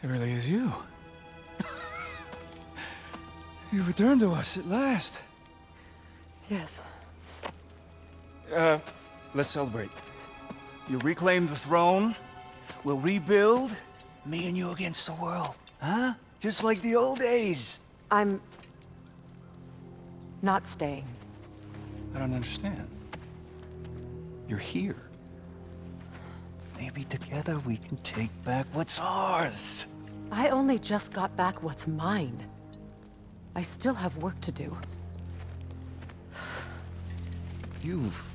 It really is you. You returned to us at last. Yes. Let's celebrate. You reclaim the throne, we'll rebuild, me and you against the world. Huh? Just like the old days. I'm... not staying. I don't understand. You're here. Maybe together we can take back what's ours. I only just got back what's mine. I still have work to do. You've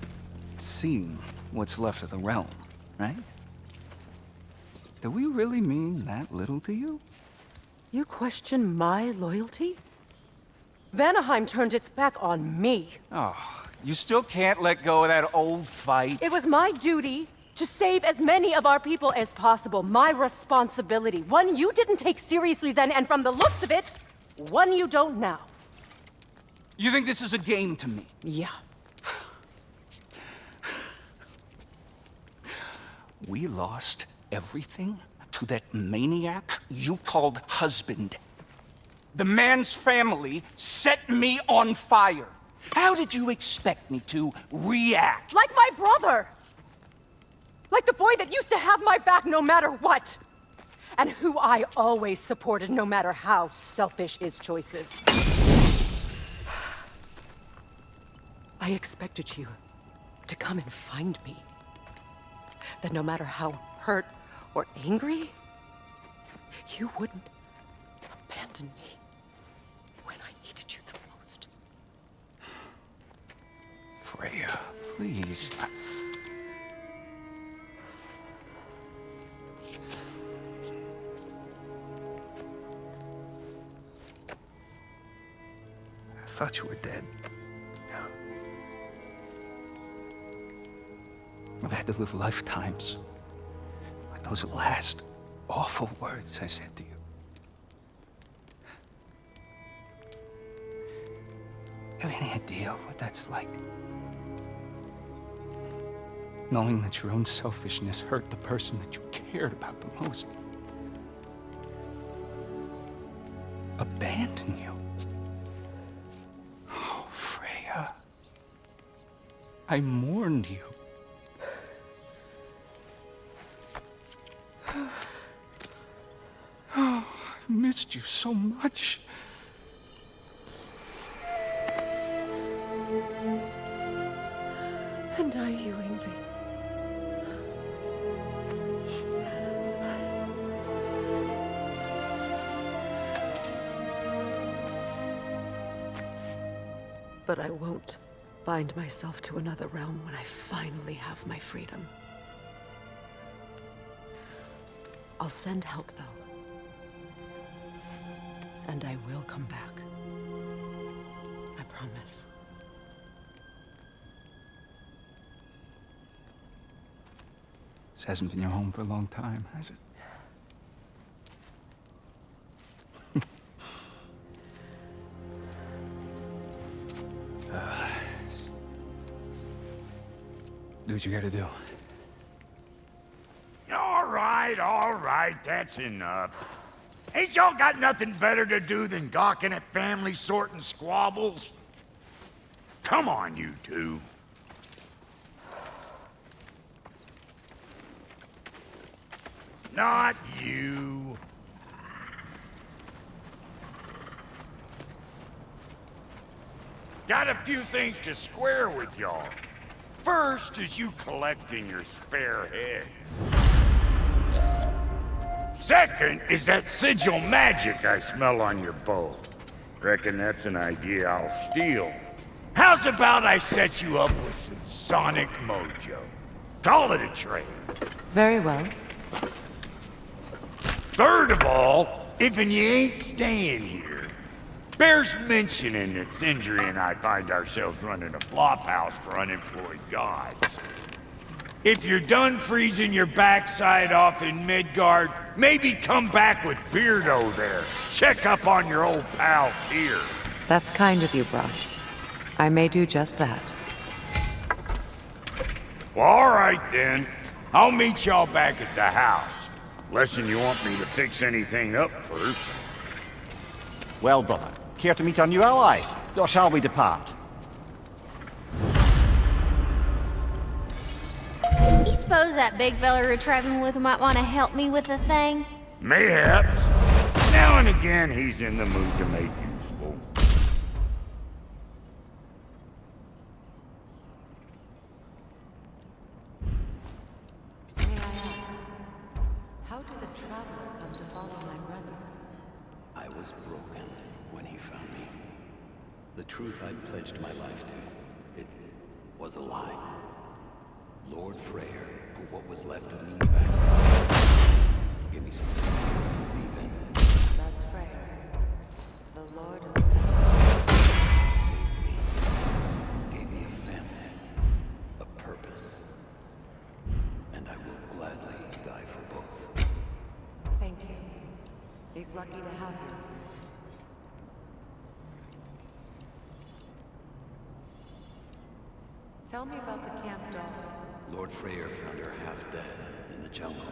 seen what's left of the realm, right? Do we really mean that little to you? You question my loyalty? Vanaheim turned its back on me. Oh, you still can't let go of that old fight? It was my duty to save as many of our people as possible. My responsibility. One you didn't take seriously then, and from the looks of it, one you don't now. You think this is a game to me? Yeah. We lost everything to that maniac you called husband. The man's family set me on fire. How did you expect me to react? Like my brother! Like the boy that used to have my back no matter what! And who I always supported no matter how selfish his choices. I expected you to come and find me. That no matter how hurt or angry, you wouldn't abandon me when I needed you the most. Freya, please. I thought you were dead. I've had to live lifetimes with those last awful words I said to you. Have any idea what that's like? Knowing that your own selfishness hurt the person that you cared about the most. Abandon you. Oh, Freya. I mourned you. Oh, I've missed you so much. And are you, Ingvi? But I won't bind myself to another realm when I finally have my freedom. I'll send help, though. And I will come back. I promise. This hasn't been your home for a long time, has it? Do what you gotta do. All right, that's enough. Ain't y'all got nothing better to do than gawking at family sorting squabbles? Come on, you two. Not you. Got a few things to square with y'all. First is you collecting your spare heads. Second is that sigil magic I smell on your bow. Reckon that's an idea I'll steal. How's about I set you up with some sonic mojo? Call it a trade. Very well. Third of all, if you ain't staying here, bears mentioning that Sindri and I find ourselves running a flophouse for unemployed gods. If you're done freezing your backside off in Midgard, maybe come back with Beardo there. Check up on your old pal Tyr. That's kind of you, Brosh. I may do just that. Well, all right then. I'll meet y'all back at the house. Unless you want me to fix anything up first. Well, brother, care to meet our new allies? Or shall we depart? You suppose that big fella you're traveling with might want to help me with a thing? Mayhaps. Now and again, he's in the mood to make useful. How did a traveler come to follow my brother? I was broken when he found me. The truth I'd pledged my life to, it was a lie. Lord Freyr put what was left of me back. Give me something to believe in. That's Freyr, the Lord of Saved me. Gave me a family. A purpose. And I will gladly die for both. Thank you. He's lucky to have you. Tell me about the camp dog. Lord Freyr found her half dead in the jungle.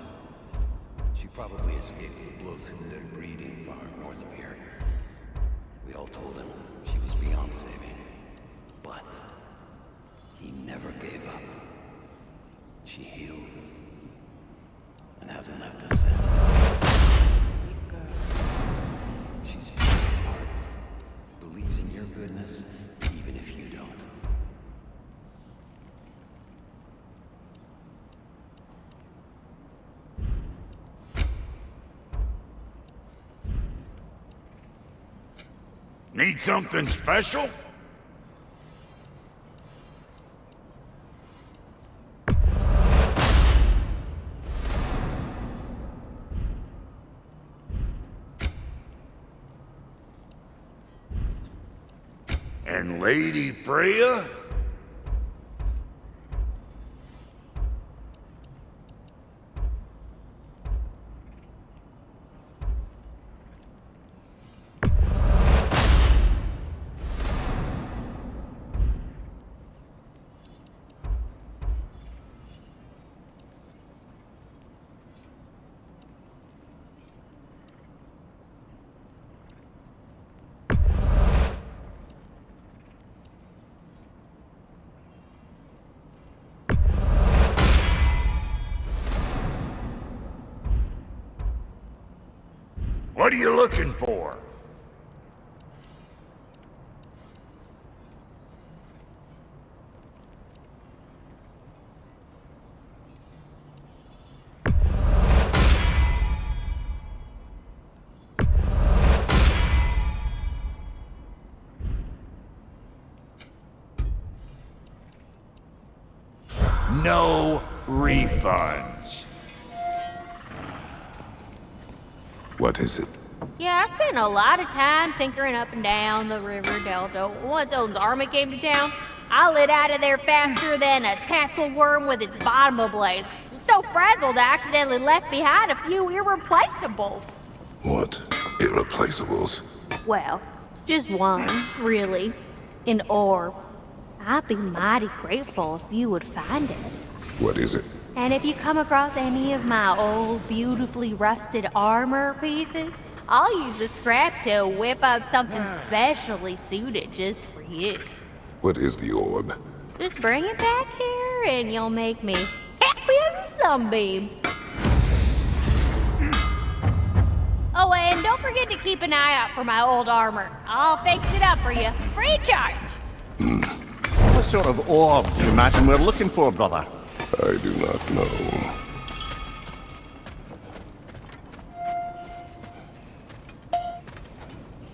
She probably escaped the Blothunde breeding farm north of here. We all told him she was beyond saving. But he never gave up. She healed. And hasn't left us since. Sweet girl. She's pure of heart. Believes in your goodness, even if you don't. Need something special? And Lady Freya? What are you looking for? No refunds. What is it? Yeah, I spent a lot of time tinkering up and down the river delta. Once Odin's army came to town, I lit out of there faster than a tassel worm with its bottom ablaze. So frazzled, I accidentally left behind a few irreplaceables. What? Irreplaceables? Well, just one, really. An orb. I'd be mighty grateful if you would find it. What is it? And if you come across any of my old, beautifully rusted armor pieces, I'll use the scrap to whip up something specially suited just for you. What is the orb? Just bring it back here and you'll make me happy as a sunbeam. Oh, and don't forget to keep an eye out for my old armor. I'll fix it up for you, free charge. What sort of orb do you imagine we're looking for, brother? I do not know.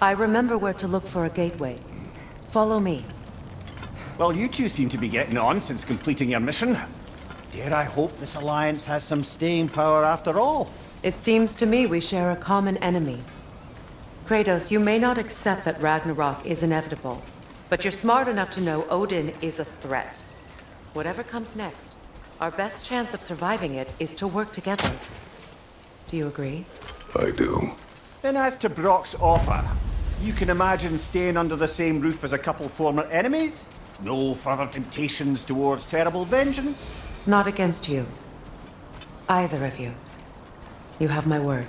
I remember where to look for a gateway. Follow me. Well, you two seem to be getting on since completing your mission. Dare I hope this alliance has some staying power after all? It seems to me we share a common enemy. Kratos, you may not accept that Ragnarok is inevitable, but you're smart enough to know Odin is a threat. Whatever comes next, our best chance of surviving it is to work together. Do you agree? I do. Then as to Brock's offer, you can imagine staying under the same roof as a couple former enemies? No further temptations towards terrible vengeance? Not against you. Either of you. You have my word.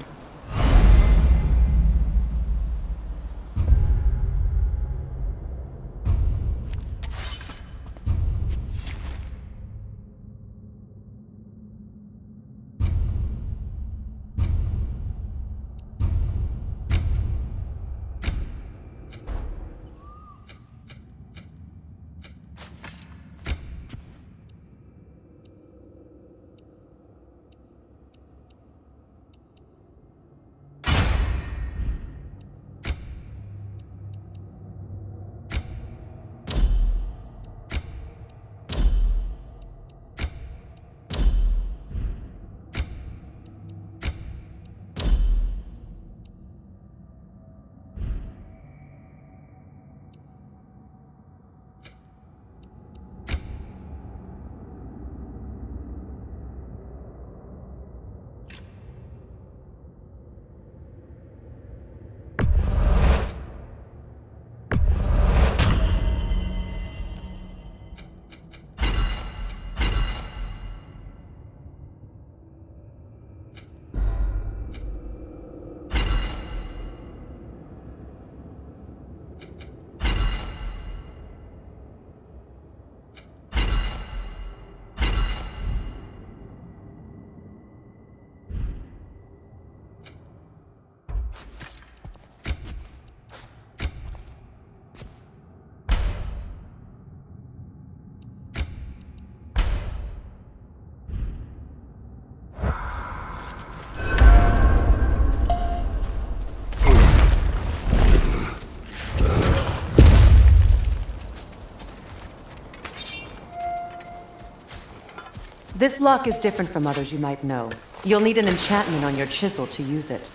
This lock is different from others you might know. You'll need an enchantment on your chisel to use it.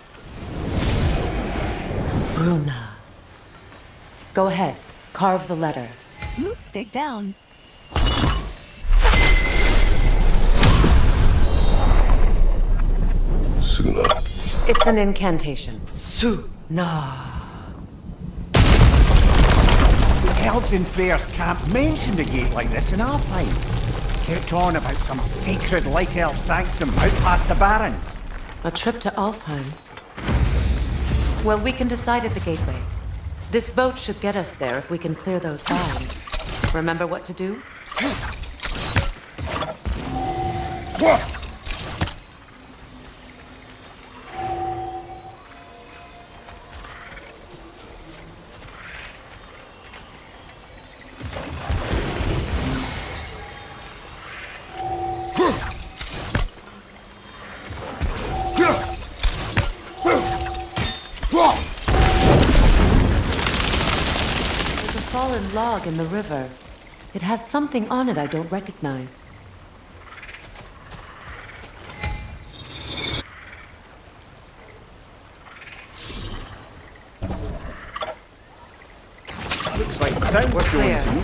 Bruna. Go ahead. Carve the letter. Stick down. Suna. It's an incantation. Suna. The elves in Freyr's camp mentioned a gate like this in Alfheim. Kept on about some sacred light elf sanctum out past the barrens. A trip to Alfheim. Well, we can decide at the gateway. This boat should get us there if we can clear those bounds. Remember what to do? Fallen log in the river. It has something on it I don't recognize. Looks like sound's We're going clear. to me.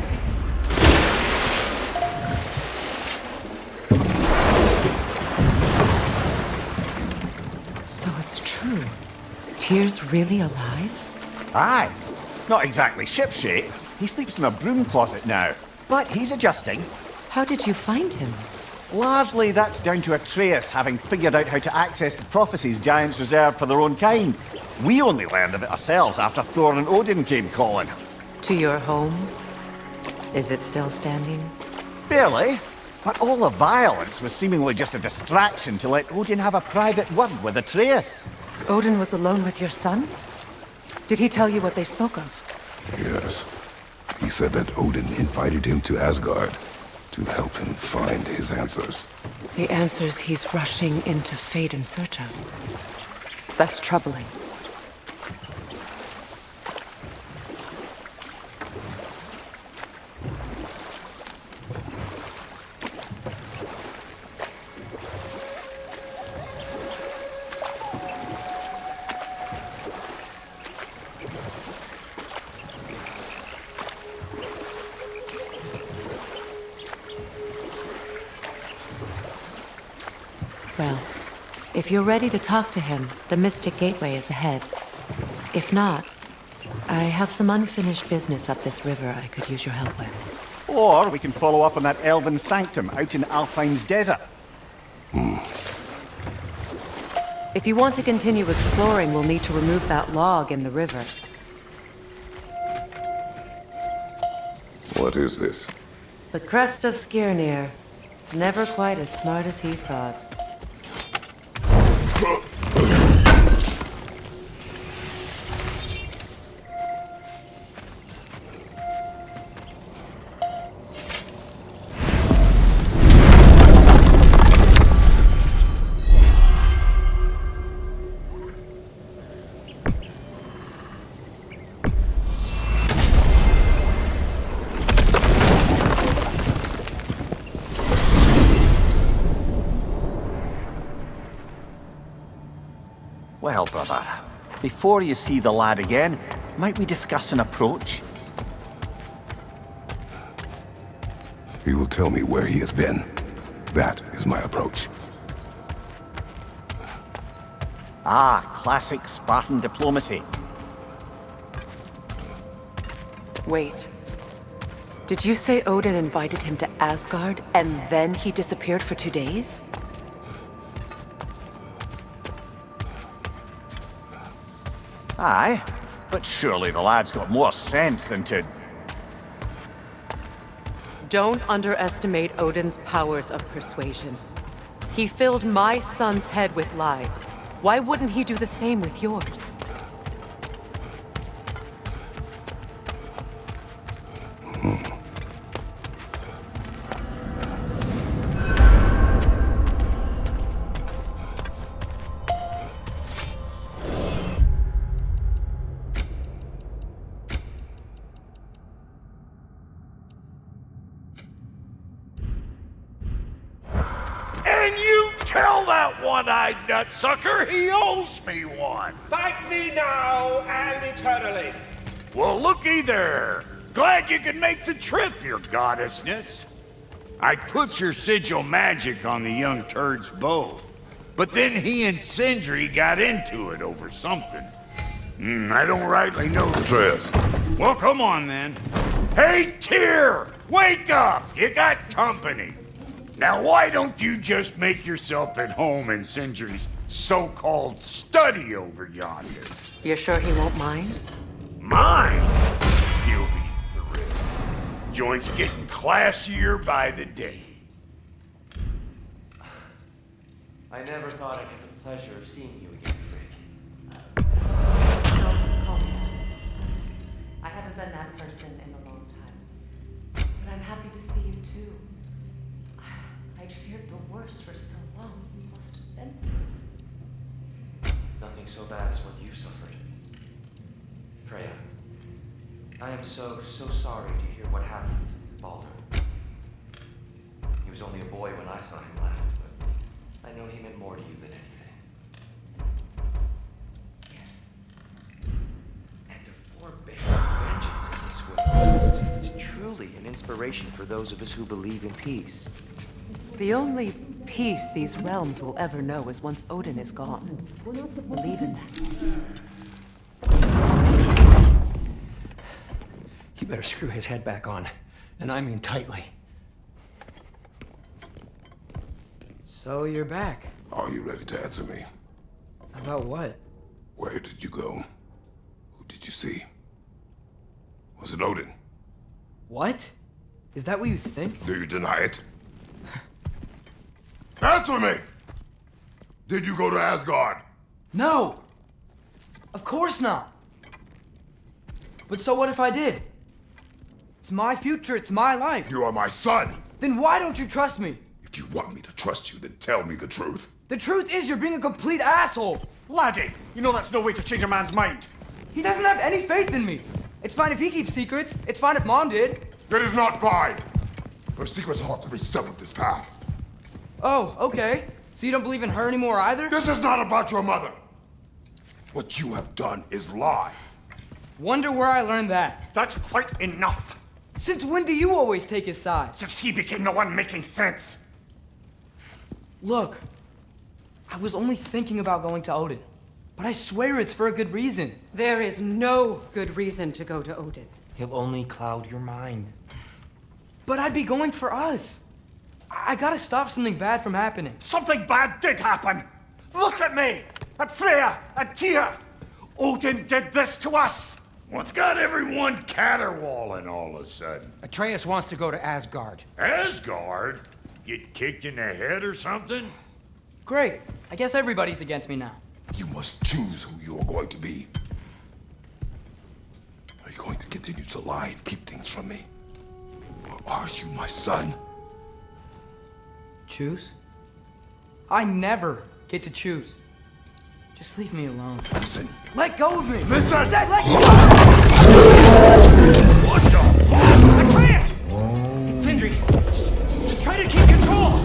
So it's true. Tyr's really alive? Aye. Not exactly shipshape. He sleeps in a broom closet now. But he's adjusting. How did you find him? Largely that's down to Atreus having figured out how to access the prophecies giants reserved for their own kind. We only learned of it ourselves after Thor and Odin came calling. To your home? Is it still standing? Barely. But all the violence was seemingly just a distraction to let Odin have a private word with Atreus. Odin was alone with your son? Did he tell you what they spoke of? Yes. He said that Odin invited him to Asgard to help him find his answers. The answers he's rushing into fate in search of. That's troubling. Well, if you're ready to talk to him, the Mystic Gateway is ahead. If not, I have some unfinished business up this river I could use your help with. Or we can follow up on that elven sanctum out in Alfheim's desert. If you want to continue exploring, we'll need to remove that log in the river. What is this? The crest of Skirnir. Never quite as smart as he thought. Well, brother, before you see the lad again, might we discuss an approach? He will tell me where he has been. That is my approach. Ah, classic Spartan diplomacy. Wait. Did you say Odin invited him to Asgard, and then he disappeared for 2 days? Aye, but surely the lad's got more sense than to... Don't underestimate Odin's powers of persuasion. He filled my son's head with lies. Why wouldn't he do the same with yours? And you tell that one-eyed nutsucker he owes me one. Thank me now and eternally. Well, looky there. Glad you could make the trip, your goddessness. I put your sigil magic on the young turd's bow, but then he and Sindri got into it over something. I don't rightly know. Atreus. Well, come on then. Hey, Tyr! Wake up! You got company. Now, why don't you just make yourself at home in Sindri's so-called study over yonder? You're sure he won't mind? Mine? You'll be thrilled. Joint's getting classier by the day. I never thought I'd get the pleasure of seeing you again, Rick. Don't call me that. I haven't been that person in a long time. But I'm happy to see you too. I'd feared the worst for so long. You must have been through. Nothing so bad as what you suffered. Freya, I am so sorry to hear what happened to Baldur. He was only a boy when I saw him last, but I know he meant more to you than anything. Yes. And to forbear vengeance in this way, it's truly an inspiration for those of us who believe in peace. The only peace these realms will ever know is once Odin is gone. Believe in that. You better screw his head back on, and I mean tightly. So you're back. Are you ready to answer me? About what? Where did you go? Who did you see? Was it Odin? What? Is that what you think? Do you deny it? Answer me! Did you go to Asgard? No! Of course not! But so what if I did? It's my future, it's my life. You are my son! Then why don't you trust me? If you want me to trust you, then tell me the truth. The truth is you're being a complete asshole! Laddie, you know that's no way to change a man's mind. He doesn't have any faith in me. It's fine if he keeps secrets. It's fine if Mom did. It is not fine! Her secrets ought to be stuck with this path. Oh, okay. So you don't believe in her anymore either? This is not about your mother! What you have done is lie. Wonder where I learned that. That's quite enough. Since when do you always take his side? Since he became the one making sense. Look, I was only thinking about going to Odin. But I swear it's for a good reason. There is no good reason to go to Odin. He'll only cloud your mind. But I'd be going for us. I gotta stop something bad from happening. Something bad did happen. Look at me! And Freya! And Tyr! Odin did this to us! What's got everyone caterwauling all of a sudden? Atreus wants to go to Asgard. Asgard? Get kicked in the head or something? Great. I guess everybody's against me now. You must choose who you are going to be. Are you going to continue to lie and keep things from me? Or are you my son? Choose? I never get to choose. Just leave me alone. Listen. Let go of me! Listen! Let go! What the fuck? Atreus! It's Sindri. Just try to keep control!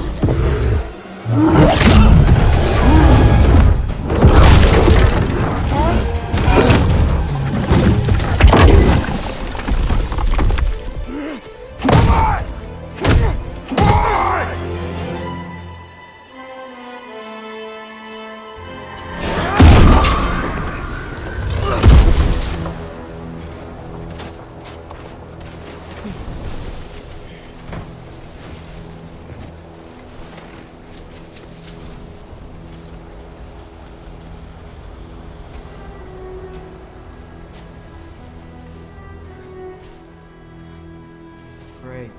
Great.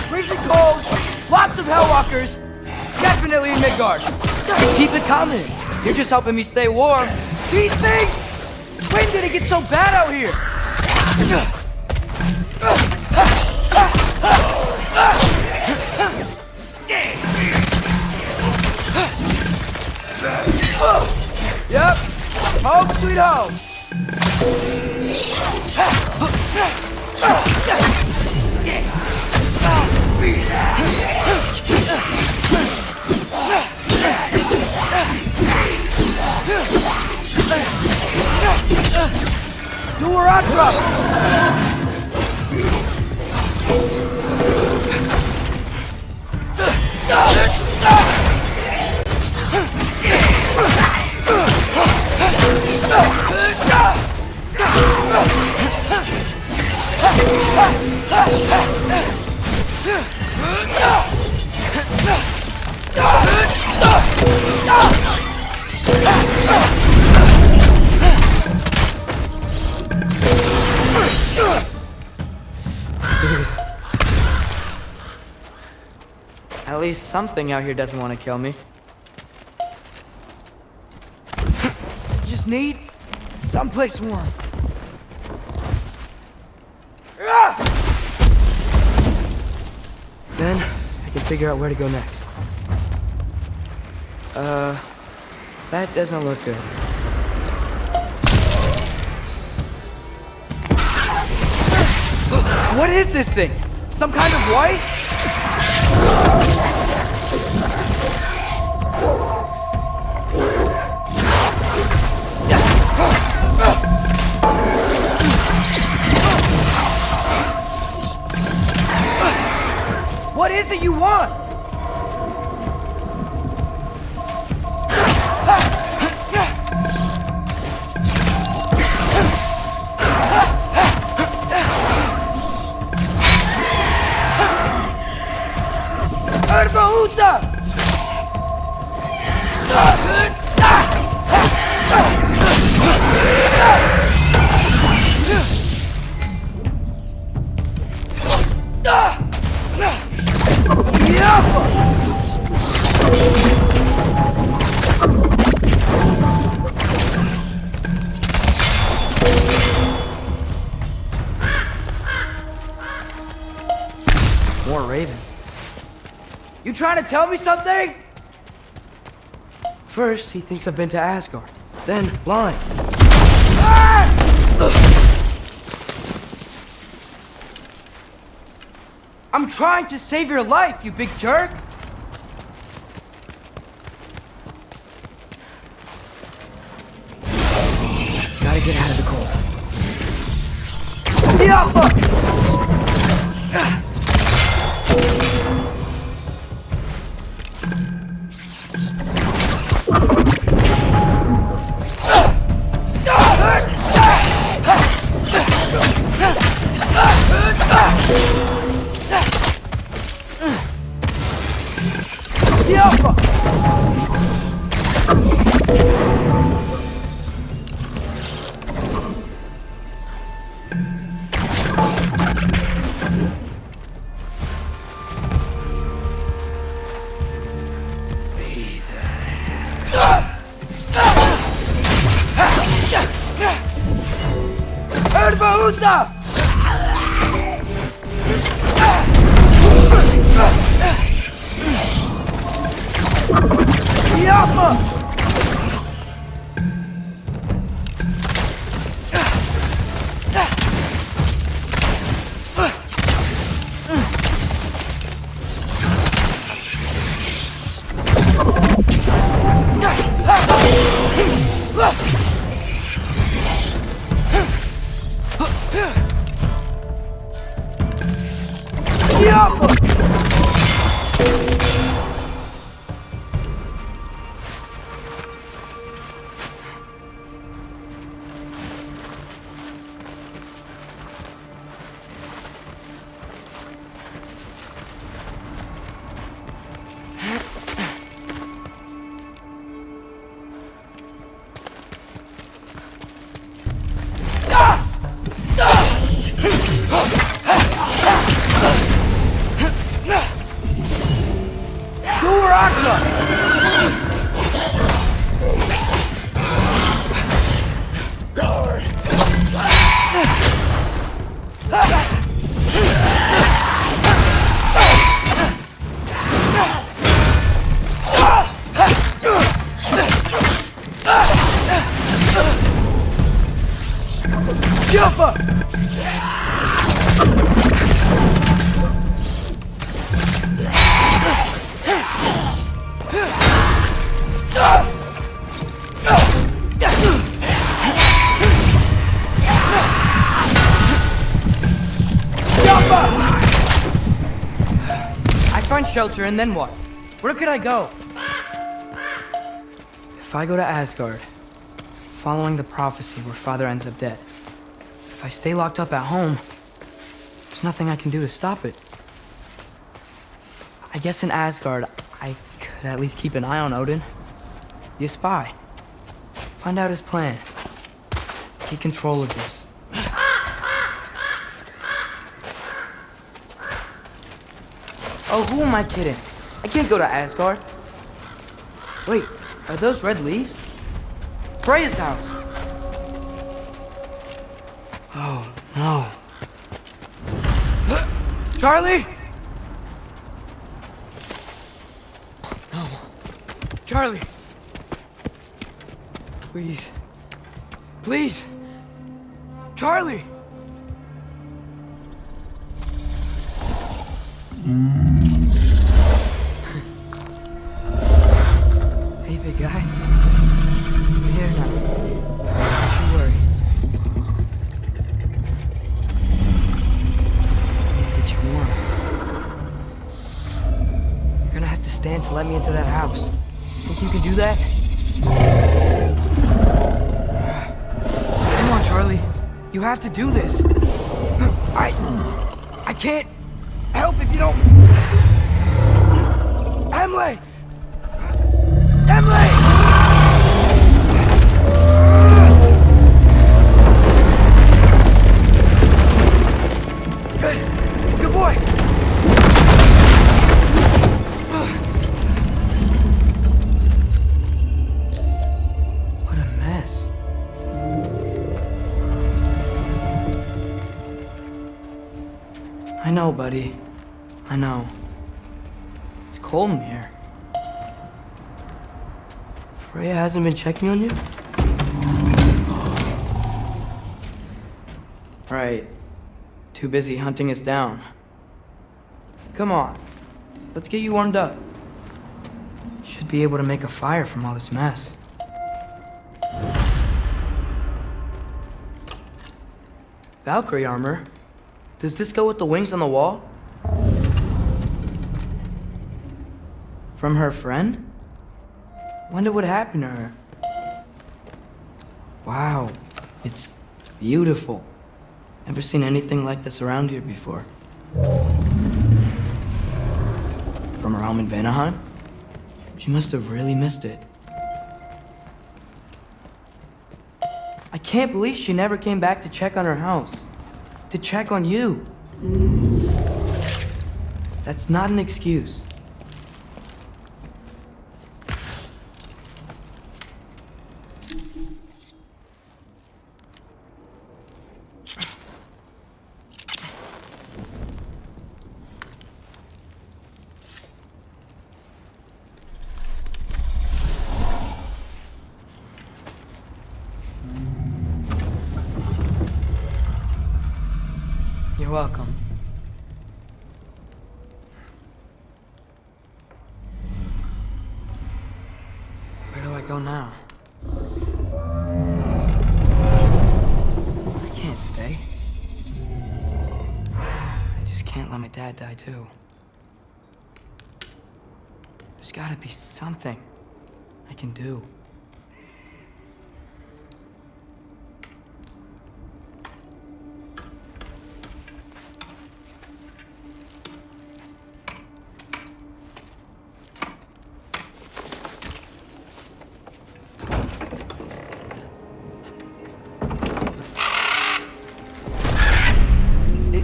Freezing cold! Lots of Hellwalkers! Definitely in Midgard! Keep it coming! You're just helping me stay warm. These things! When did it get so bad out here? Yep! Home sweet home! You were on trouble! At least something out here doesn't want to kill me. Just need someplace warm. Then I can figure out where to go next. That doesn't look good. What is this thing? Some kind of white? What is it you want? Herbahuta! More ravens. You trying to tell me something? First, he thinks I've been to Asgard. Then, lying. I'm trying to save your life, you big jerk! Gotta get out of the cold. Shelter, and then what? Where could I go? If I go to Asgard, following the prophecy where Father ends up dead, if I stay locked up at home, there's nothing I can do to stop it. I guess in Asgard, I could at least keep an eye on Odin. Be a spy. Find out his plan. Take control of this. Oh, who am I kidding? I can't go to Asgard. Wait, are those red leaves? Freya's house. Oh, no. Charlie? No. Charlie. Please. Please. Charlie. Hey, big guy. We're here now. Don't you worry. Get you warm. You're gonna have to stand to let me into that house. Think you can do that? Come on, Charlie. You have to do this. I can't help if you don't... Emily! Emily! Good boy! What a mess. I know, buddy. I know. It's cold in here. Freya hasn't been checking on you? Right. Too busy hunting us down. Come on. Let's get you warmed up. Should be able to make a fire from all this mess. Valkyrie armor? Does this go with the wings on the wall? From her friend? Wonder what happened to her. Wow, it's beautiful. Never seen anything like this around here before. From her home in Vanaheim? She must have really missed it. I can't believe she never came back to check on her house. To check on you. That's not an excuse. You're welcome. Where do I go now? I can't stay. I just can't let my dad die too. There's gotta be something I can do.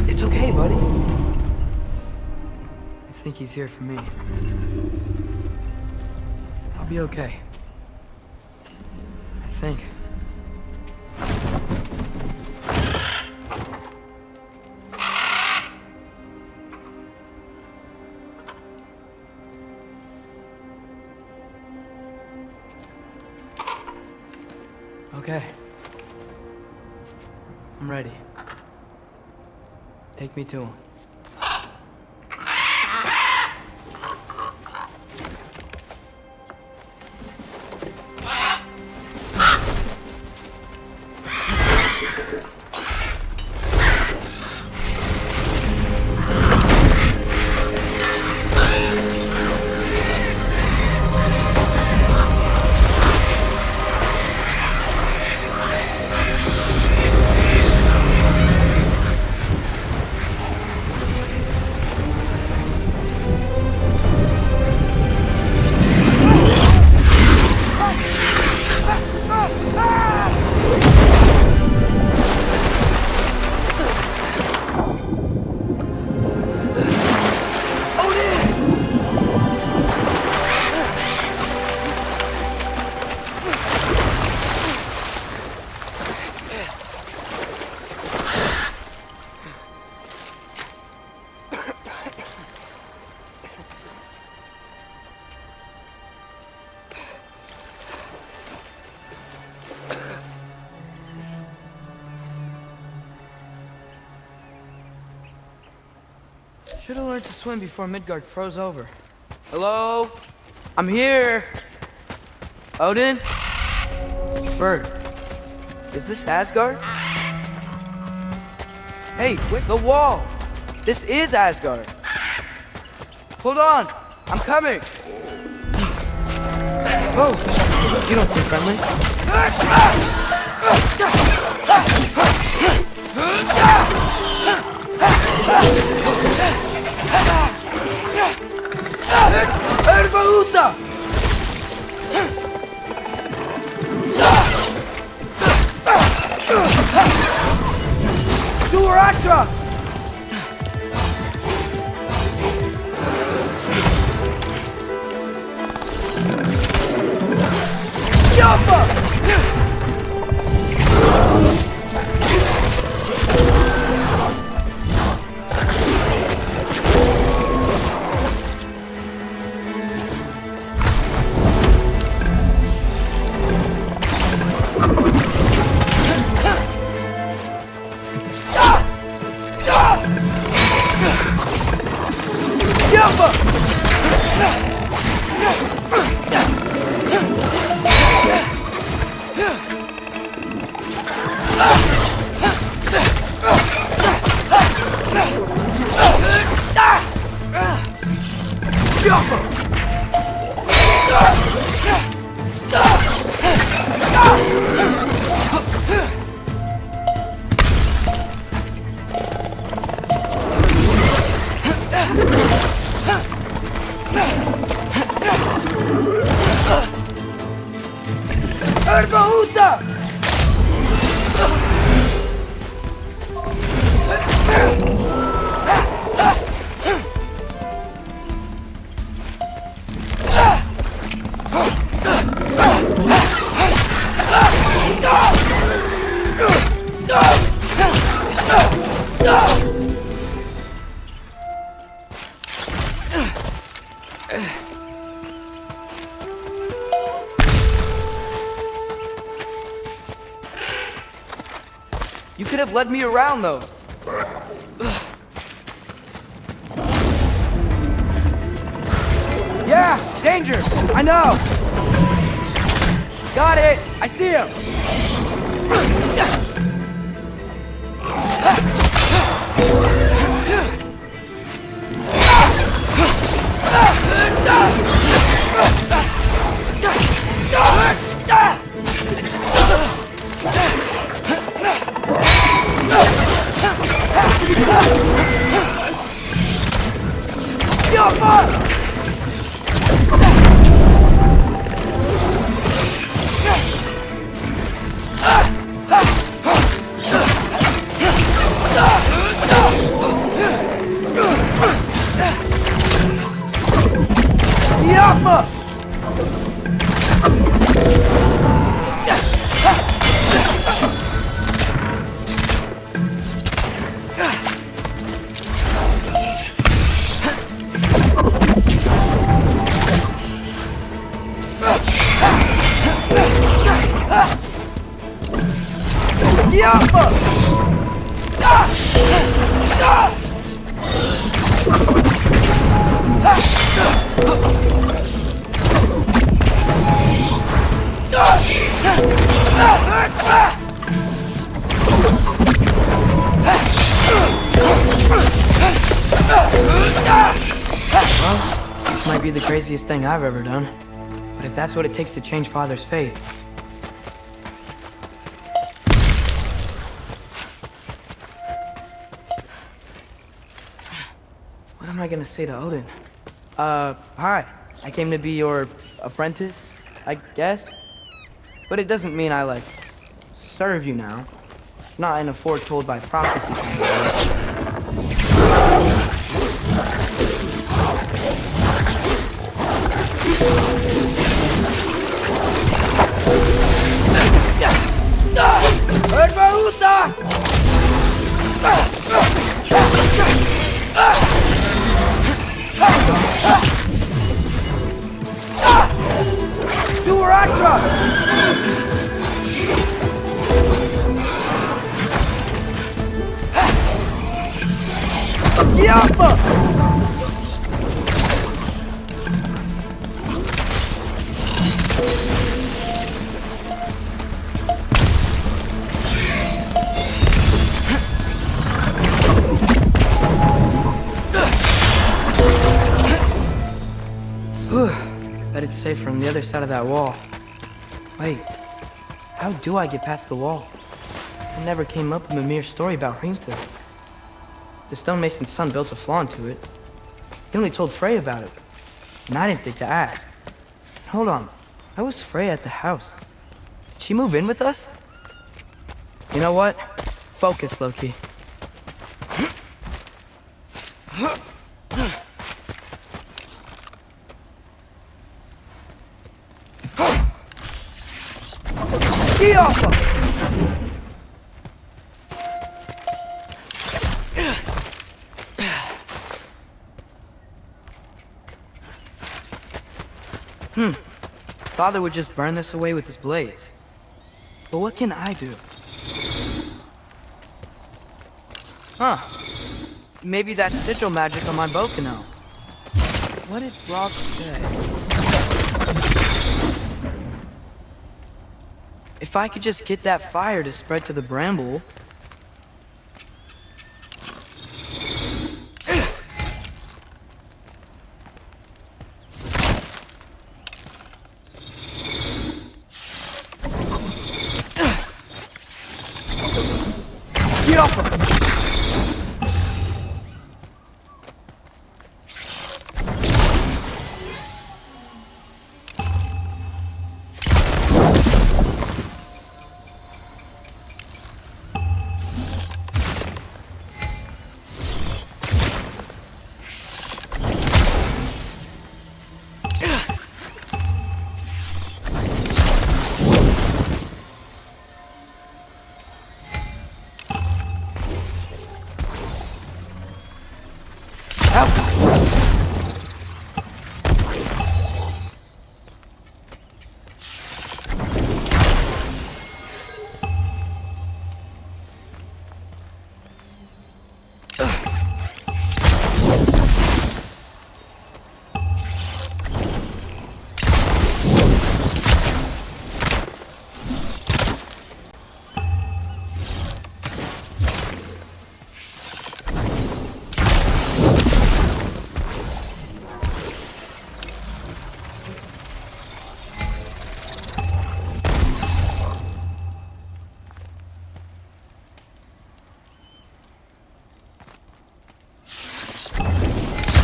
It's okay, buddy. I think he's here for me. I'll be okay. I think. Okay. I'm ready. Take me to him. Should have learned to swim before Midgard froze over. Hello? I'm here! Odin? Bird. Is this Asgard? Hey, wait, the wall! This is Asgard! Hold on! I'm coming! Oh! You don't seem friendly. Erbaluta! Duratra! Yappa! You could have led me around those. Yeah, danger! I know! Got it! I see him! This might be the craziest thing I've ever done. But if that's what it takes to change Father's fate... What am I gonna say to Odin? Hi. I came to be your apprentice, I guess? But it doesn't mean I, like, serve you now. Not in a foretold by prophecy kind of way. Bet it's safe from the other side of that wall. Wait, how do I get past the wall? It never came up in Mimir's story about Hrimthur. The stonemason's son built a flaw into it. He only told Frey about it, and I didn't think to ask. Hold on, why was Frey at the house? Did she move in with us? You know what? Focus, Loki. Get off him! Father would just burn this away with his blades. But what can I do? Huh. Maybe that's sigil magic on my bow can help. What did Brock say? If I could just get that fire to spread to the bramble... Get off him! Malcolm!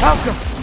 Malcolm!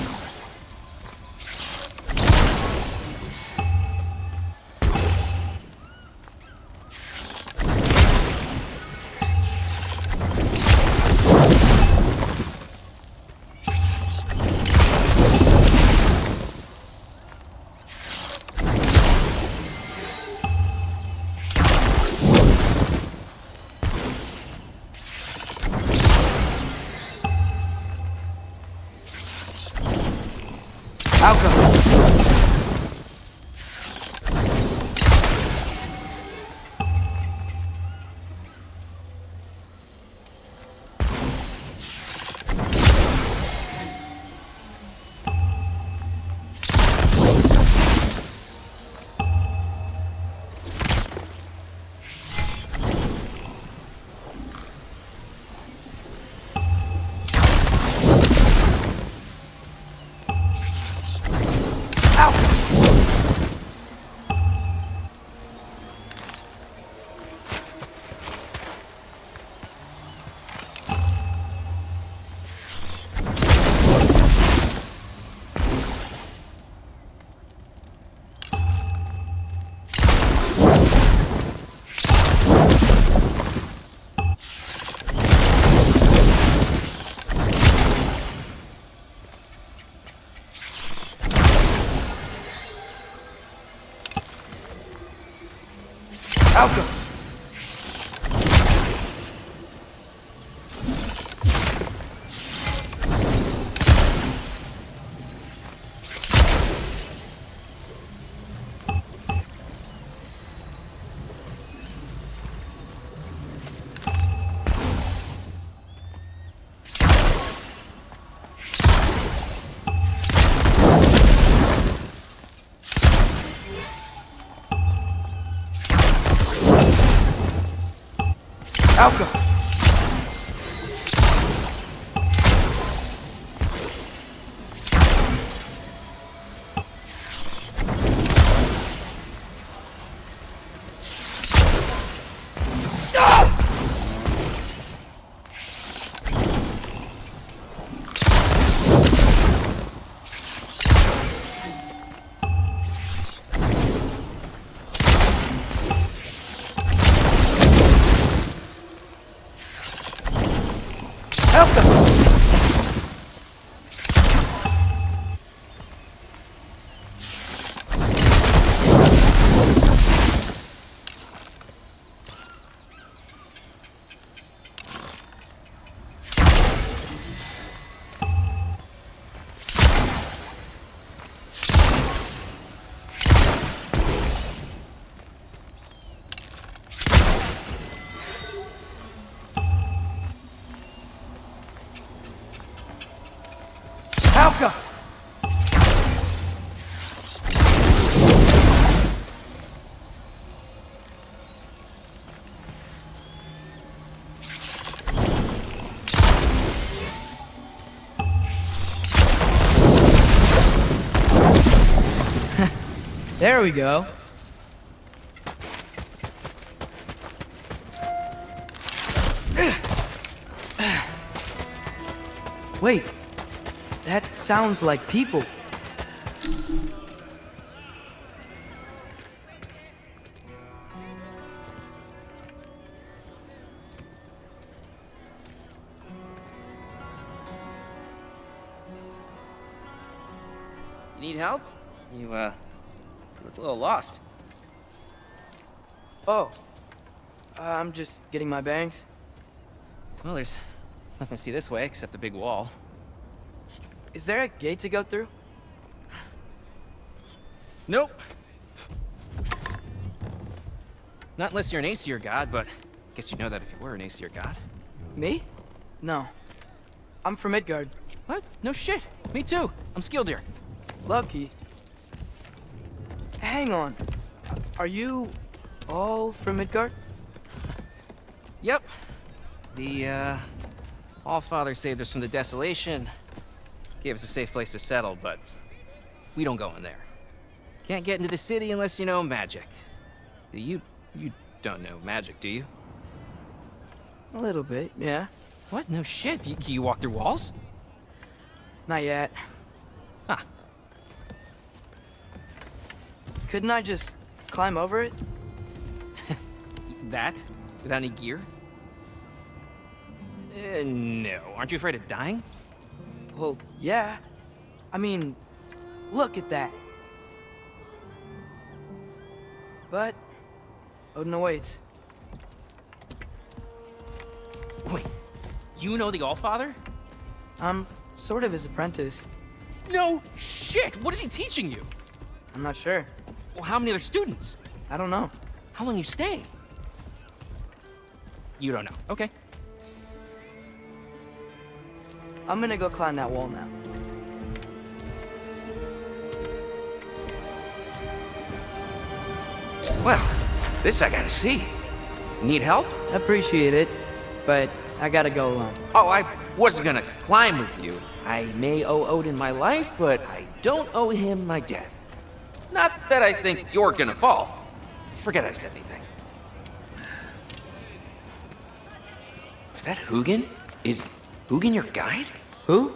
Malcolm! Malcolm! There we go. Wait, that sounds like people. You need help? You, look a little lost. Oh, I'm just getting my bearings. Well, there's nothing to see this way except the big wall. Is there a gate to go through? Nope. Not unless you're an Aesir god, but I guess you'd know that if you were an Aesir god. Me? No. I'm from Midgard. What? No shit. Me too. I'm skilled here. Lucky. Hang on. Are you all from Midgard? Yep. The, Allfather saved us from the desolation. Gave us a safe place to settle, but we don't go in there. Can't get into the city unless you know magic. You don't know magic, do you? A little bit, yeah. What? No shit. Can you walk through walls? Not yet. Huh. Couldn't I just climb over it? That? Without any gear? No. Aren't you afraid of dying? Well, yeah. I mean, look at that. But Odin awaits. Wait, you know the Allfather? I'm sort of his apprentice. No shit! What is he teaching you? I'm not sure. Well, how many other students? I don't know. How long you stay? You don't know. Okay. I'm gonna go climb that wall now. Well, this I gotta see. Need help? Appreciate it, but I gotta go alone. Oh, I wasn't gonna climb with you. I may owe Odin my life, but I don't owe him my death. Not that I think you're gonna fall. Forget I said anything. Is that Hugin? Is Hugin your guide? Who?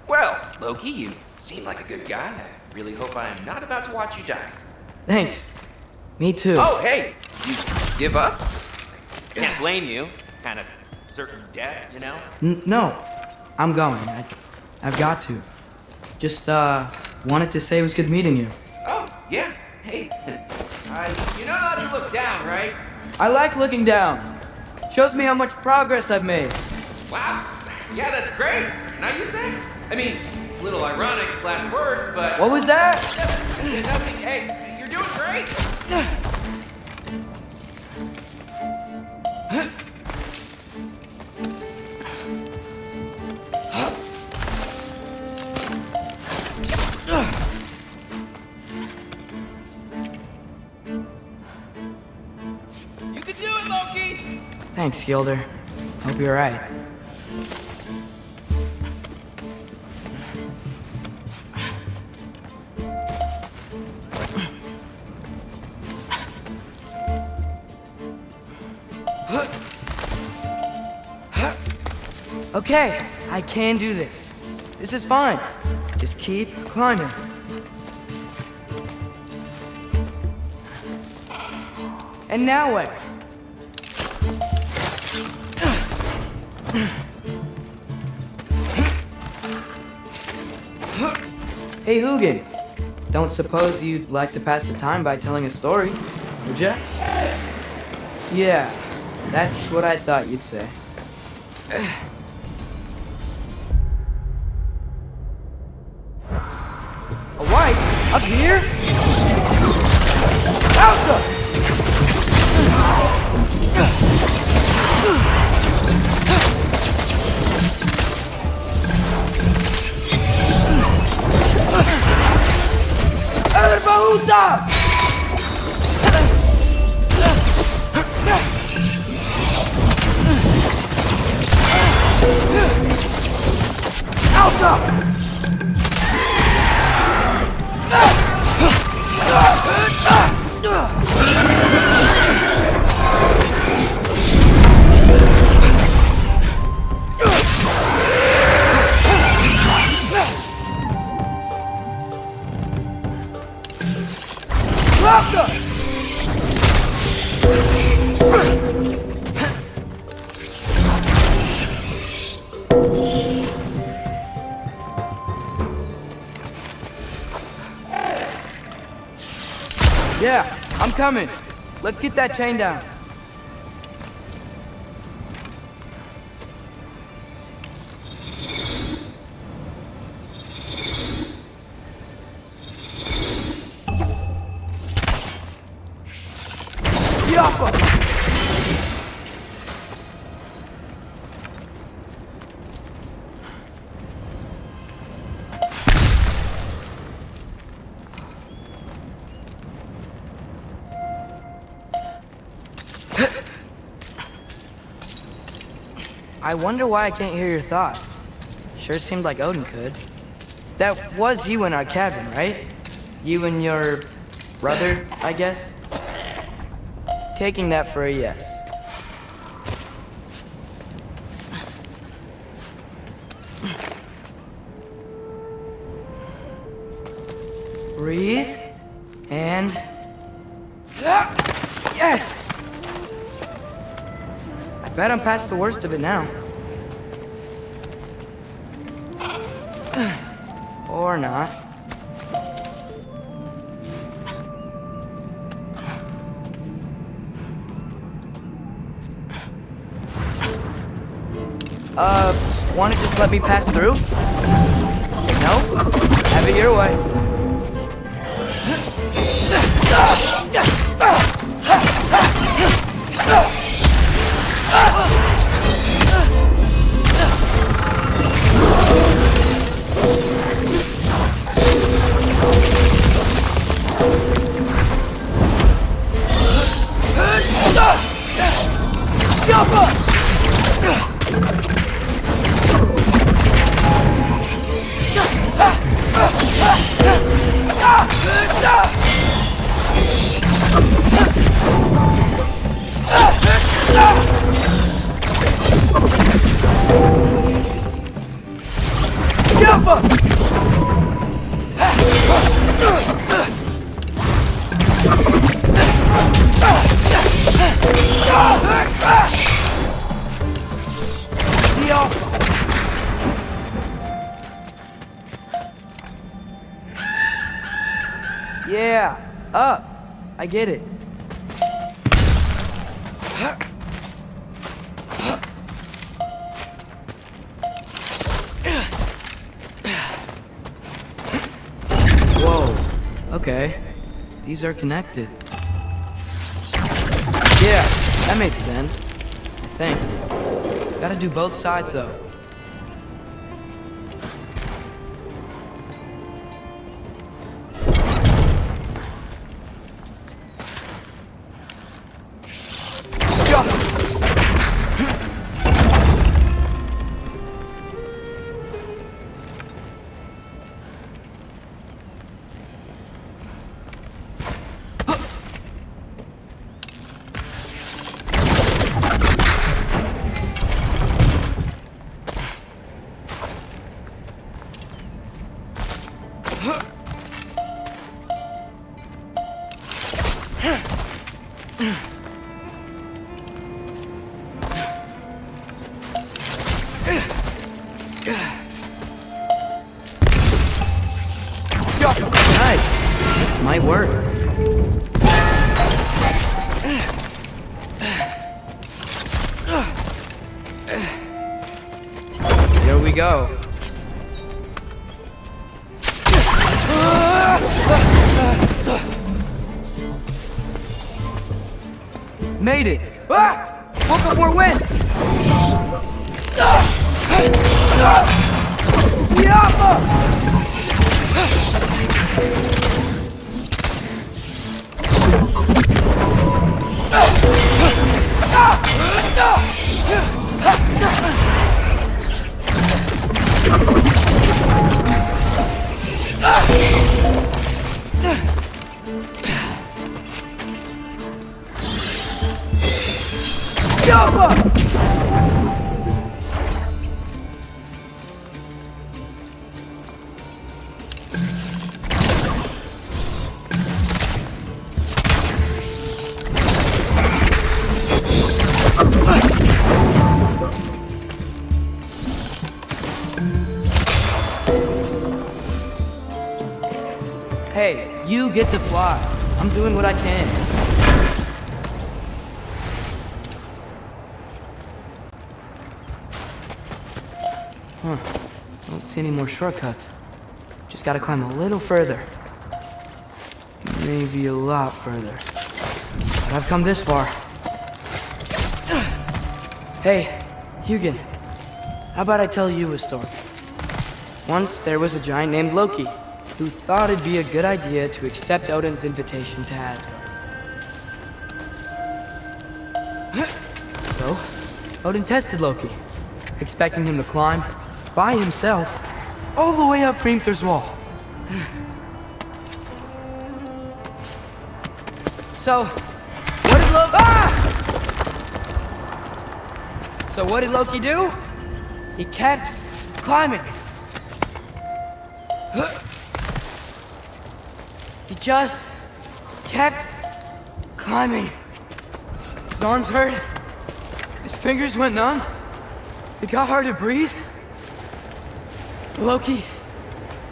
Well, Loki, you seem like a good guy. I really hope I am not about to watch you die. Thanks. Me too. Oh, hey! You give up? Can't blame you. Kind of certain death, you know? No, I'm going. I've got to. Just, wanted to say it was good meeting you. Oh, yeah. Hey. You know how to look down, right? I like looking down. Shows me how much progress I've made. Wow. Yeah, that's great. Now you say? I mean, a little ironic last words, but... What was that? Nothing. Hey, you're doing great. You can do it, Loki! Thanks, Gilder. Hope you're right. Okay, I can do this. This is fine. Just keep climbing. And now what? Hey, Hugin. Don't suppose you'd like to pass the time by telling a story, would ya? Yeah, that's what I thought you'd say. A wife? Up here? Alpha! Bahuta! Alpha! Yeah, I'm coming. Let's get that chain down. I wonder why I can't hear your thoughts. Sure seemed like Odin could. That was you in our cabin, right? You and your brother, I guess? Taking that for a yes. Breathe, and... Yes! I bet I'm past the worst of it now. Or not. Wanna just let me pass through? No? Have it your way. Yeah, up. I get it. Whoa. Okay. These are connected. Yeah, that makes sense. I think. Gotta do both sides though. Nice. This might work. Here we go. Made it! Ah! Woke up more wind! Hey, you get to fly. I'm doing what I can. Don't see any more shortcuts. Just gotta climb a little further. Maybe a lot further. But I've come this far. Hey, Hugin, how about I tell you a story? Once there was a giant named Loki who thought it'd be a good idea to accept Odin's invitation to Asgard. So, Odin tested Loki, expecting him to climb by himself all the way up Hrimthur's wall. So, what did Loki do? He kept climbing. He just kept climbing. His arms hurt. His fingers went numb. It got hard to breathe. Loki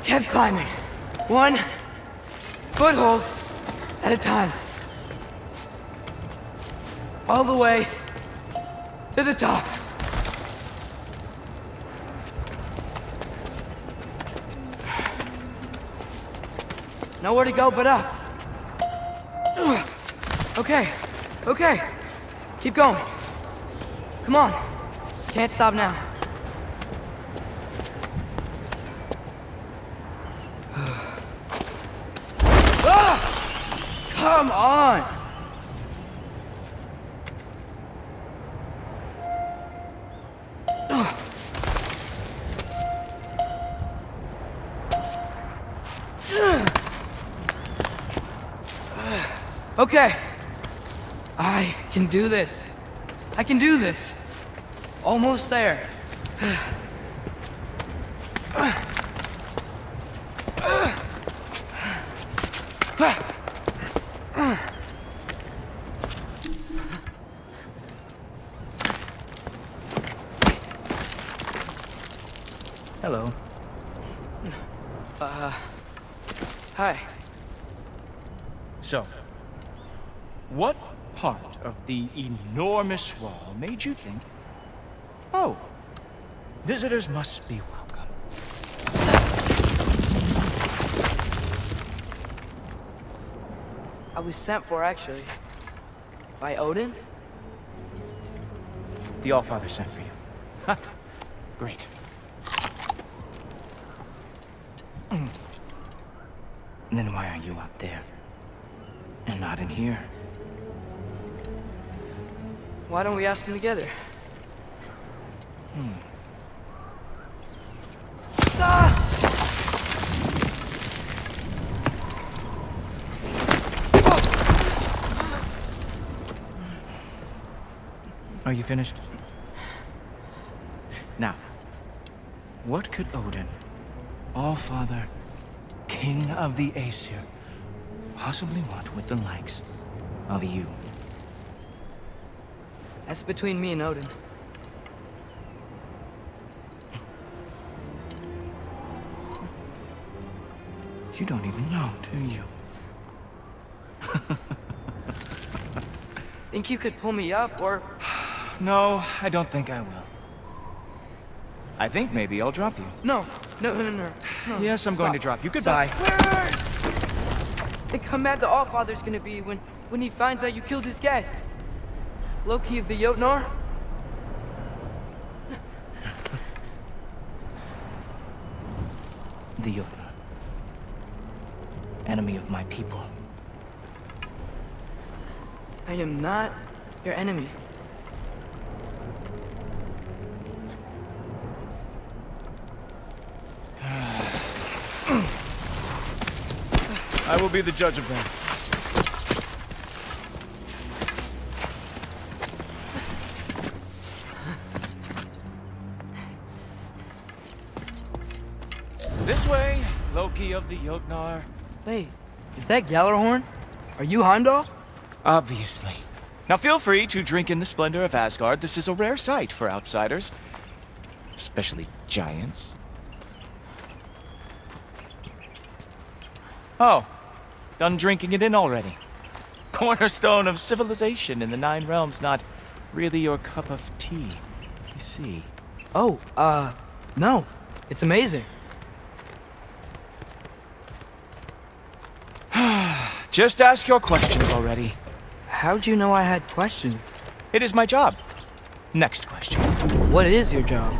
kept climbing. One foothold at a time. All the way to the top. Nowhere to go but up. Okay, okay. Keep going. Come on. Can't stop now. Come on! Okay. I can do this. I can do this. Almost there. Hello. Hi. So, what part of the enormous wall made you think, oh, visitors must be welcome? I was sent for, actually. By Odin? The Allfather sent for you. Huh. Great. Then why are you up there? And not in here? Why don't we ask him together? Are you finished? Now, what could Odin, Allfather, King of the Aesir, possibly want with the likes of you? That's between me and Odin. You don't even know, do you? Think you could pull me up, or... No, I don't think I will. I think maybe I'll drop you. No. Yes, I'm going to drop you. Goodbye. Wait. Think how mad the Allfather's gonna be when he finds out you killed his guest. Loki of the Jotnar? The Jotnar. Enemy of my people. I am not your enemy. I will be the judge of that. This way, Loki of the Jotnar. Wait, is that Gjallarhorn? Are you Heimdall? Obviously. Now feel free to drink in the splendor of Asgard. This is a rare sight for outsiders. Especially giants. Oh, done drinking it in already. Cornerstone of civilization in the 9 realms, not really your cup of tea, you see. Oh, no. It's amazing. Just ask your questions already. How'd you know I had questions? It is my job. Next question. What is your job?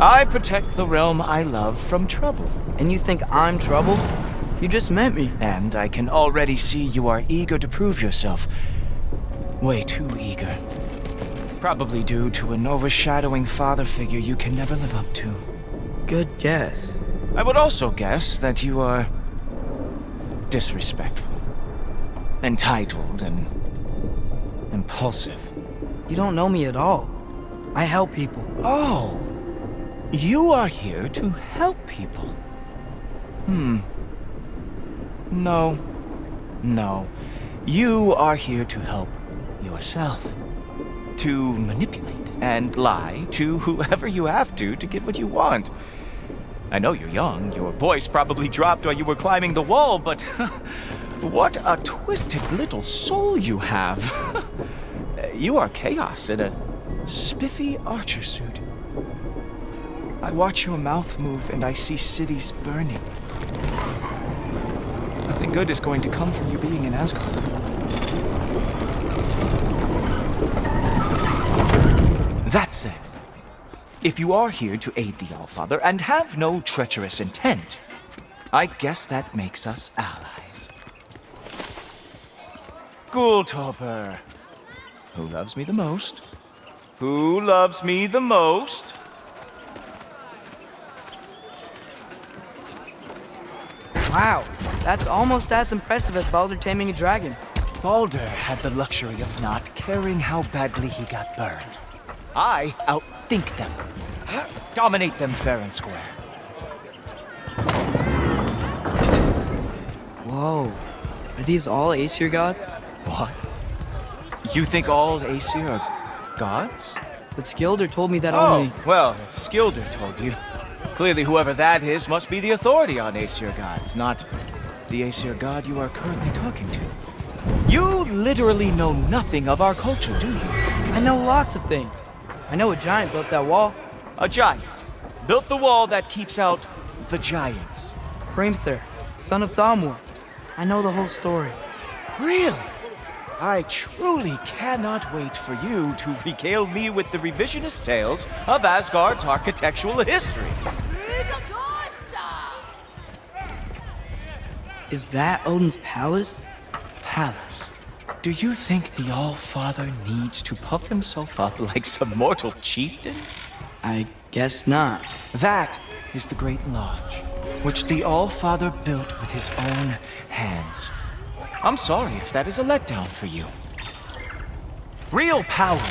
I protect the realm I love from trouble. And you think I'm trouble? You just met me. And I can already see you are eager to prove yourself. Way too eager. Probably due to an overshadowing father figure you can never live up to. Good guess. I would also guess that you are disrespectful, entitled, and impulsive. You don't know me at all. I help people. Oh, you are here to help people. No. You are here to help yourself. To manipulate and lie to whoever you have to get what you want. I know you're young. Your voice probably dropped while you were climbing the wall, but what a twisted little soul you have. You are chaos in a spiffy archer suit. I watch your mouth move and I see cities burning. Nothing good is going to come from you being in Asgard. That said, if you are here to aid the Allfather and have no treacherous intent, I guess that makes us allies. Ghoultoper. Who loves me the most? Who loves me the most? Wow, that's almost as impressive as Baldur taming a dragon. Baldur had the luxury of not caring how badly he got burned. I outthink them. Dominate them fair and square. Whoa. Are these all Aesir gods? What? You think all Aesir are gods? But Skilder told me that only... well, if Skilder told you, clearly whoever that is must be the authority on Aesir gods, not the Aesir god you are currently talking to. You literally know nothing of our culture, do you? I know lots of things. I know a giant built that wall. A giant built the wall that keeps out the giants. Hrimthur, son of Thamur. I know the whole story. Really? I truly cannot wait for you to regale me with the revisionist tales of Asgard's architectural history. Is that Odin's palace? Palace? Do you think the All-Father needs to puff himself up like some mortal chieftain? I guess not. That is the Great Lodge, which the All-Father built with his own hands. I'm sorry if that is a letdown for you. Real power,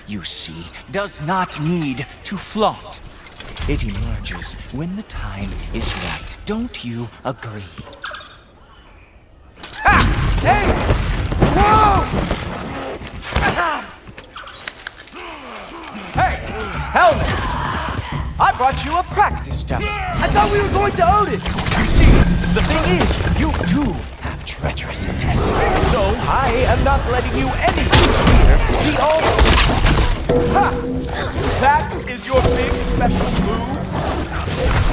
you see, does not need to flaunt. It emerges when the time is right. Don't you agree? Ha! Hey! Whoa! Hey, helmets! I brought you a practice demo. I thought we were going to Odin! You see, the thing is, you do have treacherous intent. So I am not letting you anywhere near the altar. Ha! That is your big special move?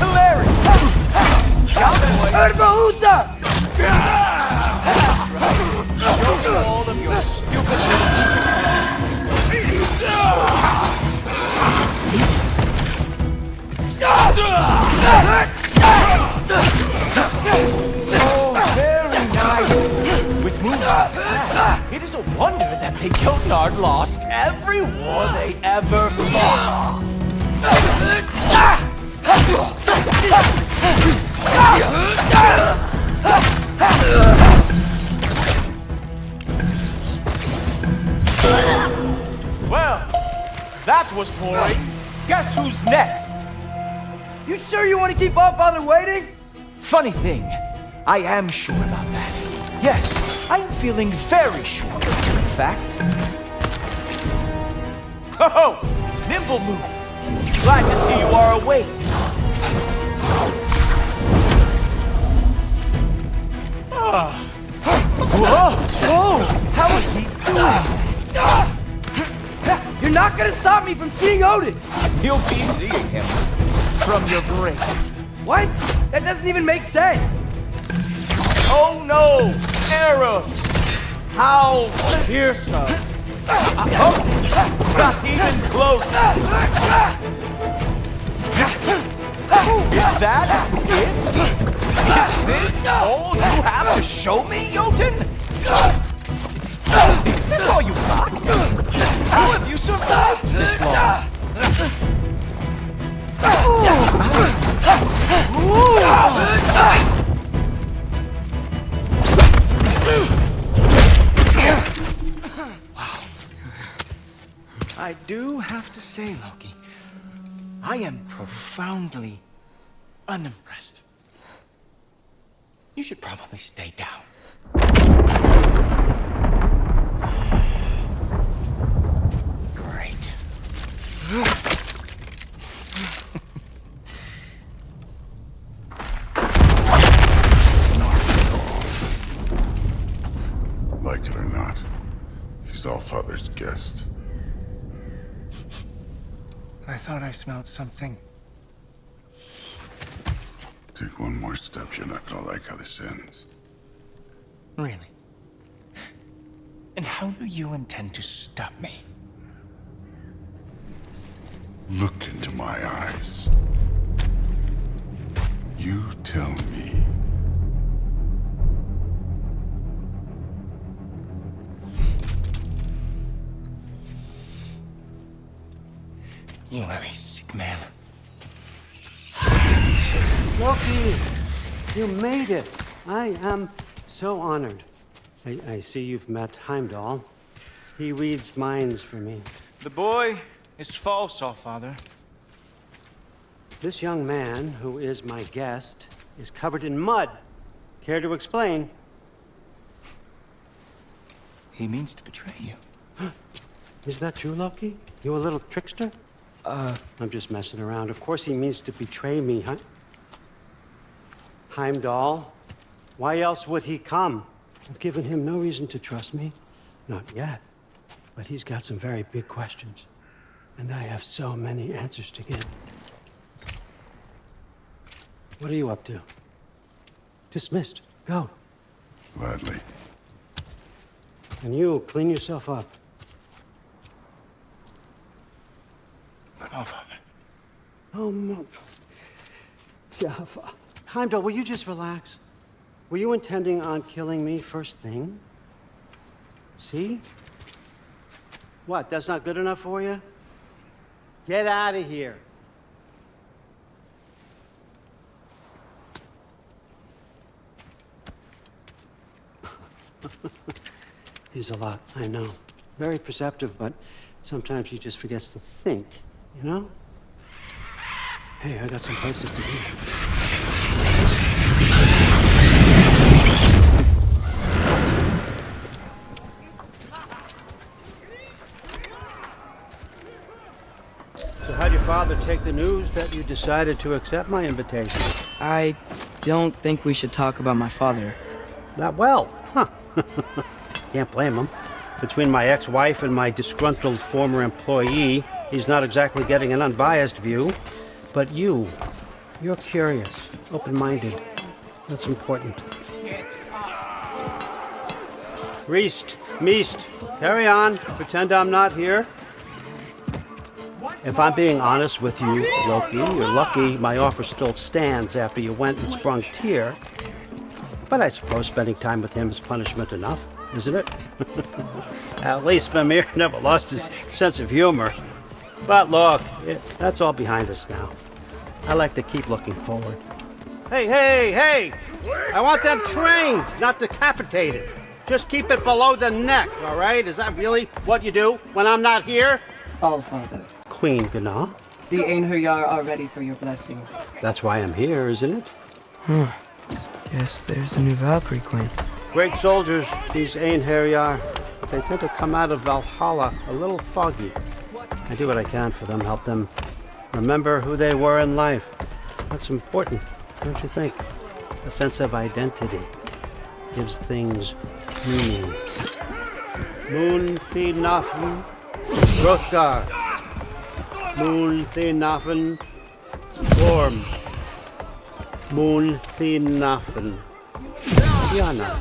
Hilarious! Urbahusa! Show all of your stupid Oh, very nice. With moves like that, it is a wonder that the Jotnar lost every war they ever fought. Well, that was boring. Guess who's next? You sure you want to keep All-Father waiting? Funny thing, I am sure about that. Yes, I am feeling very sure, in fact. Ho-ho! Nimble move. Glad to see you are awake. Whoa! Whoa! How is he doing? You're not gonna stop me from seeing Odin! You'll be seeing him from your grave. What? That doesn't even make sense! Oh no! Arrows! How fearsome! Not even close! Is that it? Is this all you have to show me, Jotun? Is this all you got? How have you survived this long? Wow. I do have to say, Loki, I am profoundly unimpressed. You should probably stay down. Great. Like it or not, he's Allfather's guest. I thought I smelled something. Take one more step, you're not gonna like how this ends. Really? And how do you intend to stop me? Look into my eyes. You tell me. You are a sick man. Loki, you made it. I am so honored. I see you've met Heimdall. He reads minds for me. The boy is false, Allfather. This young man, who is my guest, is covered in mud. Care to explain? He means to betray you. Is that true, Loki? You a little trickster? I'm just messing around. Of course he means to betray me, huh? Heimdall? Why else would he come? I've given him no reason to trust me. Not yet. But he's got some very big questions. And I have so many answers to give. What are you up to? Dismissed. Go. Gladly. And you, clean yourself up. But Allfather. Oh, no. Heimdall, will you just relax? Were you intending on killing me first thing? See? What, that's not good enough for you? Get out of here. He's a lot, I know. Very perceptive, but sometimes he just forgets to think, you know? Hey, I got some places to be. So how'd your father take the news that you decided to accept my invitation? I don't think we should talk about my father. Not well, huh? Can't blame him. Between my ex-wife and my disgruntled former employee, he's not exactly getting an unbiased view. But you're curious, open-minded. That's important. Reist, Meest, carry on. Pretend I'm not here. If I'm being honest with you, Loki, you're lucky my offer still stands after you went and sprung Tyr. But I suppose spending time with him is punishment enough, isn't it? At least Mimir never lost his sense of humor. But look, that's all behind us now. I like to keep looking forward. Hey! I want them trained, not decapitated. Just keep it below the neck, all right? Is that really what you do when I'm not here? Allfather. Queen Gná. The Einherjar are ready for your blessings. That's why I'm here, isn't it? Guess there's a new Valkyrie Queen. Great soldiers, these Einherjar. But they tend to come out of Valhalla a little foggy. I do what I can for them, help them remember who they were in life. That's important, don't you think? A sense of identity gives things meaning. Moon Thinafen, Hrothgar. Moon Thinafen, Storm. Moon Thinafen, Diana.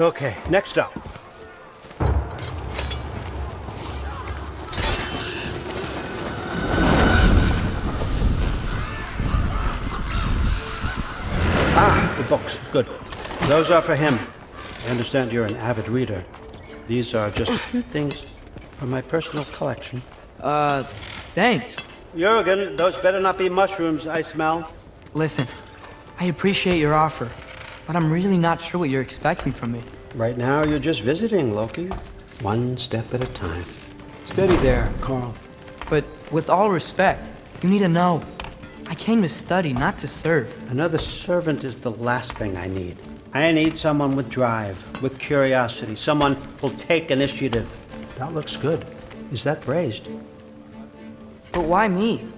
Okay, next up. Ah, the books. Good. Those are for him. I understand you're an avid reader. These are just a few things from my personal collection. Thanks. Jurgen, those better not be mushrooms I smell. Listen, I appreciate your offer, but I'm really not sure what you're expecting from me. Right now, you're just visiting, Loki. One step at a time. Steady there, Carl. But with all respect, you need to know, I came to study, not to serve. Another servant is the last thing I need. I need someone with drive, with curiosity, someone who'll take initiative. That looks good. Is that braised? But why me?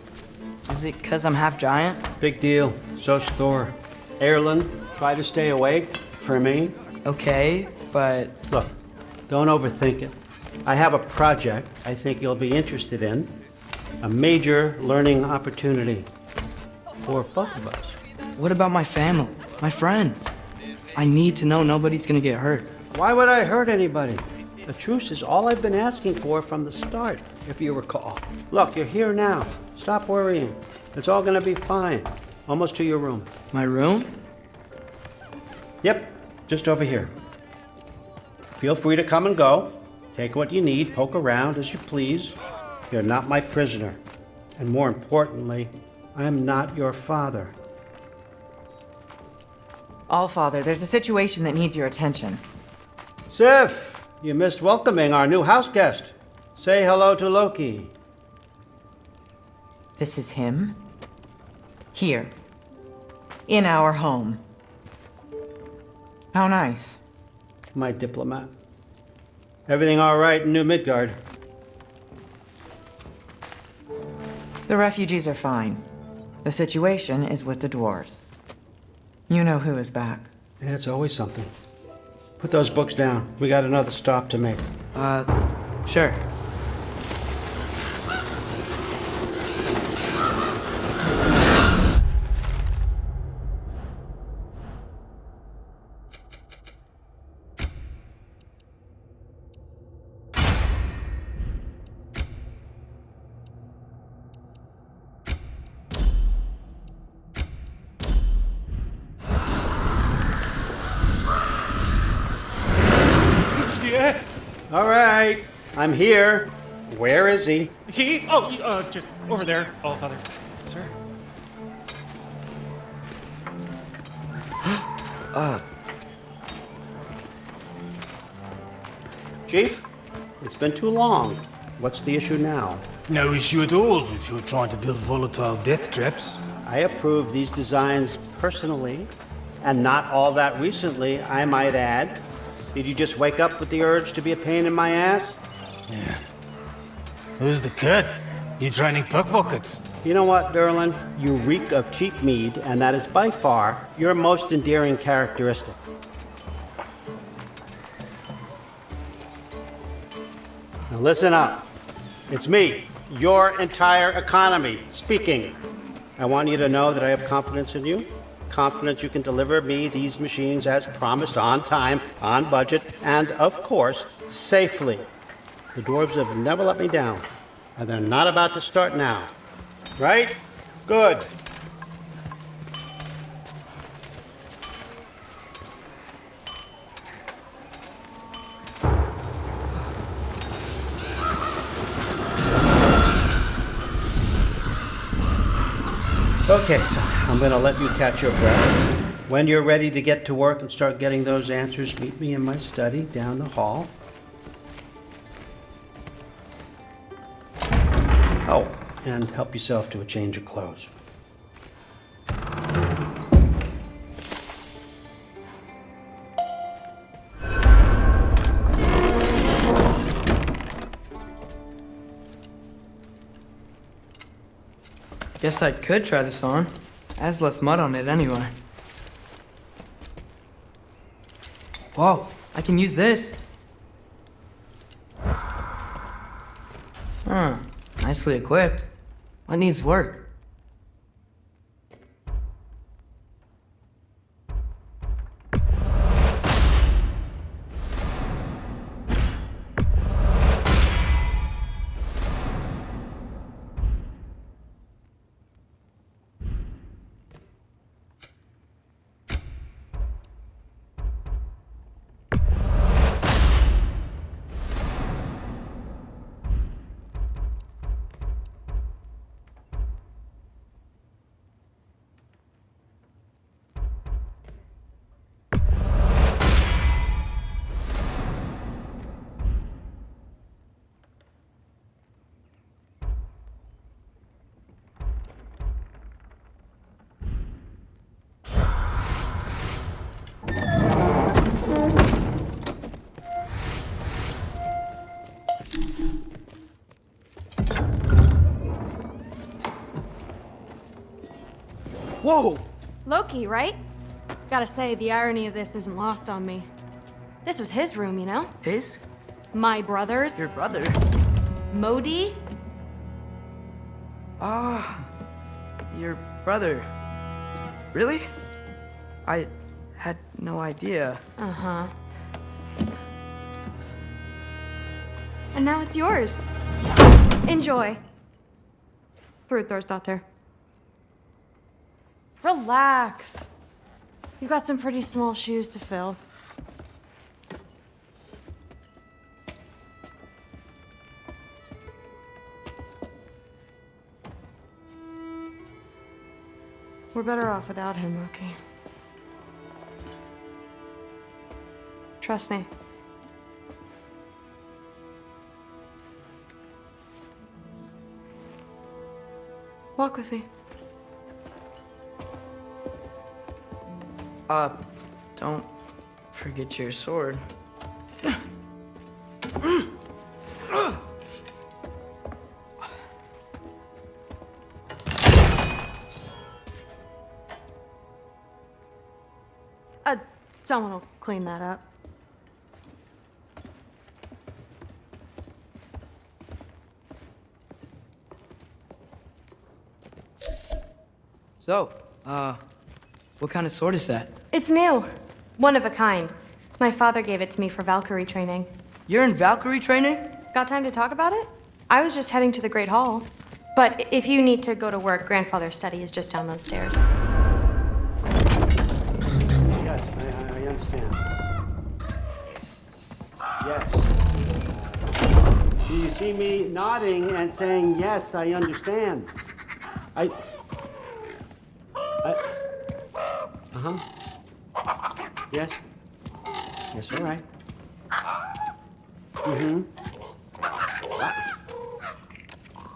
Is it 'cause I'm half giant? Big deal. So's Thor. Erlen, try to stay awake for me. Okay, but... Look, don't overthink it. I have a project I think you'll be interested in. A major learning opportunity for both of us. What about my family, my friends? I need to know nobody's gonna get hurt. Why would I hurt anybody? A truce is all I've been asking for from the start, if you recall. Look, you're here now. Stop worrying. It's all gonna be fine. Almost to your room. My room? Yep, just over here. Feel free to come and go. Take what you need, poke around as you please. You're not my prisoner. And more importantly, I'm not your father. Allfather, there's a situation that needs your attention. Sif, you missed welcoming our new house guest. Say hello to Loki. This is him? Here. In our home. How nice. My diplomat. Everything all right in New Midgard? The refugees are fine. The situation is with the dwarves. You know who is back. Yeah, it's always something. Put those books down. We got another stop to make. Sure. All right, I'm here. Where is he? Just over there, Allfather. Sir. Chief, it's been too long. What's the issue now? No issue at all if you're trying to build volatile death traps. I approve these designs personally, and not all that recently, I might add. Did you just wake up with the urge to be a pain in my ass? Yeah. Who's the cut? You training pickpockets? You know what, Derlin? You reek of cheap mead, and that is by far your most endearing characteristic. Now listen up. It's me, your entire economy, speaking. I want you to know that I have confidence in you. Confidence you can deliver me these machines as promised, on time, on budget, and of course, safely. The dwarves have never let me down, and they're not about to start now. Right? Good. Okay, so I'm gonna let you catch your breath. When you're ready to get to work and start getting those answers, meet me in my study down the hall. Oh, and help yourself to a change of clothes. Guess I could try this on. Has less mud on it anyway. Whoa, I can use this. Huh, nicely equipped. What needs work? Whoa! Loki, right? Gotta say, the irony of this isn't lost on me. This was his room, you know? His? My brother's. Your brother? Modi? Ah, your brother. Really? I had no idea. Uh-huh. And now it's yours. Enjoy. Fruthdórsdóttir. Relax. You've got some pretty small shoes to fill. We're better off without him, Loki. Trust me. Walk with me. Don't forget your sword. Someone will clean that up. So, what kind of sword is that? It's new. One of a kind. My father gave it to me for Valkyrie training. You're in Valkyrie training? Got time to talk about it? I was just heading to the Great Hall. But if you need to go to work, Grandfather's study is just down those stairs. Yes, I understand. Yes. Do you see me nodding and saying, yes, I understand? Uh-huh. Yes. Yes, all right. Mm-hmm.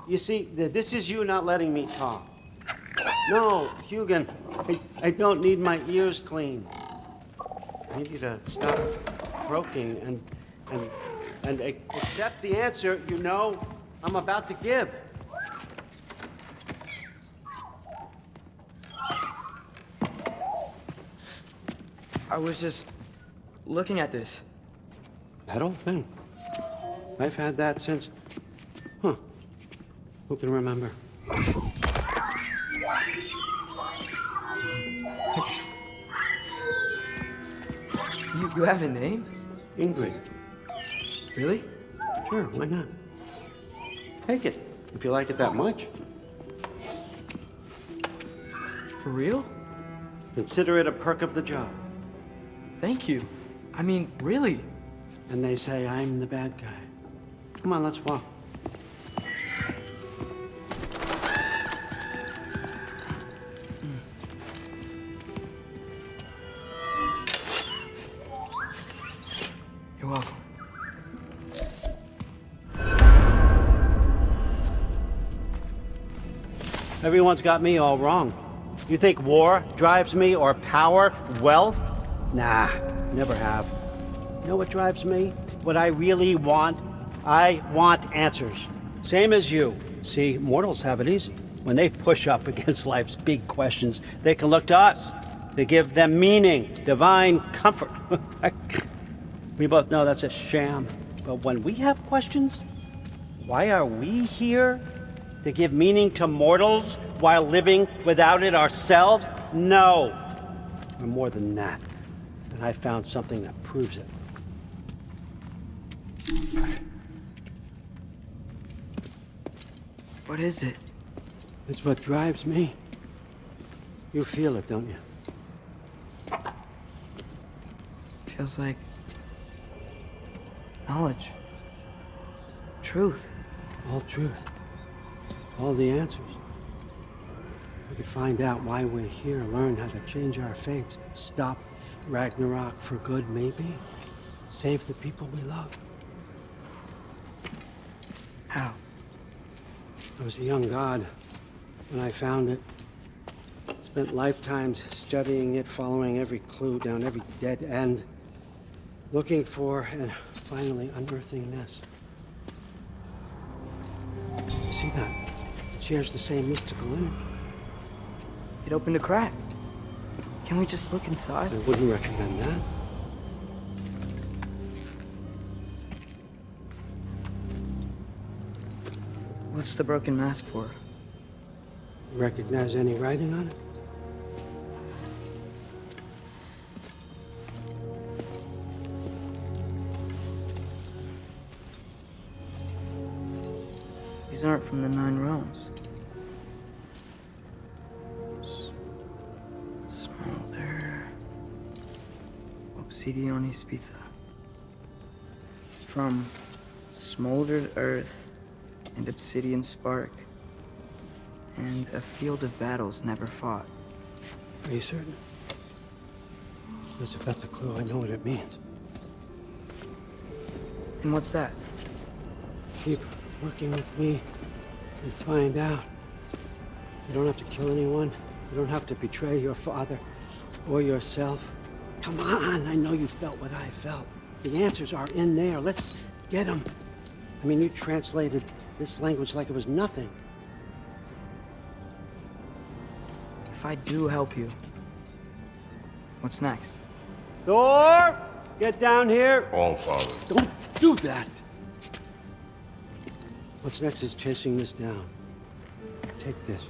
You see, this is you not letting me talk. No, Hugin, I don't need my ears cleaned. I need you to stop croaking and accept the answer you know I'm about to give. I was just looking at this. That old thing. I've had that since... Huh. Who can remember? You have a name? Ingrid. Really? Sure, why not? Take it, if you like it that much. For real? Consider it a perk of the job. Thank you. I mean, really. And they say I'm the bad guy. Come on, let's walk. You're welcome. Everyone's got me all wrong. You think war drives me, or power, wealth? Nah, never have. You know what drives me? What I really want? I want answers. Same as you. See, mortals have it easy. When they push up against life's big questions, they can look to us. They give them meaning, divine comfort. We both know that's a sham. But when we have questions, why are we here? To give meaning to mortals while living without it ourselves? No. We're more than that. And I found something that proves it. What is it? It's what drives me. You feel it, don't you? Feels like knowledge. Truth. All truth. All the answers. We could find out why we're here, learn how to change our fates, stop Ragnarok for good, maybe. Save the people we love. How? I was a young god when I found it. Spent lifetimes studying it, following every clue down every dead end, looking for and finally unearthing this. You see that? It shares the same mystical energy. It opened a crack. Can we just look inside? I wouldn't recommend that. What's the broken mask for? Recognize any writing on it? These aren't from the Nine Realms. Smolder. Obsidione Spitha. From smoldered earth and obsidian spark. And a field of battles never fought. Are you certain? Because if that's a clue, I know what it means. And what's that? Keep working with me and find out. You don't have to kill anyone. You don't have to betray your father or yourself. Come on, I know you felt what I felt. The answers are in there. Let's get them. I mean, you translated this language like it was nothing. If I do help you, what's next? Thor! Get down here! All Father. Don't do that! What's next is chasing this down. Take this.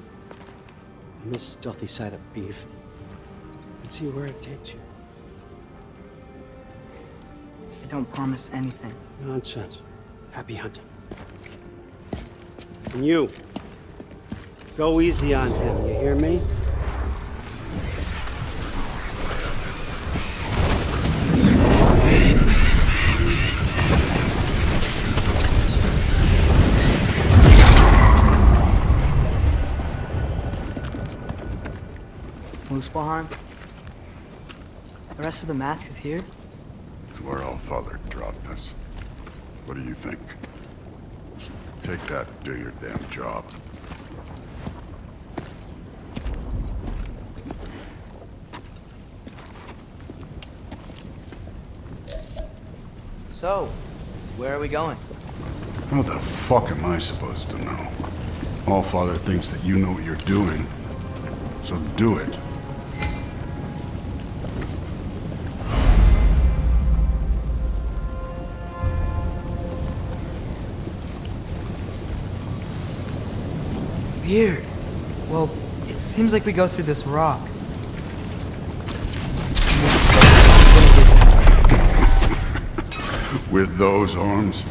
And this stealthy side of beef. And see where it takes you. I don't promise anything. Nonsense. Happy hunting. And you. Go easy on him, you hear me? Muspelheim? The rest of the mask is here? It's where All Father dropped us. What do you think? Take that and do your damn job. So, where are we going? How the fuck am I supposed to know? All Father thinks that you know what you're doing, so do it. Weird. Well, it seems like we go through this rock. With those arms?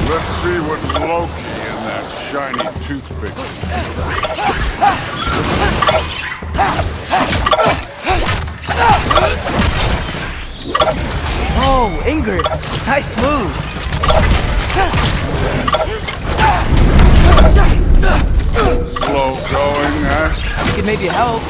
Let's see what Loki and that shiny toothpick Oh, Ingrid! Nice move! Slow going, huh? You could maybe help.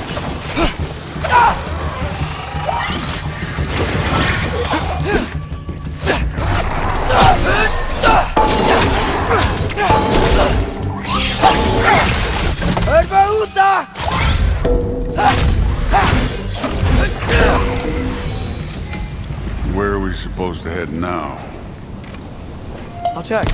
Where are we supposed to head now? I'll check.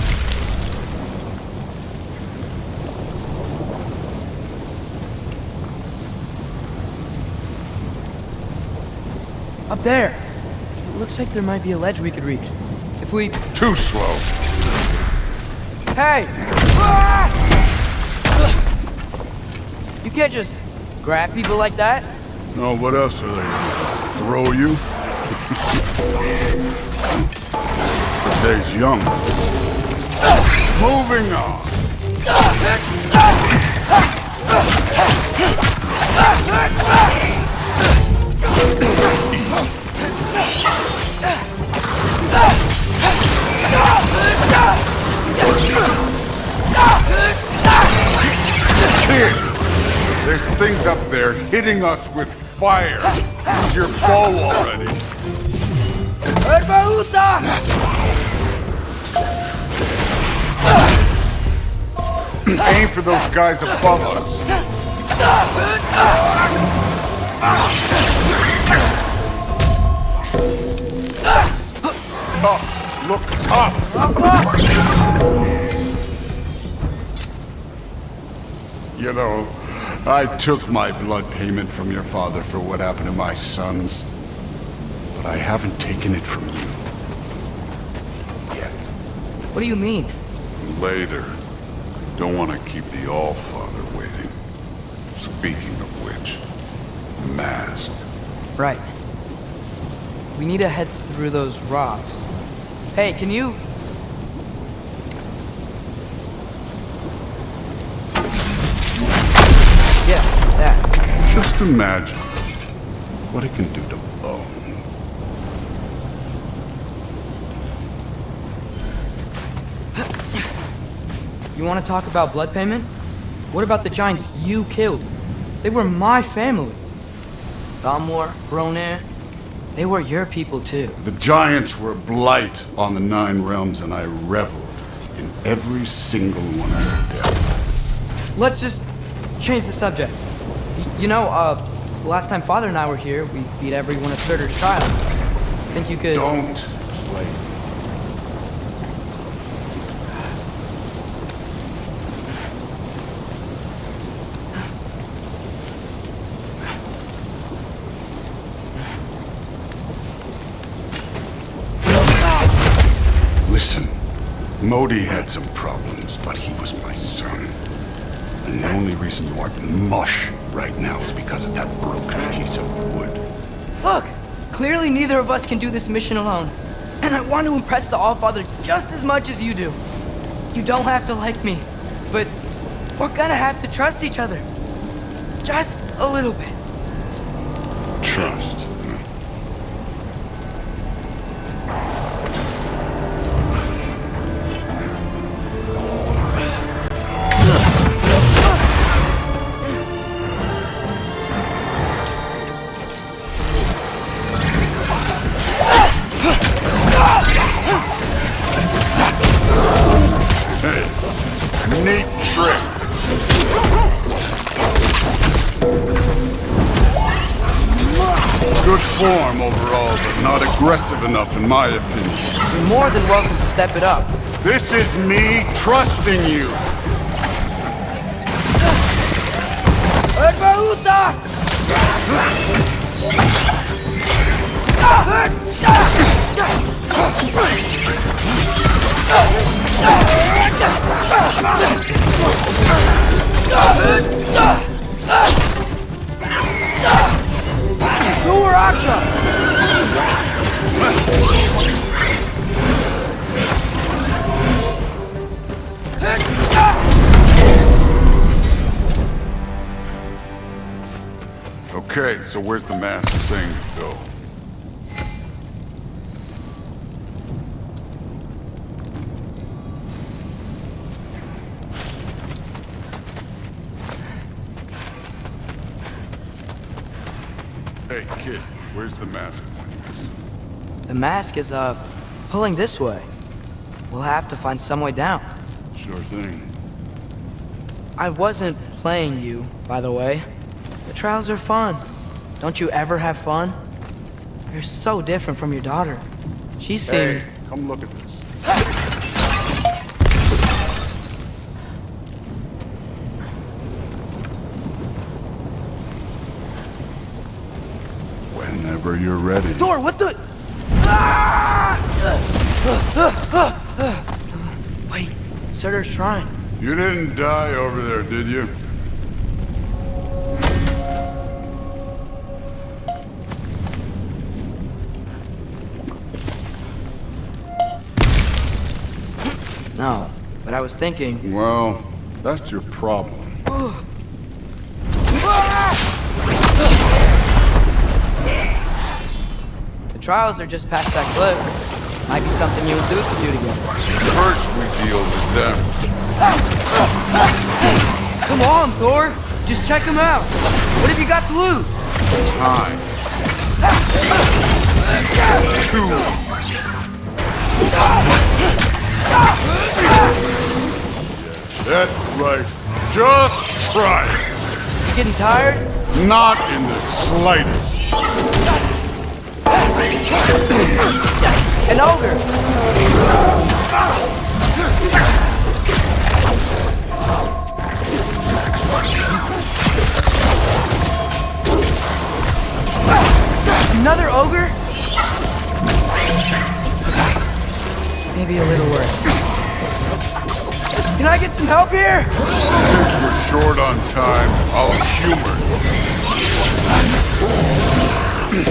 Up there. It looks like there might be a ledge we could reach. If we... Too slow. Hey! You can't just grab people like that. No, what else are they? Throw you? The day's young. Moving on. Kid, there's things up there hitting us with fire. Use your bow already. Aim for those guys above us. Up, look up. You know, I took my blood payment from your father for what happened to my sons. But I haven't taken it from you. Yet. What do you mean? Later. Don't want to keep the All-Father waiting. Speaking of which, the mask. Right. We need to head through those rocks. Hey, can you... Yeah, that. Just imagine what it can do to bone. You want to talk about blood payment? What about the giants you killed? They were my family. Thamor, Bronir, they were your people too. The giants were blight on the 9 realms, and I reveled in every single one of their deaths. Let's just change the subject. You know, last time Father and I were here, we beat every one of Surtur's trials. Think you could... Don't play. Listen, Modi had some problems, but he was my son. And the only reason you aren't mush right now is because of that broken piece of wood. Look! Clearly neither of us can do this mission alone. And I want to impress the All-Father just as much as you do. You don't have to like me, but we're gonna have to trust each other. Just a little bit. Trust. Neat trick. Good form overall, but not aggressive enough in my opinion. You're more than welcome to step it up. This is me trusting you. Okay, so where's the mask saying to go? Hey, kid, where's the mask? The mask is, pulling this way. We'll have to find some way down. Sure thing. I wasn't playing you, by the way. The trials are fun. Don't you ever have fun? You're so different from your daughter. She seemed... Hey, come look at this. Whenever you're ready. Thor, what the... Wait, Surtur's shrine. You didn't die over there, did you? No, but I was thinking... Well, that's your problem. The trials are just past that cliff. Might be something you and Duke could do together. First we deal with them. Come on, Thor! Just check them out! What have you got to lose? Time. That's right. Just try it. You getting tired? Not in the slightest. An ogre! Another ogre? Maybe a little worse. Can I get some help here? Since we're short on time, I'll humor you.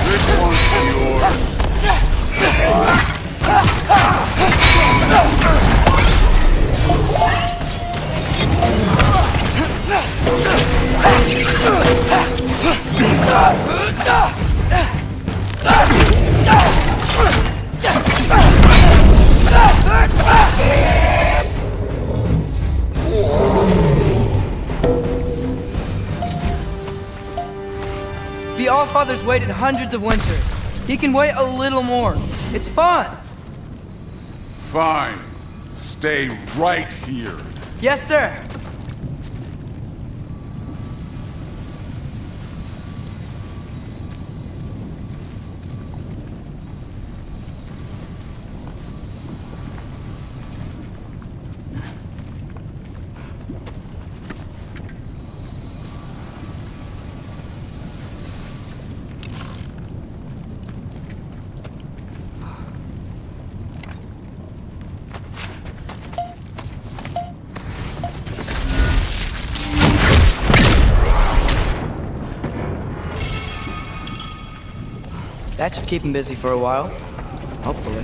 This one's yours. The Allfather's waited hundreds of winters. He can wait a little more. It's fun. Fine. Stay right here. Yes, sir. That should keep him busy for a while. Hopefully.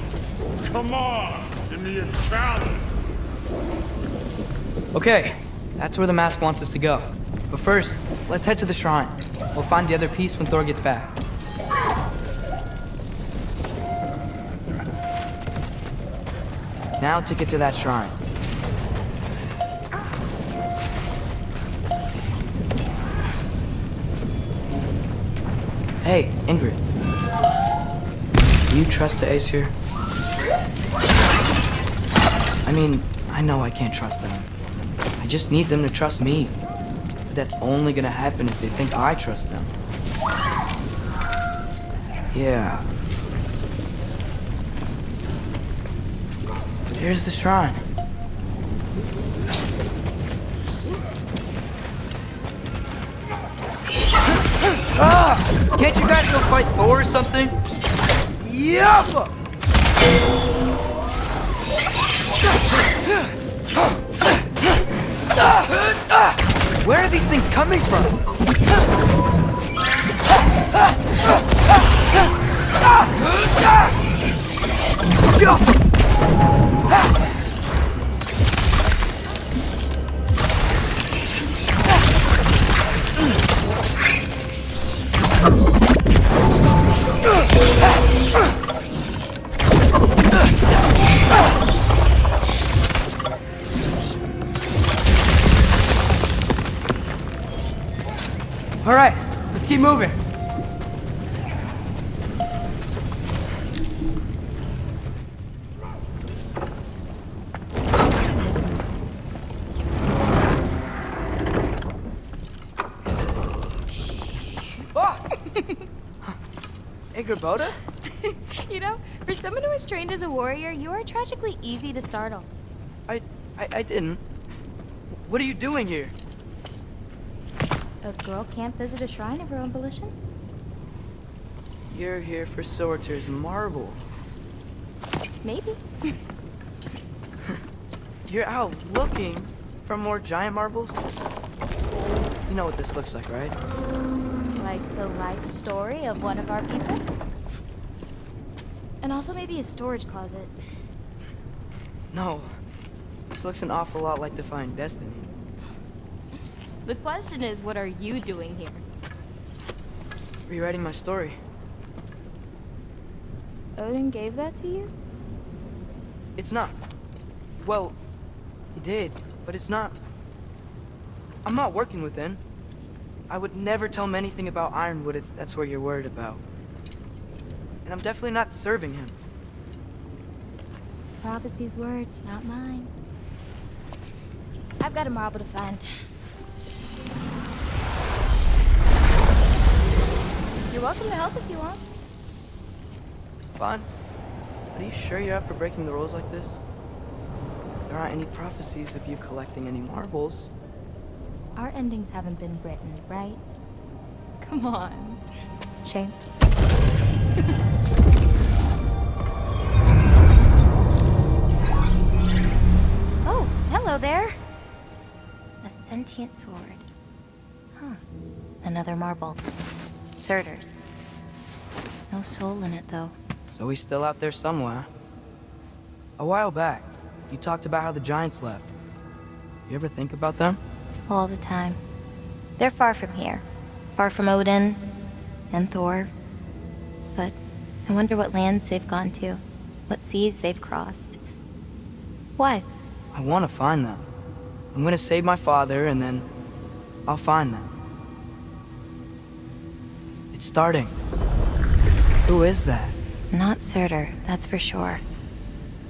Come on! Give me a challenge! Okay, that's where the mask wants us to go. But first, let's head to the shrine. We'll find the other piece when Thor gets back. Now to get to that shrine. Hey, Ingrid. Do you trust the Ace here? I mean, I know I can't trust them. I just need them to trust me. But that's only gonna happen if they think I trust them. Yeah. Here's the shrine. Can't you guys go fight Thor or something? Yup! Where are these things coming from? All right, let's keep moving. Hey, Graboda? You know, for someone who is trained as a warrior, you are tragically easy to startle. I didn't. What are you doing here? A girl can't visit a shrine of her own volition? You're here for Sorter's marble. Maybe. You're out looking for more giant marbles? You know what this looks like, right? Like the life story of one of our people? And also maybe a storage closet. No. This looks an awful lot like Defying Destiny. The question is, what are you doing here? Rewriting my story. Odin gave that to you? It's not. Well, he did, but it's not. I'm not working with him. I would never tell him anything about Ironwood if that's what you're worried about. And I'm definitely not serving him. Prophecy's words, not mine. I've got a marble to find. You're welcome to help if you want. Fine. Are you sure you're up for breaking the rules like this? There aren't any prophecies of you collecting any marbles. Our endings haven't been written, right? Come on. Shame. Oh, hello there. A sentient sword. Huh. Another marble. Surtur's. No soul in it, though. So he's still out there somewhere. A while back, you talked about how the giants left. You ever think about them? All the time. They're far from here. Far from Odin and Thor. But I wonder what lands they've gone to. What seas they've crossed. Why? I want to find them. I'm gonna save my father, and then I'll find them. It's starting. Who is that? Not Surtur, that's for sure.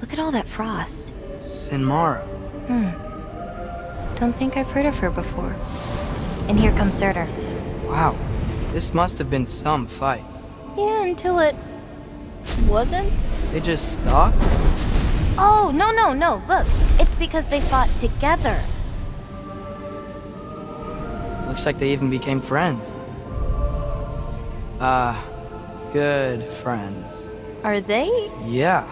Look at all that frost. Sinmara. Don't think I've heard of her before. And here comes Surtur. Wow. This must have been some fight. Yeah, until it wasn't. They just stalked? Oh, no. Look, it's because they fought together. Looks like they even became friends. Good friends. Are they? Yeah,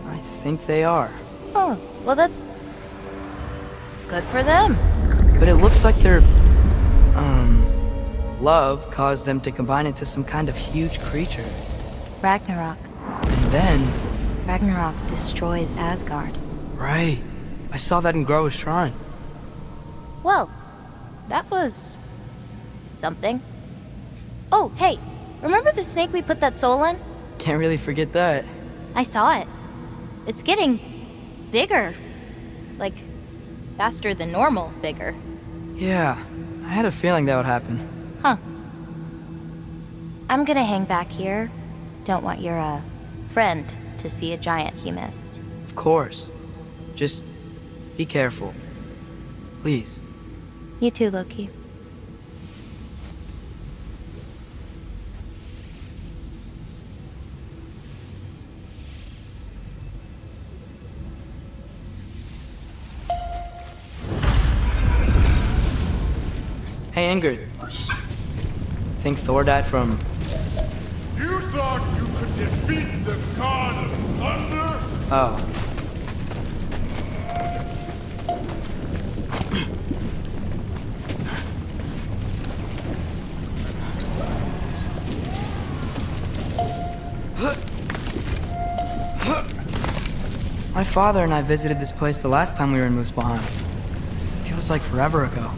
I think they are. Oh, well that's good for them. But it looks like their, love caused them to combine into some kind of huge creature. Ragnarok. And then... Ragnarok destroys Asgard. Right. I saw that in Groa's shrine. Well, that was... something. Oh, hey, remember the snake we put that soul in? Can't really forget that. I saw it. It's getting bigger. Like, faster than normal bigger. Yeah, I had a feeling that would happen. Huh. I'm gonna hang back here. Don't want your, friend to see a giant he missed. Of course. Just be careful. Please. You too, Loki. Hey, Ingrid. Think Thor died from... You thought you could defeat the god of thunder? Oh. My father and I visited this place the last time we were in Muspelheim. Feels like forever ago.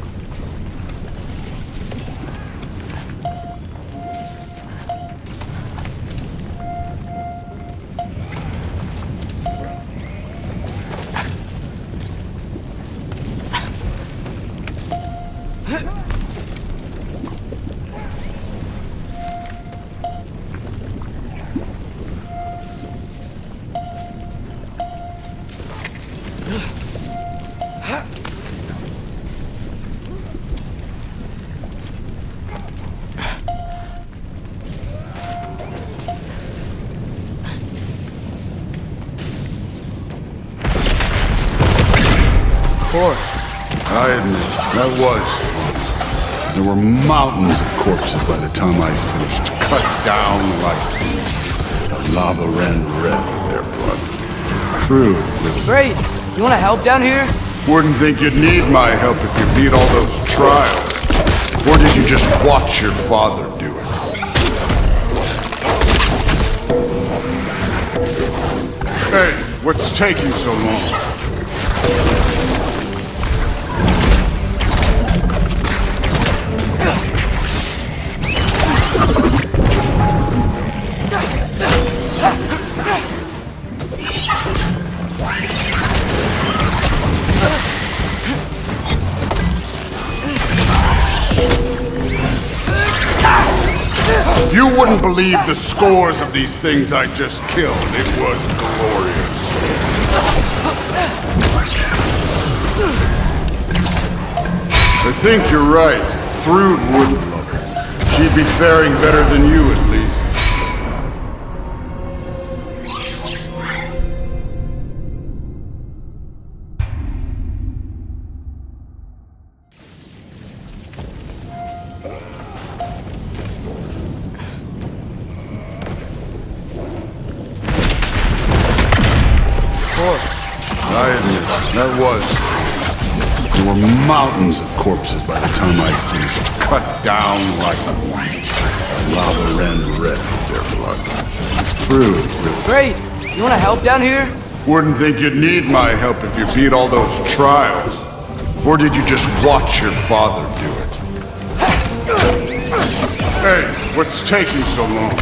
I admit, that was fun. There were mountains of corpses by the time I finished, cut down like the lava ran red with their blood. Crude, really. Great! You wanna help down here? Wouldn't think you'd need my help if you beat all those trials. Or did you just watch your father do it? Hey, what's taking so long? You wouldn't believe the scores of these things I just killed. It was glorious. I think you're right. Thrud wouldn't love her. She'd be faring better than you, at least. corpse. I admit, that was. There were mountains of corpses by the time I finished, cut down like lava ran red with their blood. True. Great! You wanna help down here? Wouldn't think you'd need my help if you beat all those trials. Or did you just watch your father do it? Hey, what's taking so long?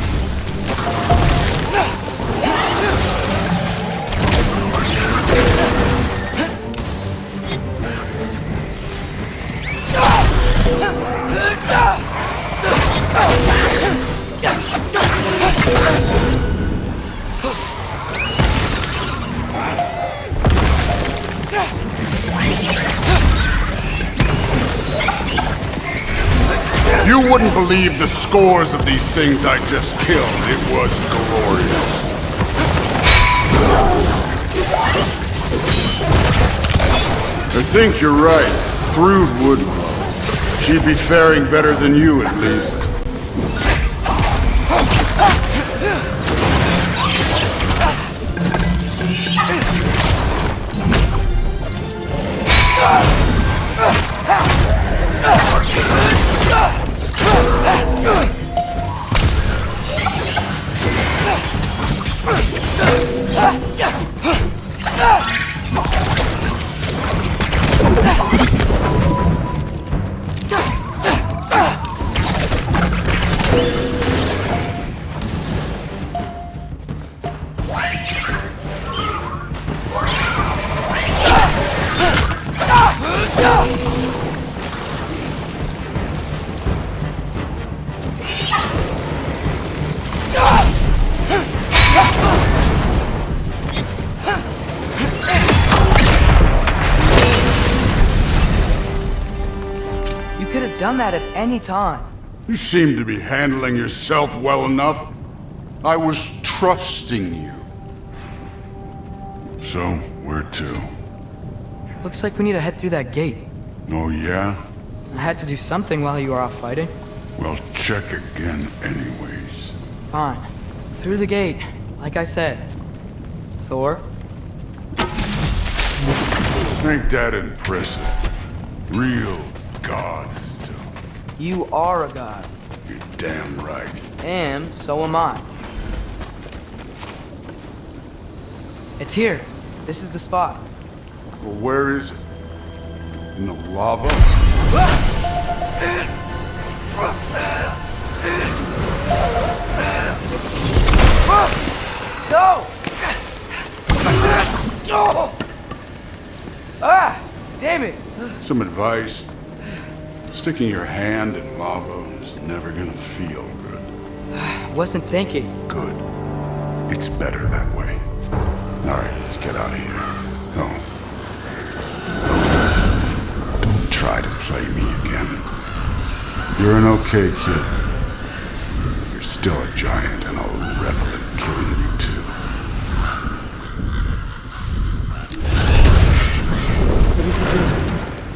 You wouldn't believe the scores of these things I just killed. It was glorious. I think you're right. Thrud would. She'd be faring better than you, at least. Done that at any time. You seem to be handling yourself well enough. I was trusting you. So, where to? Looks like we need to head through that gate. Oh, yeah? I had to do something while you were off fighting. Well, check again anyways. Fine. Through the gate, like I said. Thor? Ain't that impressive? Real gods. You are a god. You're damn right. And so am I. It's here. This is the spot. Well, where is it? In the lava? No! Ah! Damn it! Some advice. Sticking your hand in lava is never gonna feel good. Wasn't thinking. Good. It's better that way. Alright, let's get out of here. Oh. Don't try to play me again. You're an okay kid. You're still a giant, and I'll revel in killing you too.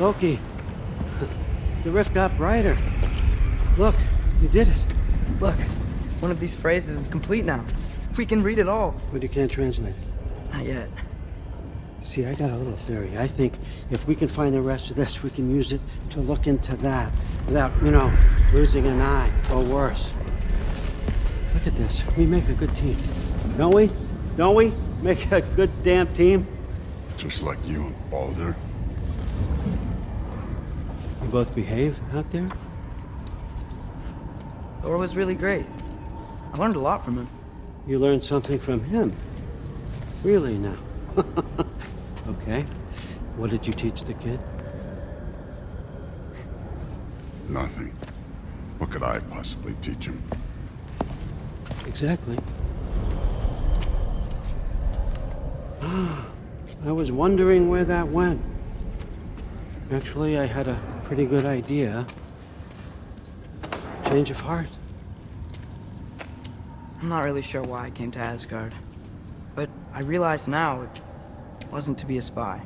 Loki. The rift got brighter. Look, you did it. Look, one of these phrases is complete now. We can read it all. But you can't translate it. Not yet. See, I got a little theory. I think if we can find the rest of this, we can use it to look into that without, losing an eye or worse. Look at this. We make a good team. Don't we? Don't we? Make a good damn team? Just like you and Baldur. You both behave out there? Thor was really great. I learned a lot from him. You learned something from him? Really now? Okay. What did you teach the kid? Nothing. What could I possibly teach him? Exactly. I was wondering where that went. Actually, I had a pretty good idea. Change of heart. I'm not really sure why I came to Asgard. But I realize now it wasn't to be a spy.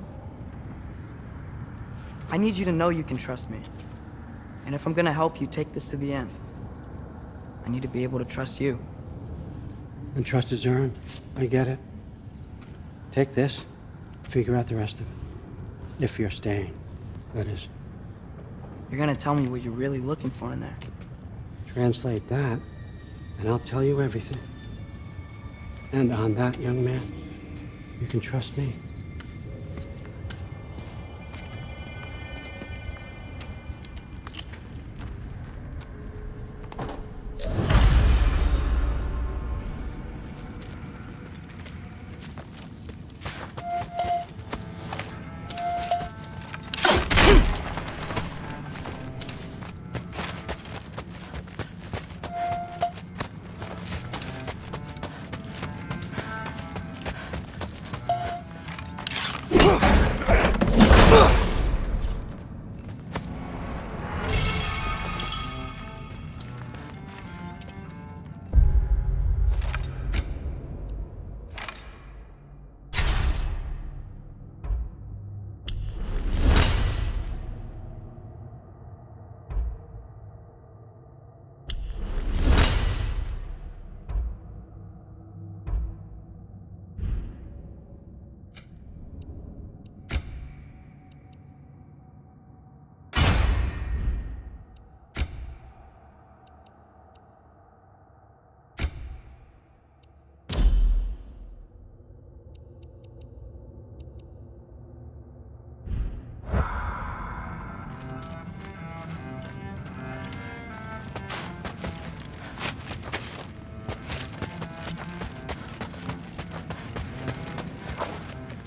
I need you to know you can trust me. And if I'm gonna help you take this to the end, I need to be able to trust you. And trust is earned. I get it. Take this, figure out the rest of it. If you're staying, that is. You're gonna tell me what you're really looking for in there. Translate that, and I'll tell you everything. And on that, young man, you can trust me.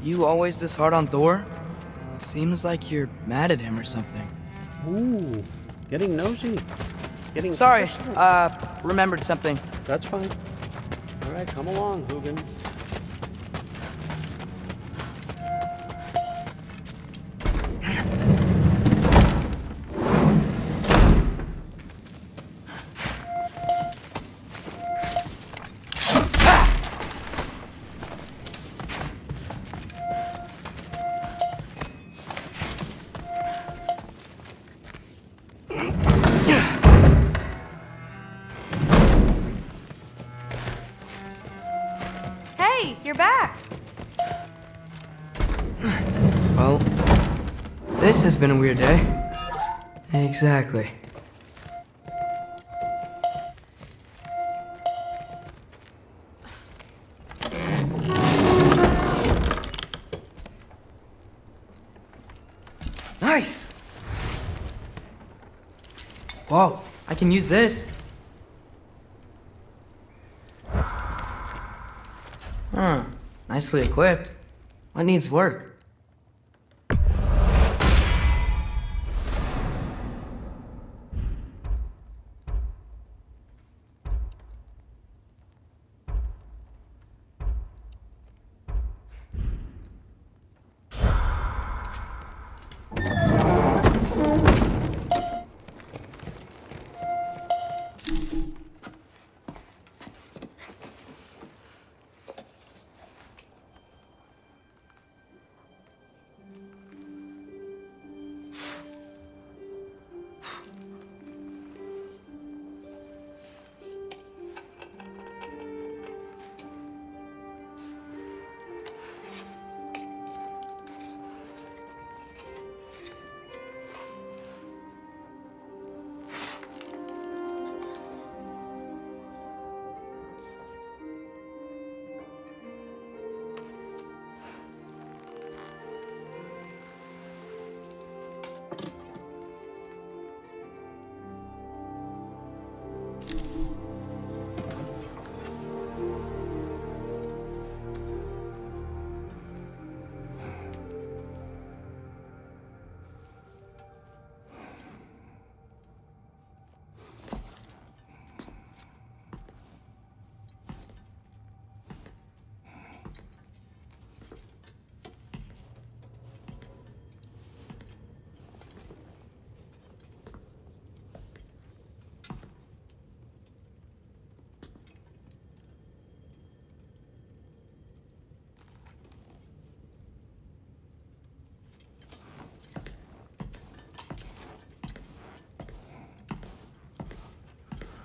You always this hard on Thor? Seems like you're mad at him or something. Ooh, getting nosy. Getting Sorry, personal. remembered something. That's fine. All right, come along, Hugin. Hey, you're back. Well, this has been a weird day. Exactly. Nice! Whoa, I can use this. Huh, nicely equipped. What needs work?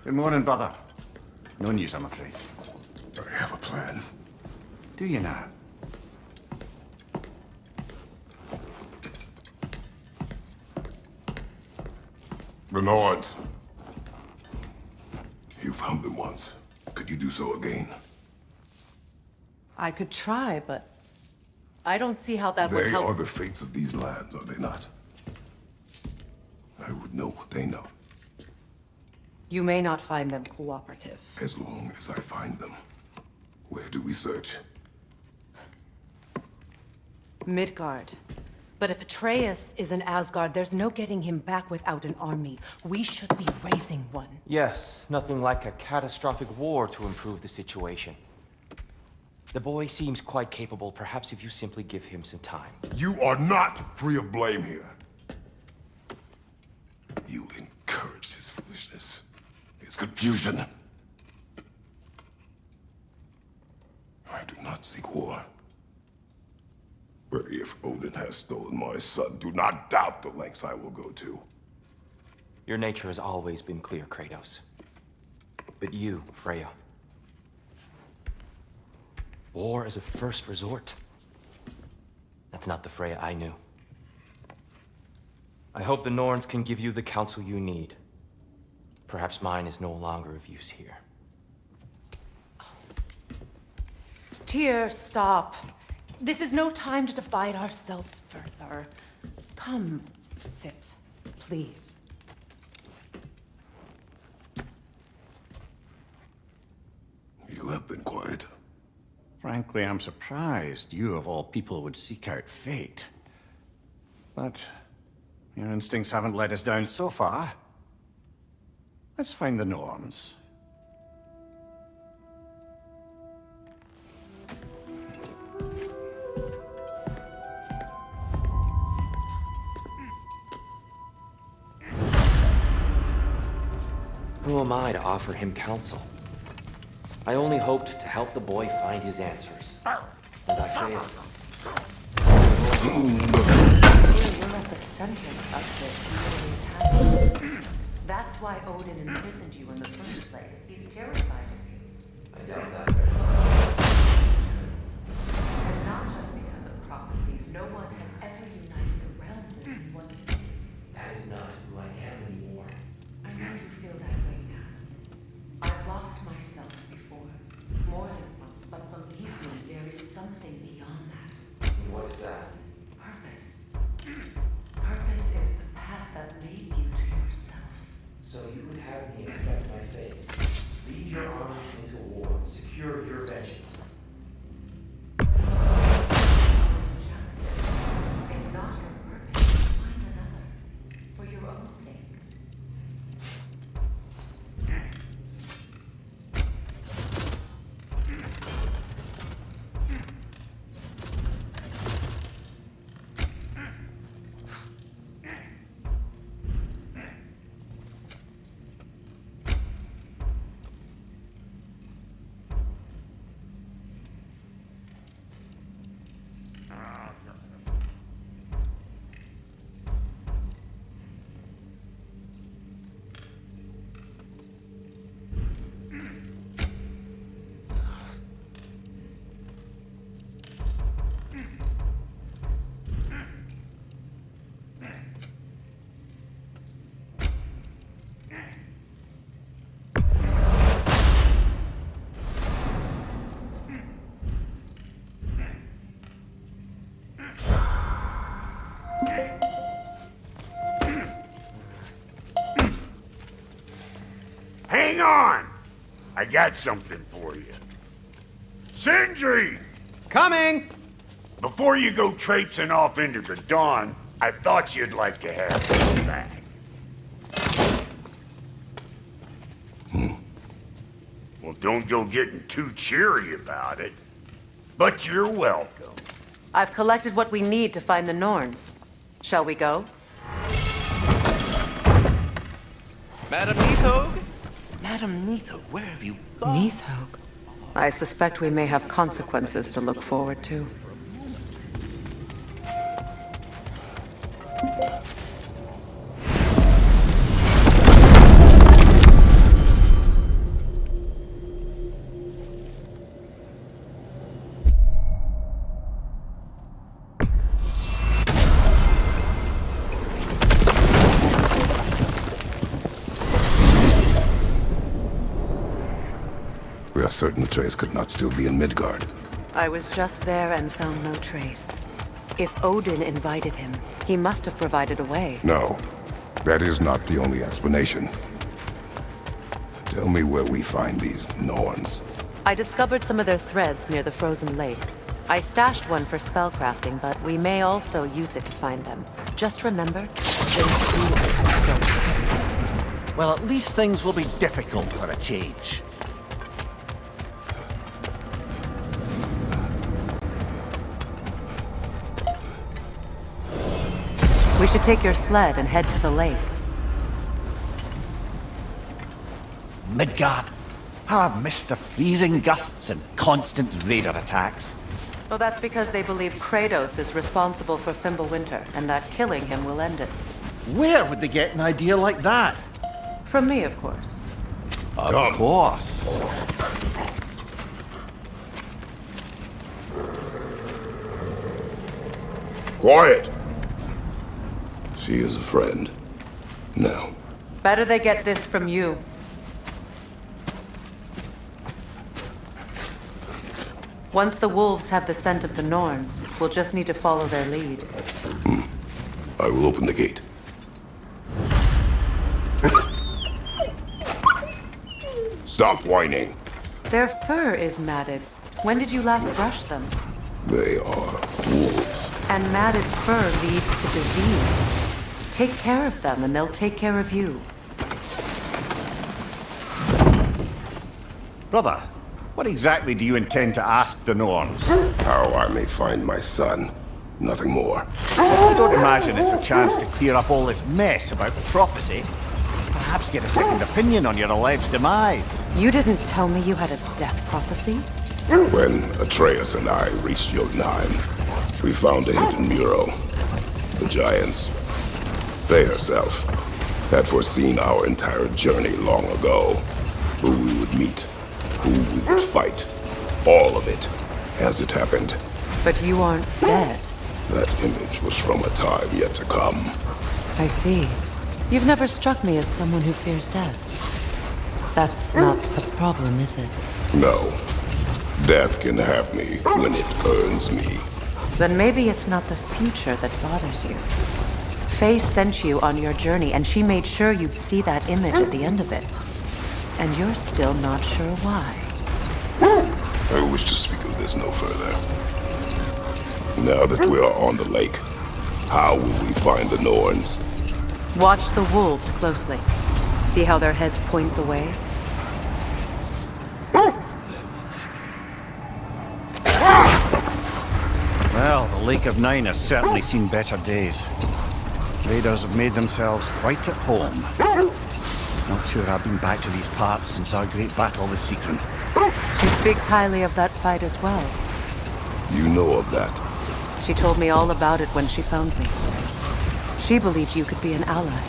Good morning, brother. No news, I'm afraid. I have a plan. Do you now? The Norns. You found them once. Could you do so again? I could try, but I don't see how that would They help. are the fates of these lands, are they not? I would know what they know, You may not find them cooperative. as long as I find them. Where do we search? Midgard. But if Atreus is in Asgard, there's no getting him back without an army. We should be raising one. Yes, nothing like a catastrophic war to improve the situation. The boy seems quite capable. Perhaps if you simply give him some time. You are not free of blame here. You encouraged his foolishness, his confusion. I do not seek war. But if Odin has stolen my son, do not doubt the lengths I will go to. Your nature has always been clear, Kratos. But you, Freya. War as a first resort. That's not the Freya I knew. I hope the Norns can give you the counsel you need. Perhaps mine is no longer of use here. Tyr, stop. This is no time to divide ourselves further. Come, sit, please. You have been quiet. Frankly, I'm surprised you, of all people, would seek out fate. But your instincts haven't let us down so far. Let's find the Norns. Who am I to offer him counsel? I only hoped to help the boy find his answers. And I failed. You're at the center of this. You always have been. That's why Odin imprisoned you in the first place. He's terrified of you. I doubt that. And not just because of prophecies. No one has ever united the realms as you once did. That is not who I am anymore. I know you feel that way now. I've lost myself before, more than once, but believe me, there is something beyond that. And what is that? Purpose. Purpose is the path that leads you to yourself. So you would have me accept my fate. Lead your armies into war. Secure your vengeance. Justice is not your purpose. Find another. For your own sake. Hang on! I got something for you. Sindri! Coming! Before you go traipsing off into the dawn, I thought you'd like to have this back. Well, don't go getting too cheery about it. But you're welcome. I've collected what we need to find the Norns. Shall we go? Madam Neathog? Madam Neathog, where have you gone? Neathog? I suspect we may have consequences to look forward to. certain Atreus could not still be in Midgard? I was just there and found no trace. If Odin invited him, he must have provided a way. No, that is not the only explanation. Tell me where we find these Norns. I discovered some of their threads near the frozen lake. I stashed one for spellcrafting, but we may also use it to find them. Just remember, Well, at least things will be difficult for a change. we should take your sled and head to the lake. Midgard. How I've missed the freezing gusts and constant raider attacks. Well, that's because they believe Kratos is responsible for Fimbulwinter, and that killing him will end it. Where would they get an idea like that? From me, of course. Of course. Quiet! She is a friend. Now. Better they get this from you. Once the wolves have the scent of the Norns, we'll just need to follow their lead. I will open the gate. Stop whining. Their fur is matted. When did you last brush them? They are wolves. And matted fur leads to disease. Take care of them and they'll take care of you. Brother, what exactly do you intend to ask the Norns? How I may find my son. Nothing more. I don't imagine it's a chance to clear up all this mess about prophecy. Perhaps get a second opinion on your alleged demise. You didn't tell me you had a death prophecy? When Atreus and I reached Jotunheim, we found a hidden mural. The giants, they herself, had foreseen our entire journey long ago. Who we would meet, who we would fight. All of it, as it happened. But you aren't dead. That image was from a time yet to come. I see. You've never struck me as someone who fears death. That's not the problem, is it? No. Death can have me when it earns me. Then maybe it's not the future that bothers you. Faye sent you on your journey, and she made sure you'd see that image at the end of it. And you're still not sure why. I wish to speak of this no further. Now that we are on the lake, how will we find the Norns? Watch the wolves closely. See how their heads point the way? Well, the Lake of Nine has certainly seen better days. Raiders have made themselves quite at home. Not sure I've been back to these parts since our great battle with Sigrun. She speaks highly of that fight as well. You know of that? She told me all about it when she found me. She believed you could be an ally.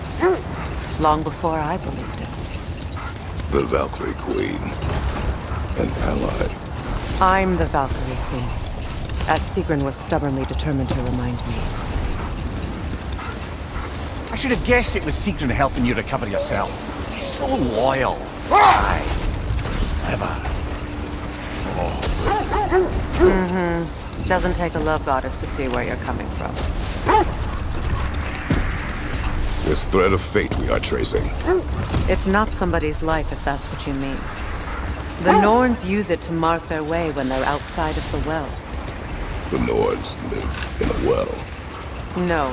Long before I believed it. The Valkyrie Queen. An ally. I'm the Valkyrie Queen. As Sigrun was stubbornly determined to remind me. I should have guessed it was Sigrun helping you recover yourself. He's so loyal. Aye. Ever. Mm-hmm. Doesn't take a love goddess to see where you're coming from. This thread of fate we are tracing. It's not somebody's life, if that's what you mean. The Norns use it to mark their way when they're outside of the well. The Norns live in a well. No.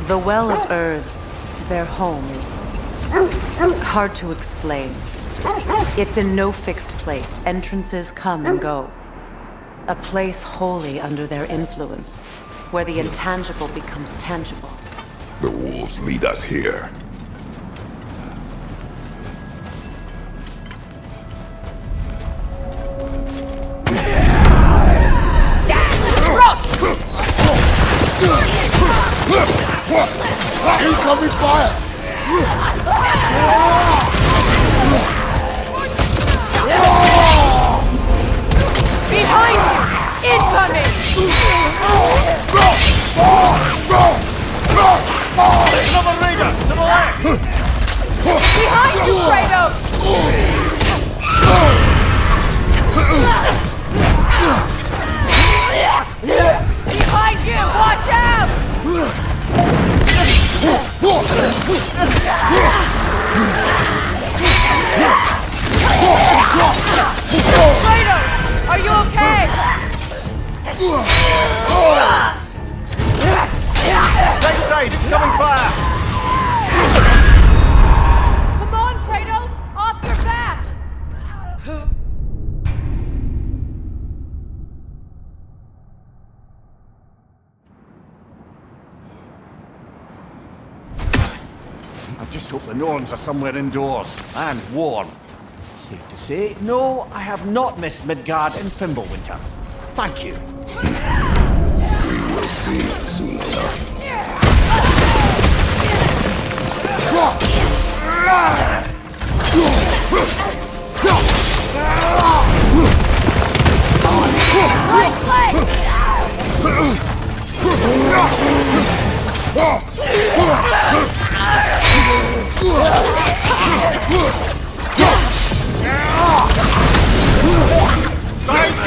The Well of Earth, their home, is hard to explain. It's in no fixed place. Entrances come and go. A place wholly under their influence, where the intangible becomes tangible. The wolves lead us here. Incoming fire! Behind you! Incoming! Another raider! To the left! Behind you, Kratos! Right side, coming fire! Come on, Kratos! Off your back! I just hope the Norns are somewhere indoors and warm. Safe to say, no, I have not missed Midgard and Fimbulwinter. Thank you. We will see soon enough. Right leg!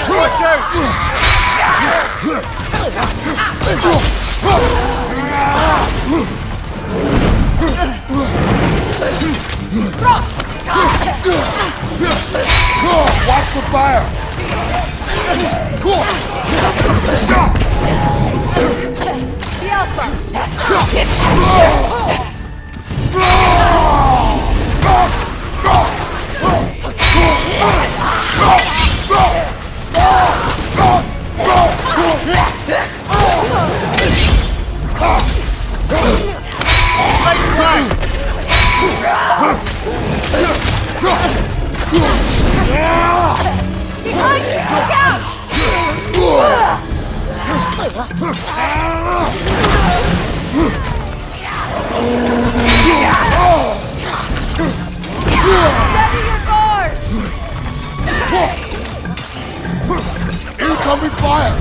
Watch out! Watch the fire! Behind you! Look out! Steady your guard! Incoming fire!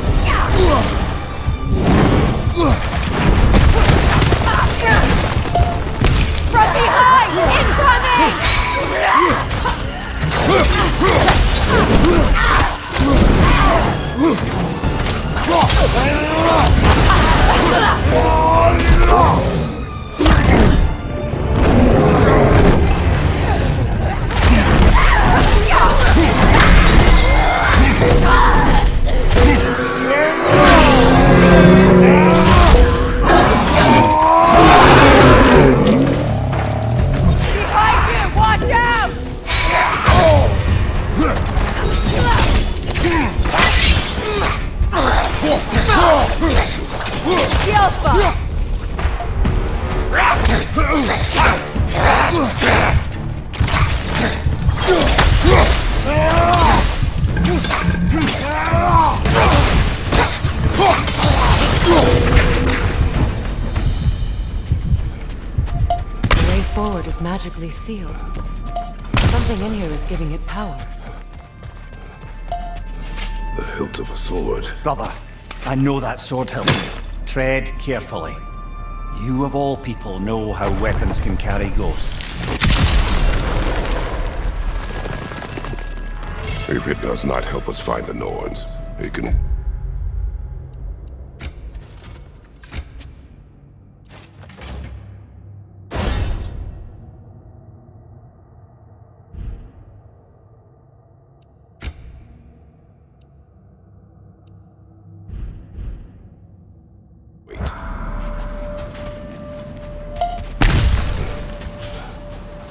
From behind! Incoming! Behind you! Watch out! The way forward is magically sealed. Something in here is giving it power. The hilt of a sword. Brother, I know that sword hilt. Tread carefully. You of all people know how weapons can carry ghosts. If it does not help us find the Norns, it can...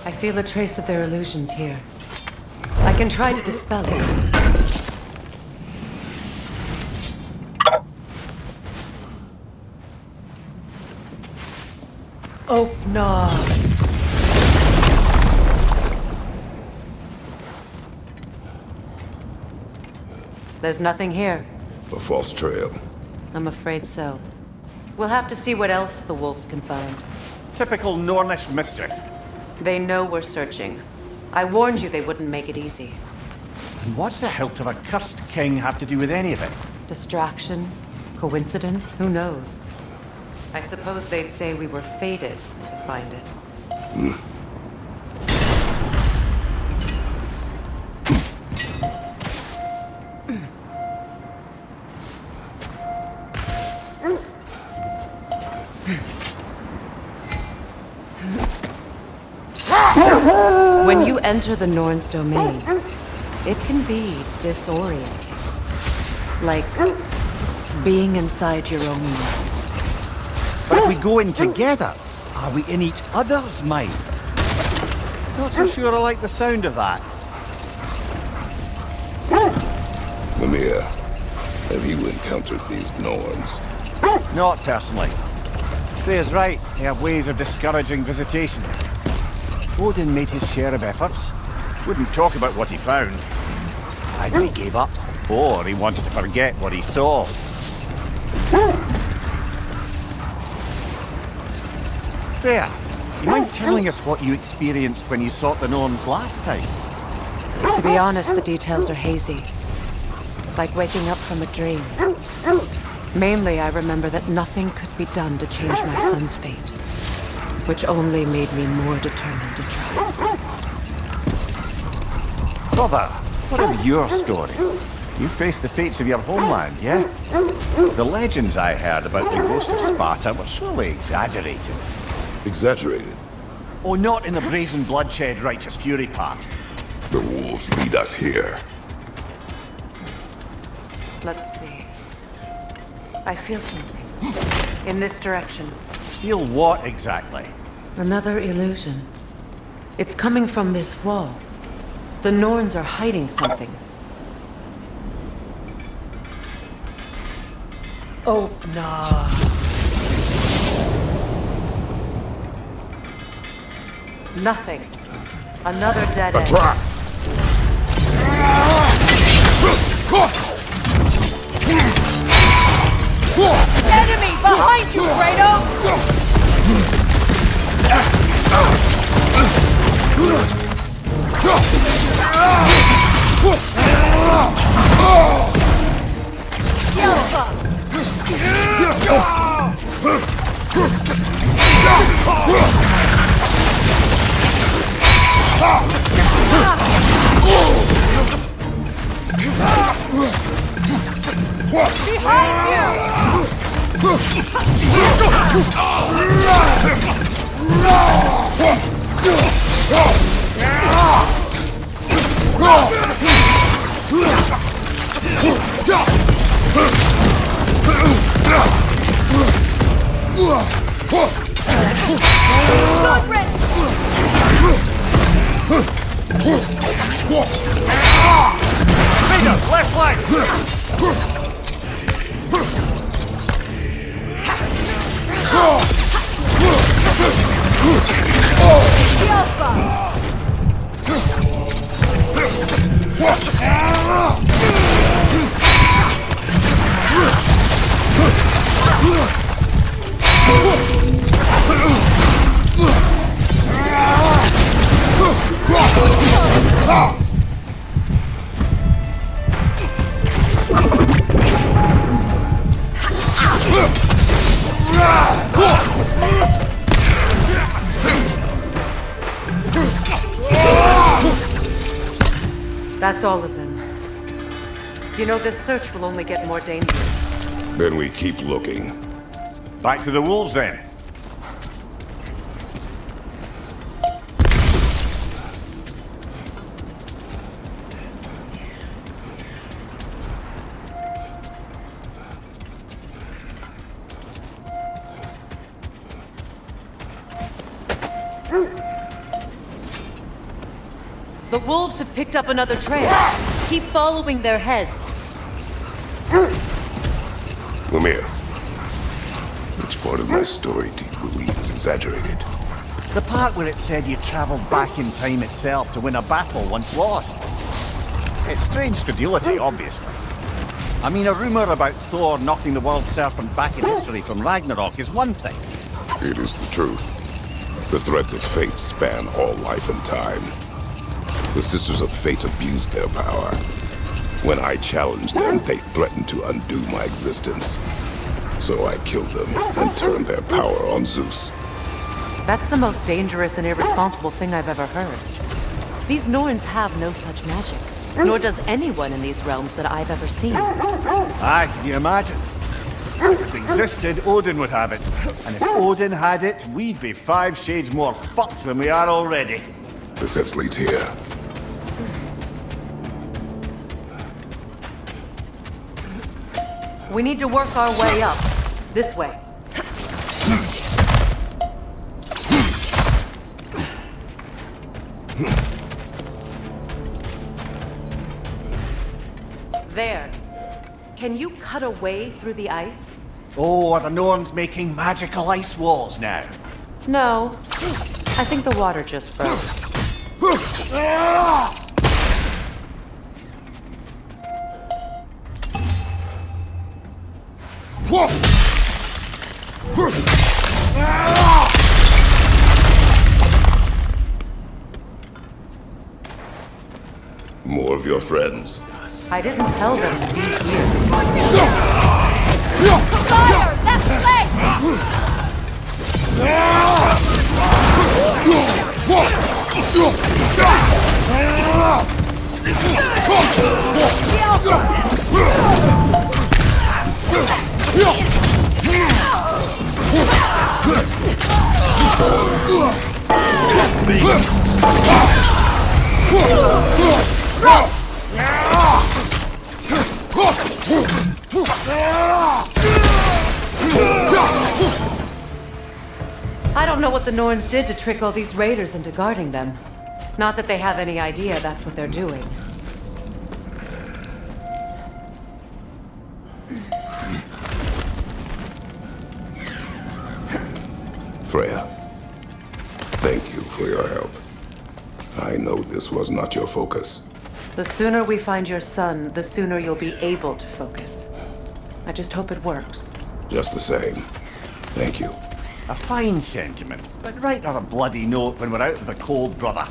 I feel a trace of their illusions here. I can try to dispel it. Oh, no. There's nothing here. a false trail. I'm afraid so. We'll have to see what else the wolves can find. Typical Nornish mischief. They know we're searching. I warned you they wouldn't make it easy. And what's the hilt of a cursed king have to do with any of it? Distraction? Coincidence? Who knows? I suppose they'd say we were fated to find it. When you enter the Norn's domain, it can be disorienting. Like being inside your own mind. But if we go in together, are we in each other's minds? Not so sure I like the sound of that. Mimir, have you encountered these Norns? Not personally. Freya's right, they have ways of discouraging visitation. Odin made his share of efforts. Wouldn't talk about what he found. Either he gave up, or he wanted to forget what he saw. Freya, you mind telling us what you experienced when you sought the Norns last time? To be honest, the details are hazy. Like waking up from a dream. Mainly, I remember that nothing could be done to change my son's fate, which only made me more determined to try. Brother, what of your story? You faced the fates of your homeland, yeah? The legends I heard about the ghost of Sparta were surely exaggerated. Exaggerated? Oh, not in the brazen bloodshed righteous fury part. The wolves lead us here. Let's see. I feel something. In this direction. Feel what exactly? Another illusion. It's coming from this wall. The Norns are hiding something. Oh, no. Nothing. Another dead end. Enemy behind you, Kratos! Behind you! Left flank! That's all of them. You know, this search will only get more dangerous. Then we keep looking. Back to the wolves, then. The wolves have picked up another trail. Keep following their heads. Mimir, which part of my story do you believe is exaggerated? The part where it said you traveled back in time itself to win a battle once lost. It's strange credulity, obviously. I mean, a rumor about Thor knocking the world serpent back in history from Ragnarok is one thing. It is the truth. The threads of fate span all life and time. The Sisters of Fate abused their power. When I challenged them, they threatened to undo my existence. So I killed them and turned their power on Zeus. That's the most dangerous and irresponsible thing I've ever heard. These Norns have no such magic. Nor does anyone in these realms that I've ever seen. Aye, can you imagine? If it existed, Odin would have it. And if Odin had it, we'd be 5 shades more fucked than we are already. The sense leads here. We need to work our way up. This way. There. Can you cut a way through the ice? Oh, are the Norns making magical ice walls now? No. I think the water just froze. More of your friends. I didn't tell them to be here. Fire! Left leg! I don't know what the Norns did to trick all these raiders into guarding them. Not that they have any idea that's what they're doing. Freya, thank you for your help. I know this was not your focus. The sooner we find your son, the sooner you'll be able to focus. I just hope it works. Just the same, thank you. A fine sentiment, but write her a bloody note when we're out of the cold, brother.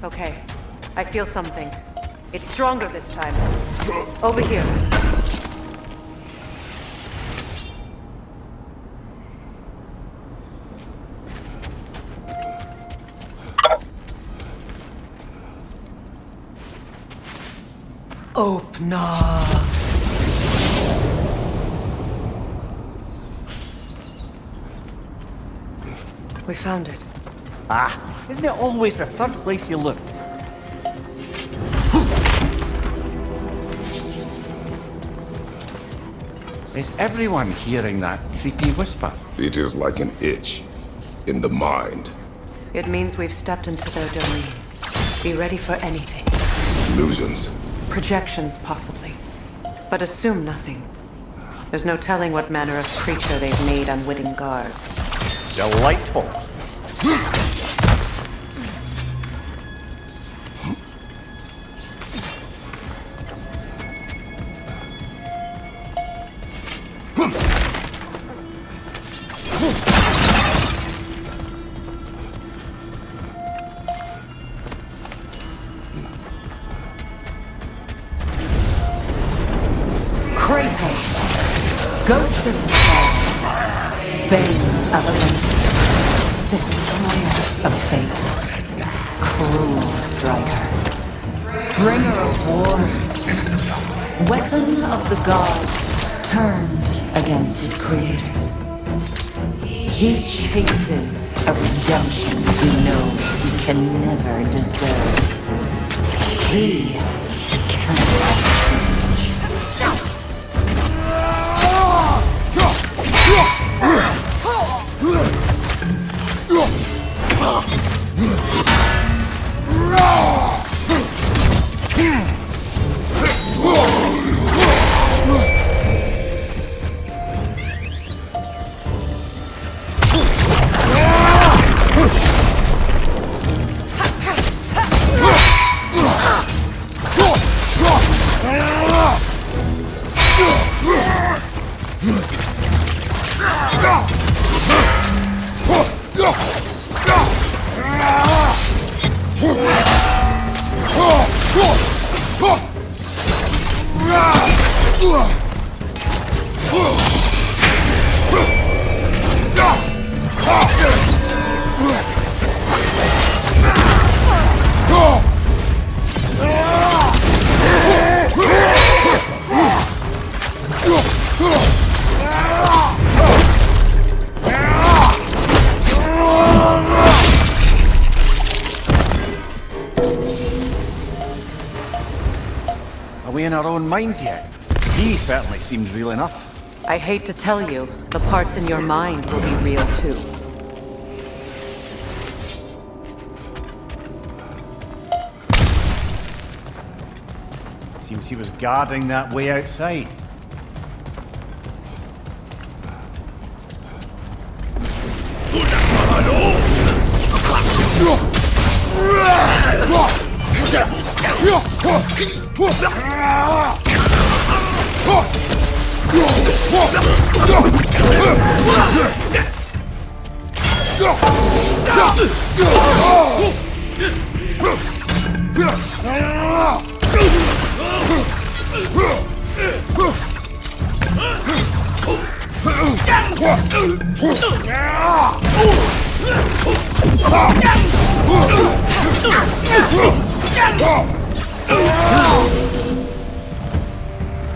Okay, I feel something. It's stronger this time. Over here. Opener. We found it. Ah, isn't it always the third place you look? Is everyone hearing that creepy whisper? It is like an itch in the mind. It means we've stepped into their domain. Be ready for anything. Illusions. Projections, possibly. But assume nothing. There's no telling what manner of creature they've made unwitting guards. Delightful. Kratos, Ghost of Spark, Bane of Olympus, Destroyer of Fate, Cruel Striker, Bringer of War, Weapon of the Gods, turned against his creators. He chases a redemption he knows he can never deserve. He cannot. Are we in our own minds yet? He certainly seems real enough. I hate to tell you, the parts in your mind will be real too. Seems he was guarding that way outside.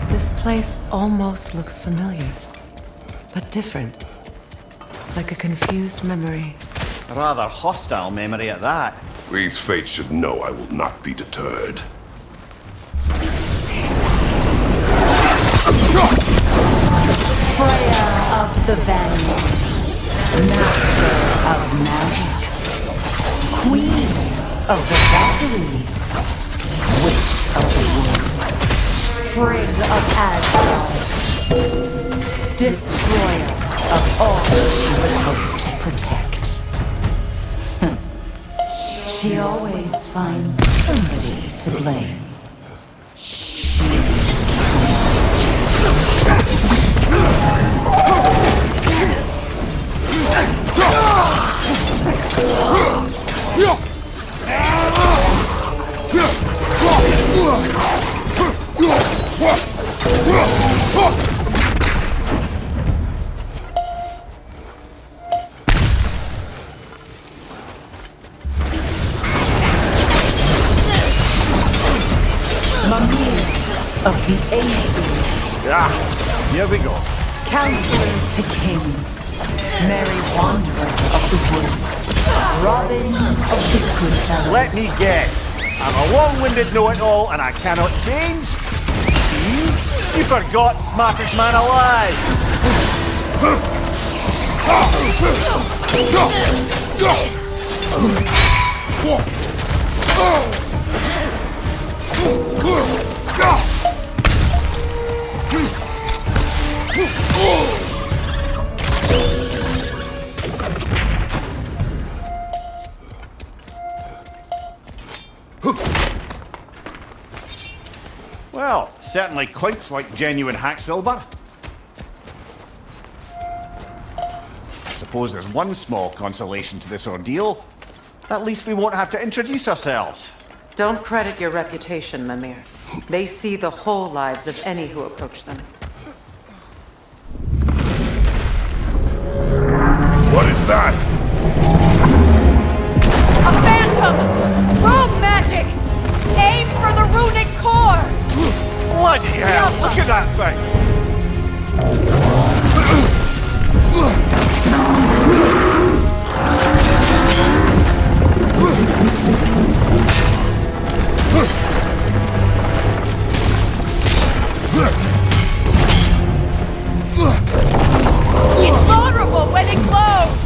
This place almost looks familiar, but different. Like a confused memory. A rather hostile memory at that. These fates should know I will not be deterred. Freya of the Vanguard, Master of Magics, Queen of the Valkyries, Witch of the Woods, Frigg of Asgard, Destroyer of all she would hope to protect. She always finds somebody to blame. of the Aesir. Ah, here we go. Counselor to kings, merry wanderer of the woods, Robin of the good fellows. Let me guess. I'm a long-winded know-it-all and I cannot change? See? You forgot smartest man alive! Well, certainly clinks like genuine hack silver. Suppose there's one small consolation to this ordeal. At least we won't have to introduce ourselves. Don't credit your reputation, Mimir. They see the whole lives of any who approach them. What is that? A phantom! Rogue magic! Aim for the runic core! Bloody hell, look at that thing! It's vulnerable when it glows!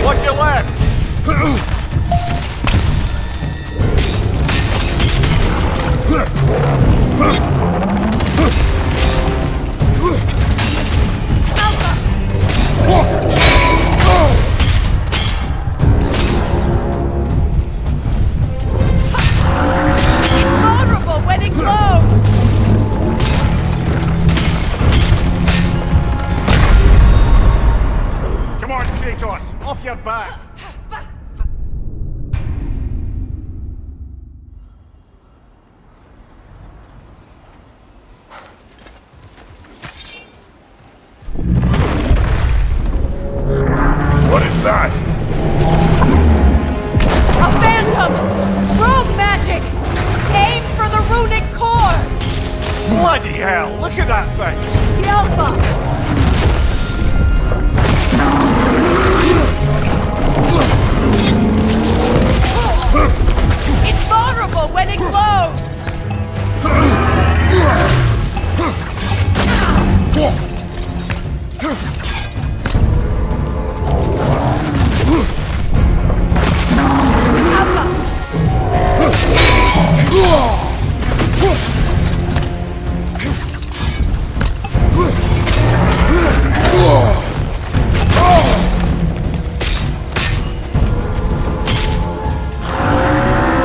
Watch your left! Vulnerable when it glows! Come on, Kratos, off your back! What is that? A phantom! Rogue magic! Aim for the runic core! Bloody hell, look at that thing! Yelpa! It's vulnerable when it glows!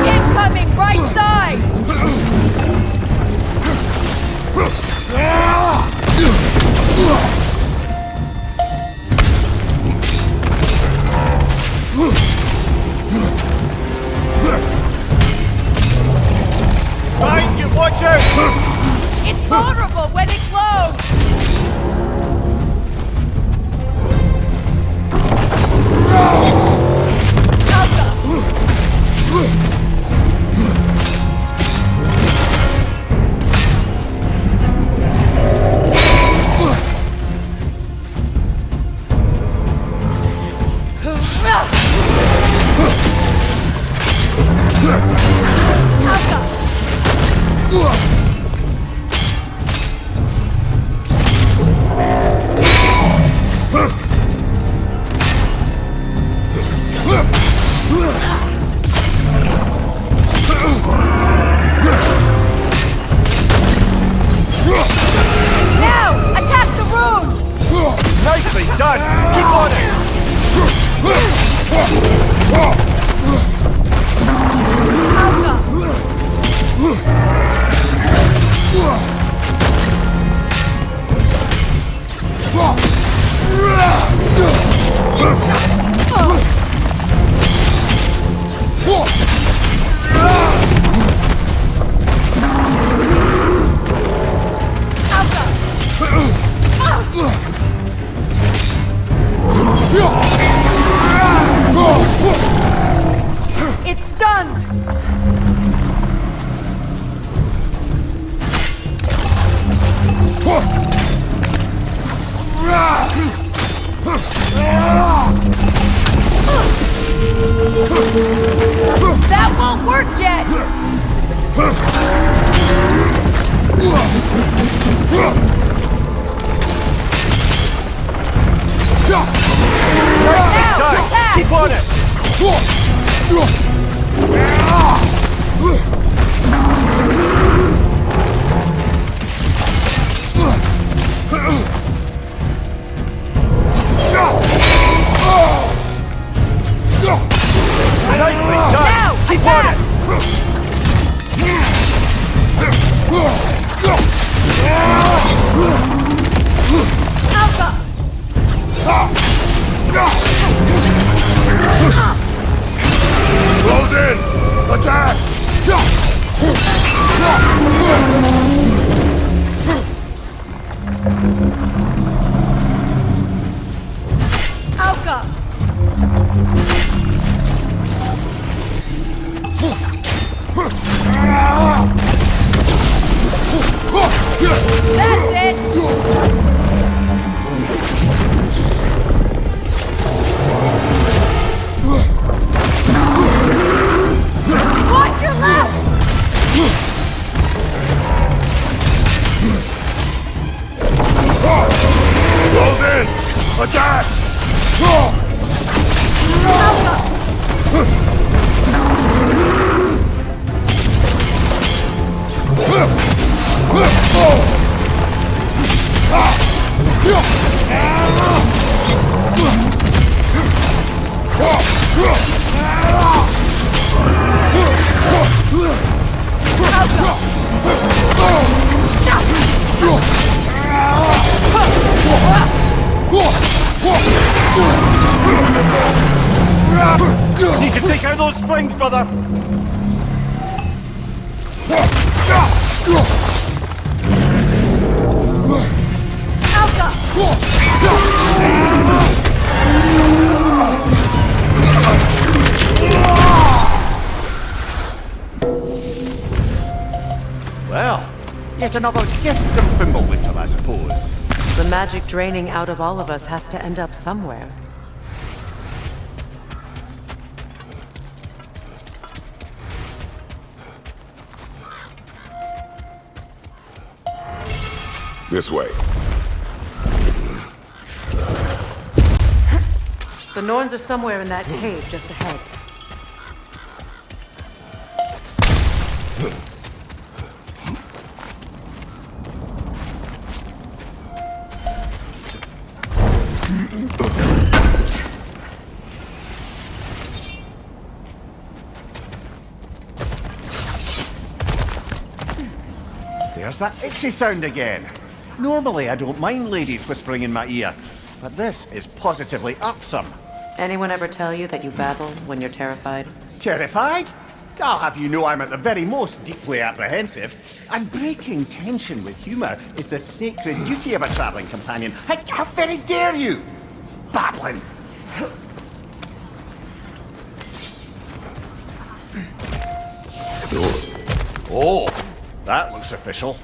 Incoming right side! Behind you, watch out! It's vulnerable when it glows! Now, attack the room! Nicely done! Keep on it! won't work yet! Keep on it! Nicely done! Now! Keep on it! Alpha! Close in! Attack! Alpha! That's it! Watch your left! Close in! Attack! Need to take out those springs, brother! Well, yet another gift from Fimbulwinter, I suppose. The magic draining out of all of us has to end up somewhere. This way. The Norns are somewhere in that cave just ahead. There's that itchy sound again. Normally I don't mind ladies whispering in my ear, but this is positively irksome. Anyone ever tell you that you babble when you're terrified? Terrified? I'll have you know I'm at the very most deeply apprehensive. And breaking tension with humour is the sacred duty of a travelling companion. How very dare you! Babbling! Oh, that looks official.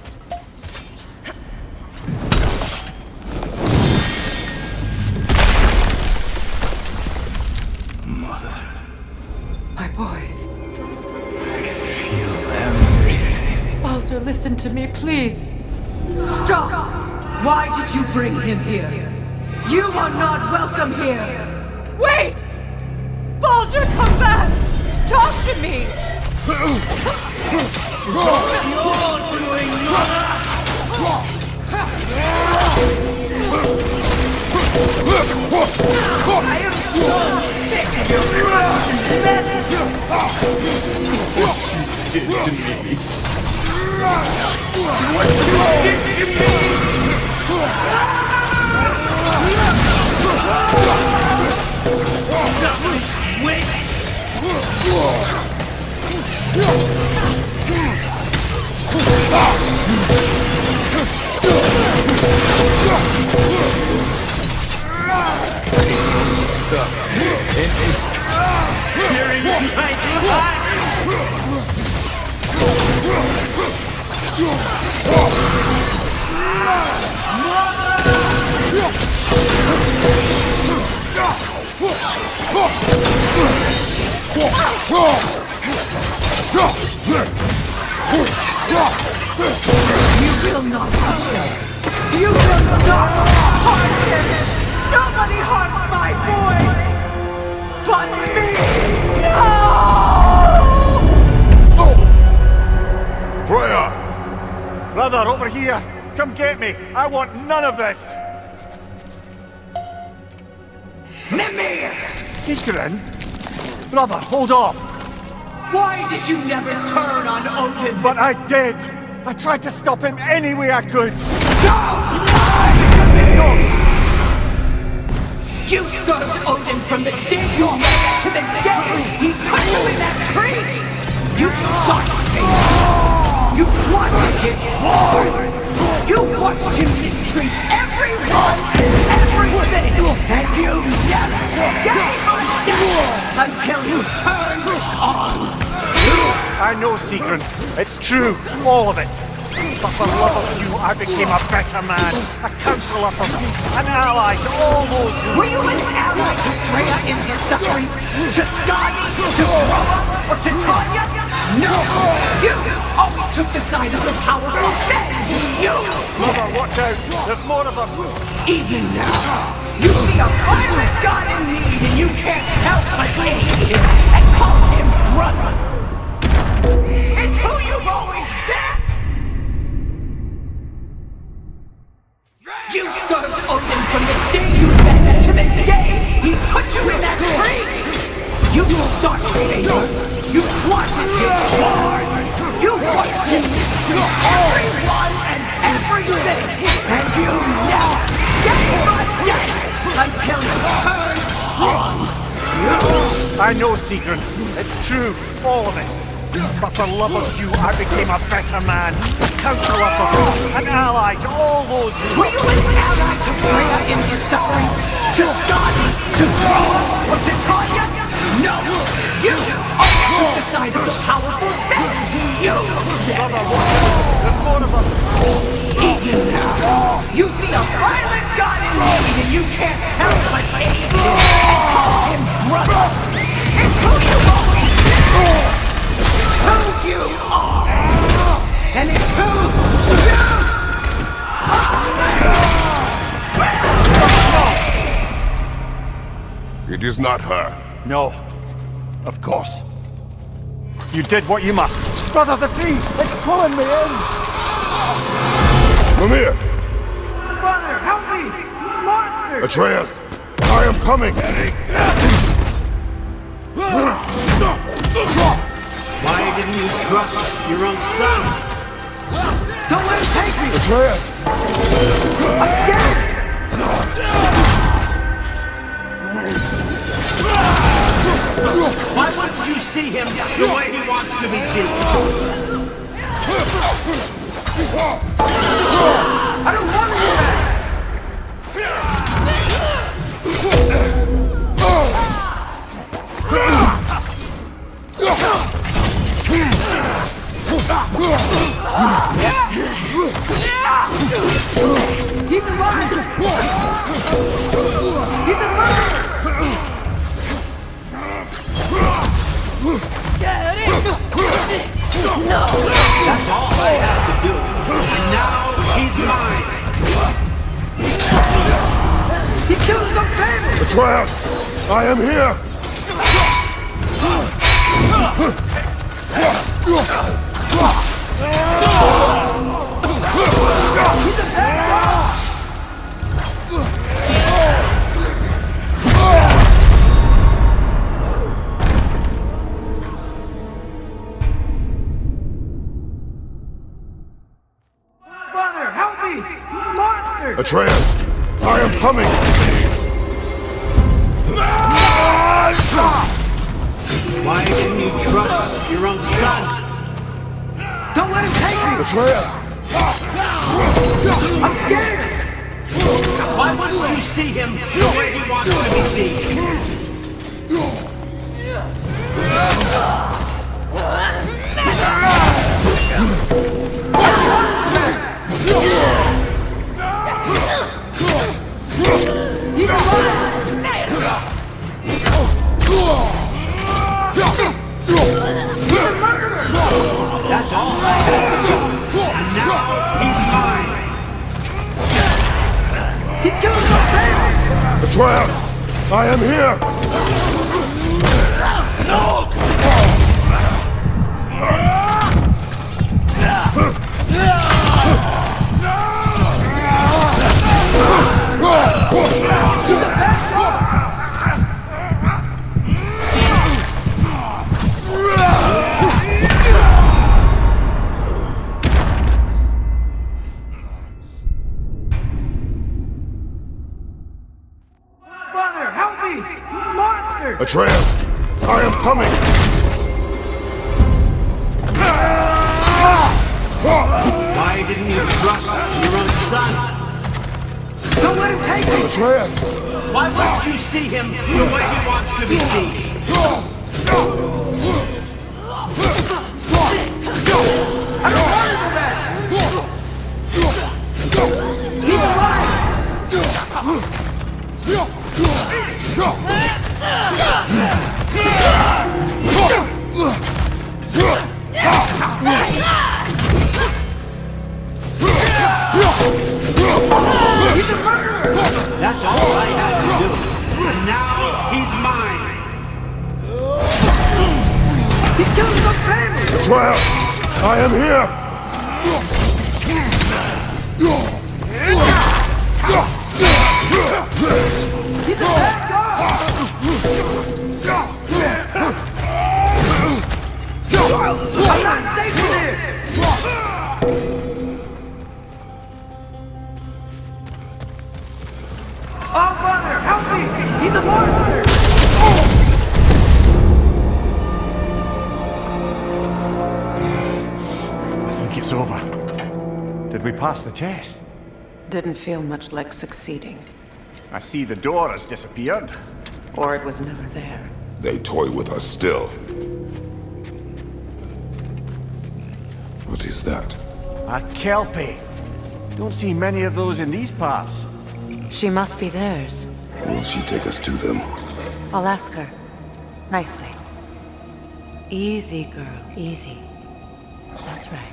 My boy. I can feel everything. Baldur, listen to me, please. Stop! Why did you bring him here? You are not welcome here! Wait! Baldur, come back! Talk to me! This is all you're doing, mother! I am so sick of your what you did to me. What you did to me! Somebody's waiting! You will not touch him! You will not harm him! Nobody harms my boy! But me! No! Freya! Brother, over here! Come get me! I want none of this! Mimir! Sigrun? Brother, hold off! Why did you never turn on Odin? But I did! I tried to stop him any way I could! Don't lie to me! You served Odin from the day you met to the day he put you in that tree! You sought him! You wanted his war! You watched him mistreat everyone and everything! And you never gave a step until you turned on you! I know, Sigrun. It's true. All of it. But for love of you, I became a better man. A counselor for peace. An ally to all those who... Were you an ally to Freya in her suffering? To Scott? To Roma? Or to Tanya? No! You always took the side of the powerful. Then you... Mother, watch out! There's more of them! Even now, you see a violent god in need and you can't help but aid him and call him brother! It's who you've always been! You served Odin from the day you met to the day he put you in that tree! You sought favor! You wanted his war! You watched him mistreat everyone and everything! And you never gave a death until you turned on you! I know, Sigrun. It's true. All of it. But for love of you, I became a better man. A counselor for peace. An ally to all those who... Were you an ally to Freya in her suffering? To Scott? To Roma? Or to Tanya? No! You always took the side of the powerful. Then you said... There's more of them. Even now, you see a violent god in need and you can't help but aid him and call him brother! It's who you always been! Who you are! And it's who you are! It is not her. No. Of course. You did what you must. Brother, the tree! It's pulling me in! Mimir! Brother, help me! Monster! Atreus! I am coming! Why didn't you trust your own son? Don't let him take me! Atreus! I'm scared! Why wouldn't you see him the way he wants to be seen? I don't want to do that! He's alive! He's alive! No! That's all I have to do. And now he's mine! He killed his own family! Atreus! I am here! He's a bad Brother, help me! Monster! Atreus! I am coming! Why didn't you trust your own son? Don't let him take me! Atreus! I'm scared! Why wouldn't you see him the way he wants to be seen? He's alive! He's a murderer! That's all I have to do. He's killing my family! Atreus! I am here! No! Father, help me! Monster! Atreus! I am coming! Why didn't you trust your own son? Don't let him take me! Atreus! Why won't you see him the way he wants to be seen? I don't want him for that! He's alive! He's a murderer! That's all I had to do. And now he's mine. He's killing some family! Atreus! I am here! He's a bad guy! I'm not safe in here! Oh, Father, help me! He's a monster! I think it's over. Did we pass the test? Didn't feel much like succeeding. I see the door has disappeared. Or it was never there. They toy with us still. What is that? A Kelpie. Don't see many of those in these parts. She must be theirs. Will she take us to them? I'll ask her. Nicely. Easy, girl. Easy. That's right.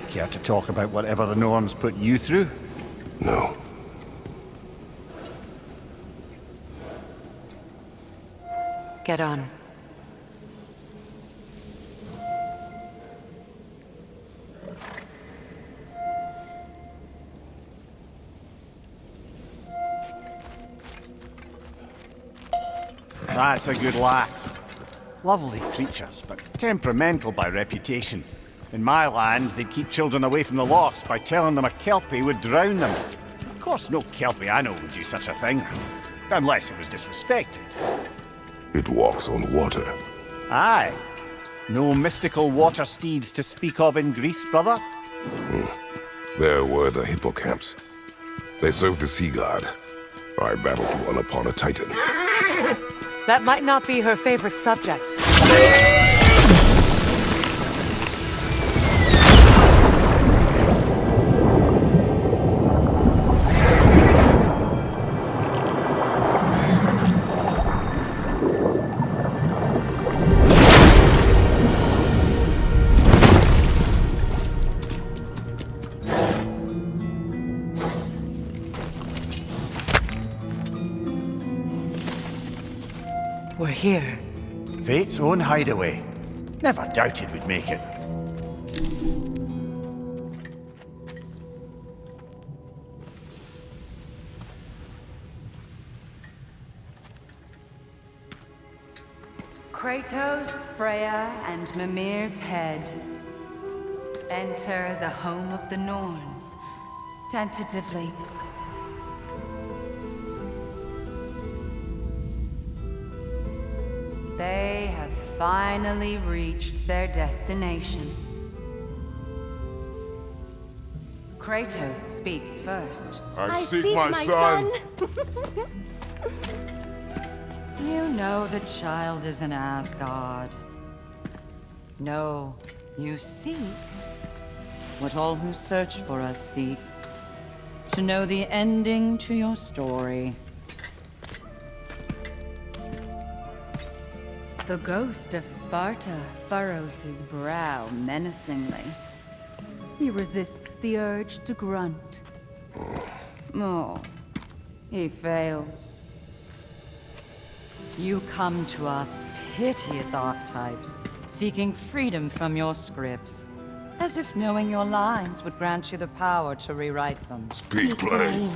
Care to talk about whatever the Norns put you through? No. Get on. That's a good lass. Lovely creatures, but temperamental by reputation. In my land, they'd keep children away from the lochs by telling them a Kelpie would drown them. Of course, no Kelpie I know would do such a thing. Unless it was disrespected. It walks on water. Aye. No mystical water steeds to speak of in Greece, brother? There were the hippocamps. They served the sea god. I battled one upon a titan. That might not be her favorite subject. We're here. Fate's own hideaway. Never doubted we'd make it. Kratos, Freya, and Mimir's head. Enter the home of the Norns, tentatively. They have finally reached their destination. Kratos speaks first. I seek my son. You know the child is in Asgard. No, you seek what all who search for us seek. To know the ending to your story. The ghost of Sparta furrows his brow menacingly. He resists the urge to grunt. Oh, he fails. You come to us, piteous archetypes, seeking freedom from your scripts, as if knowing your lines would grant you the power to rewrite them. Speak plain.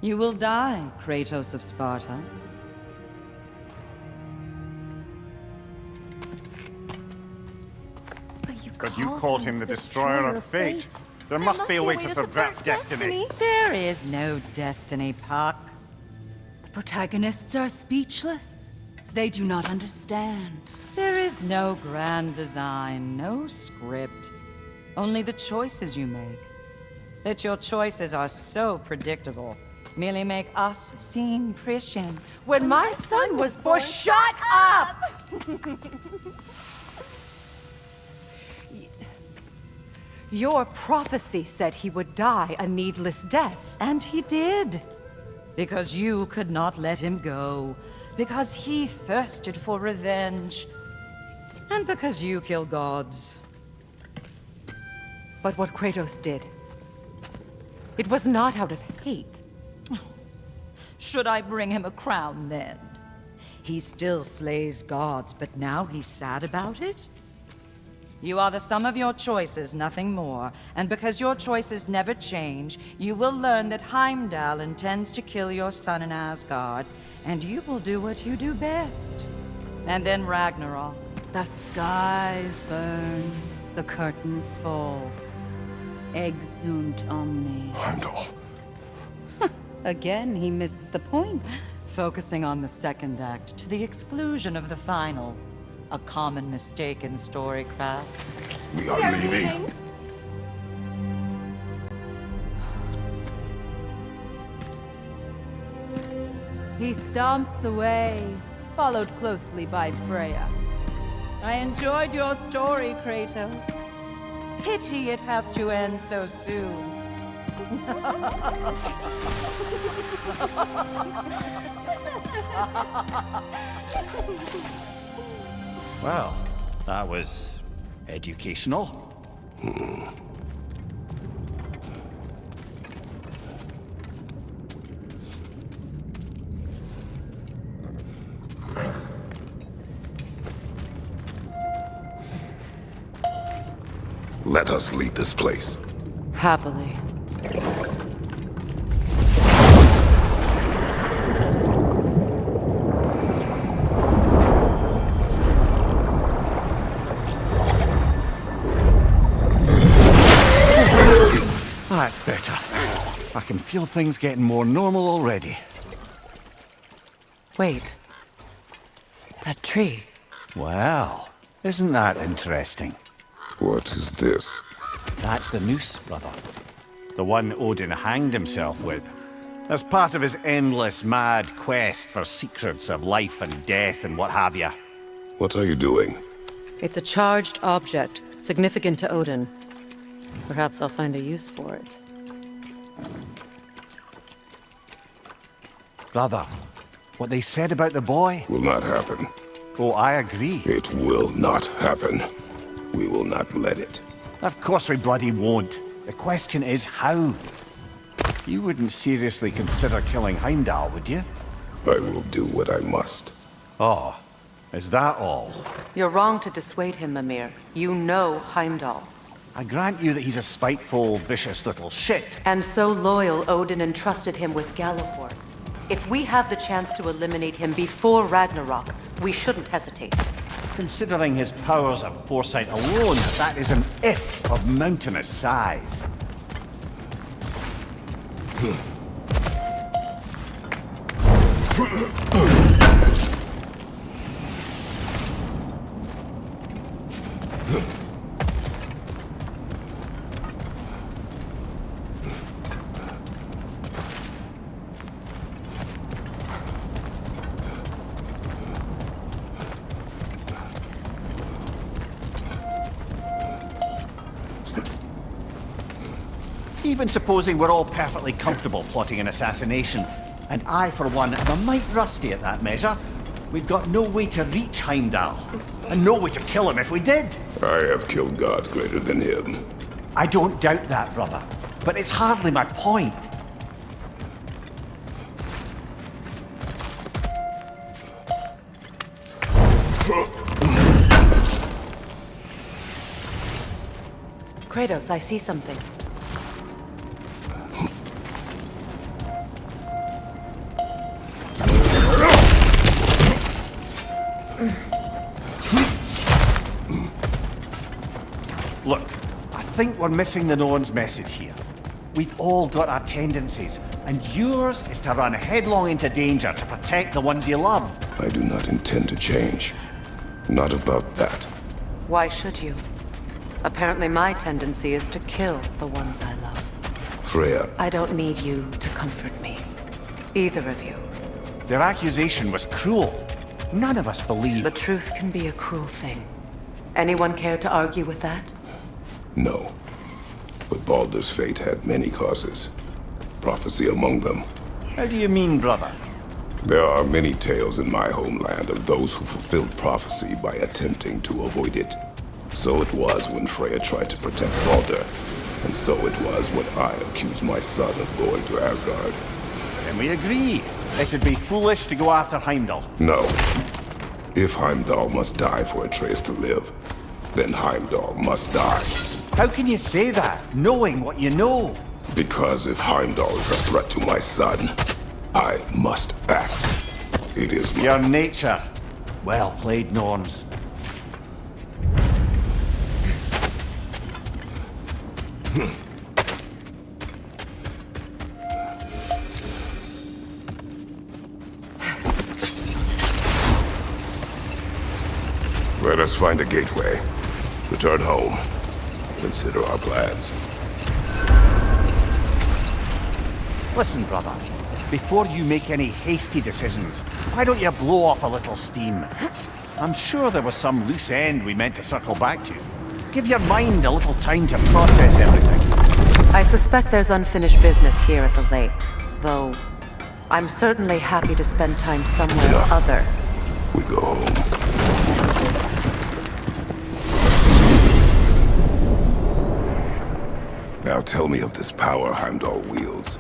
You will die, Kratos of Sparta. But you called him the destroyer of fate. There must be a way to subvert destiny. There is no destiny, Puck. The protagonists are speechless. They do not understand. There is no grand design, no script. Only the choices you make. That your choices are so predictable merely make us seem prescient. When my son was born, shut up! Your prophecy said he would die a needless death. And he did. Because you could not let him go. Because he thirsted for revenge. And because you kill gods. But what Kratos did, it was not out of hate. Should I bring him a crown then? He still slays gods, but now he's sad about it? You are the sum of your choices, nothing more. And because your choices never change, you will learn that Heimdall intends to kill your son in Asgard, and you will do what you do best. And then Ragnarok. The skies burn, the curtains fall. Exunt omnes. Heimdall. Again, he misses the point. Focusing on the second act to the exclusion of the final. A common mistake in storycraft. We are leaving. He stomps away, followed closely by Freya. I enjoyed your story, Kratos. Pity it has to end so soon. Well, that was educational. Let us leave this place. Happily. That's better. I can feel things getting more normal already. Wait. That tree. Well, isn't that interesting? What is this? That's the noose, brother. The one Odin hanged himself with. As part of his endless, mad quest for secrets of life and death and what have you. What are you doing? It's a charged object, significant to Odin. Perhaps I'll find a use for it. Brother, what they said about the boy? Will not happen. Oh, I agree. It will not happen. We will not let it. Of course we bloody won't. The question is how? You wouldn't seriously consider killing Heimdall, would you? I will do what I must. Oh, is that all? You're wrong to dissuade him, Mimir. You know Heimdall. I grant you that he's a spiteful, vicious little shit. And so loyal, Odin entrusted him with Gallowar. If we have the chance to eliminate him before Ragnarok, we shouldn't hesitate. Considering his powers of foresight alone, that is an if of mountainous size. Even supposing we're all perfectly comfortable plotting an assassination, and I, for one, am a mite rusty at that measure, we've got no way to reach Heimdall, and no way to kill him if we did. I have killed gods greater than him. I don't doubt that, brother. But it's hardly my point. Kratos, I see something. Look, I think we're missing the Norn's message here. We've all got our tendencies, and yours is to run headlong into danger to protect the ones you love. I do not intend to change. Not about that. Why should you? Apparently my tendency is to kill the ones I love. Freya, I don't need you to comfort me. Either of you. Their accusation was cruel. None of us believe. The truth can be a cruel thing. Anyone care to argue with that? no. But Baldur's fate had many causes. Prophecy among them. How do you mean, brother? There are many tales in my homeland of those who fulfilled prophecy by attempting to avoid it. So it was when Freya tried to protect Baldur, and so it was when I accused my son of going to Asgard. Then we agree. It'd be foolish to go after Heimdall. No. If Heimdall must die for Atreus to live, then Heimdall must die. How can you say that, knowing what you know? Because if Heimdall is a threat to my son, I must act. It is your nature. Well played, Norns. Let us find a gateway. Return home. Consider our plans. Listen, brother. Before you make any hasty decisions, why don't you blow off a little steam? I'm sure there was some loose end we meant to circle back to. Give your mind a little time to process everything. I suspect there's unfinished business here at the lake, though I'm certainly happy to spend time somewhere or other. We go home. Now tell me of this power Heimdall wields.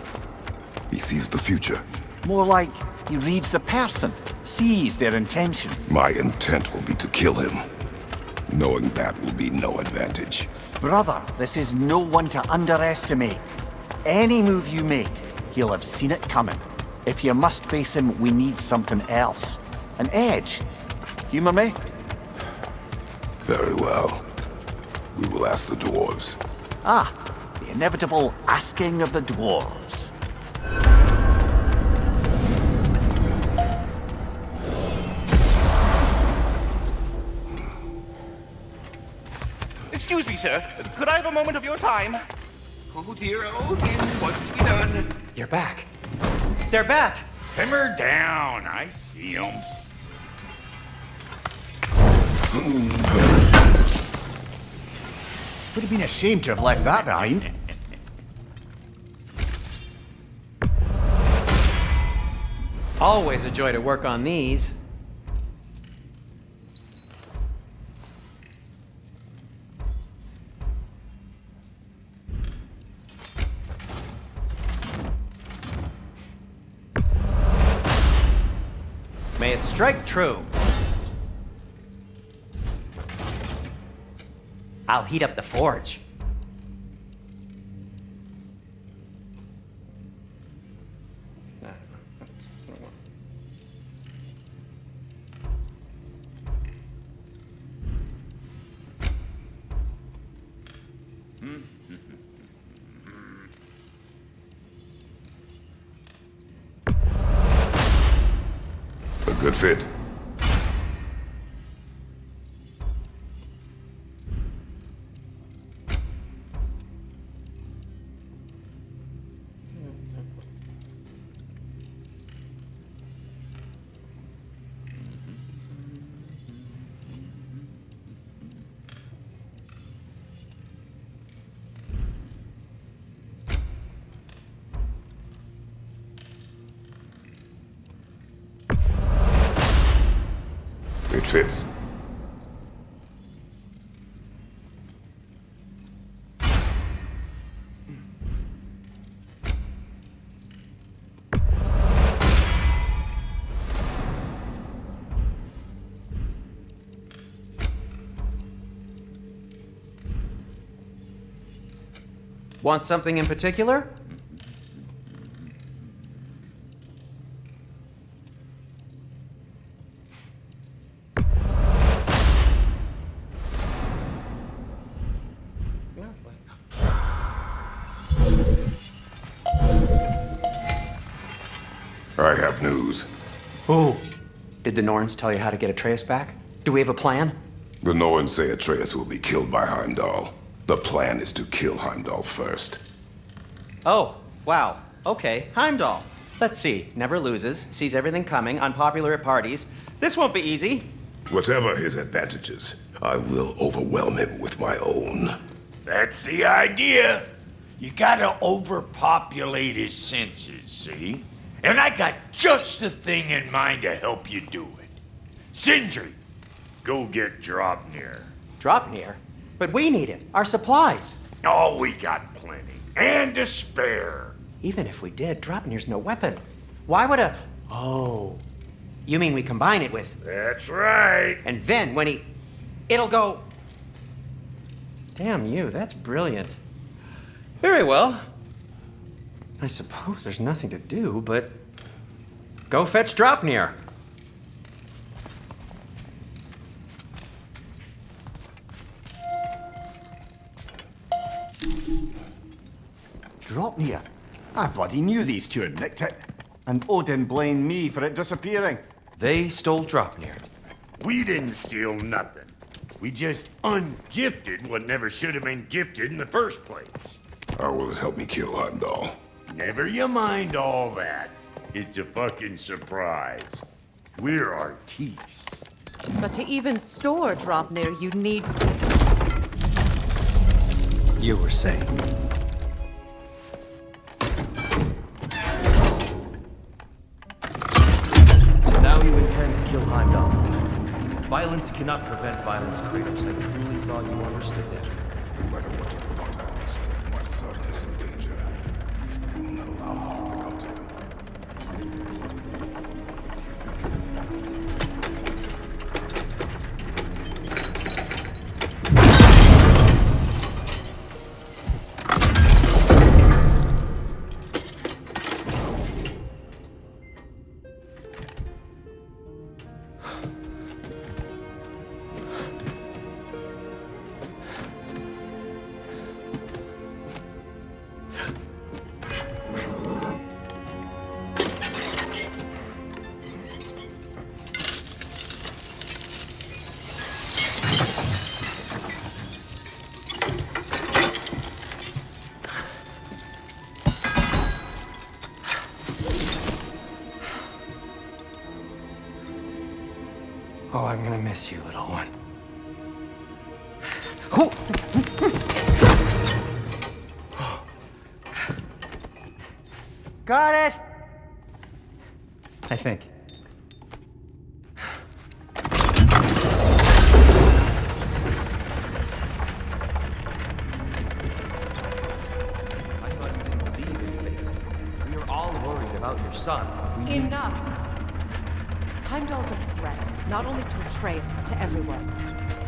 He sees the future. More like he reads the person, sees their intention. My intent will be to kill him. Knowing that will be no advantage. Brother, this is no one to underestimate. Any move you make, he'll have seen it coming. If you must face him, we need something else. An edge. Humor me? Very well. We will ask the dwarves. Ah, the inevitable asking of the dwarves. Excuse me, sir. Could I have a moment of your time? Oh dear, Odin, what's to be done? You're back. They're back. Simmer down. I see them. Would have been ashamed to have left that behind. Always a joy to work on these. May it strike true. I'll heat up the forge. A good fit. It fits. Want something in particular? I have news. Oh. Did the Norns tell you how to get Atreus back? Do we have a plan? The Norns say Atreus will be killed by Heimdall. The plan is to kill Heimdall first. Oh, wow. Okay, Heimdall. Let's see. Never loses, sees everything coming, unpopular at parties. This won't be easy. Whatever his advantages, I will overwhelm him with my own. That's the idea. You gotta overpopulate his senses, see? And I got just the thing in mind to help you do it. Sindri, go get Draupnir. Draupnir? But we need it. Our supplies. Oh, we got plenty. And to spare. Even if we did, Draupnir's no weapon. Why would a... Oh. You mean we combine it with... That's right. And then when he... It'll go... Damn you, that's brilliant. Very well. I suppose there's nothing to do but... Go fetch Draupnir. Draupnir? I bloody knew these two had nicked it. And Odin blamed me for it disappearing. They stole Draupnir. We didn't steal nothing. We just ungifted what never should have been gifted in the first place. How will it help me kill Heimdall? Never you mind all that. It's a fucking surprise. We're artistes. But to even store Draupnir, you need... You were saying. Now you intend to kill Heimdall. Violence cannot prevent violence, Kratos. I truly thought you understood that. No matter what you thought, I understand. My son is in danger. I will not allow harm to come to him. Oh, I'm gonna miss you, little one. Got it! I think. We are all worried about your son. Enough! Heimdall's a threat, not only to Atreus, but to everyone.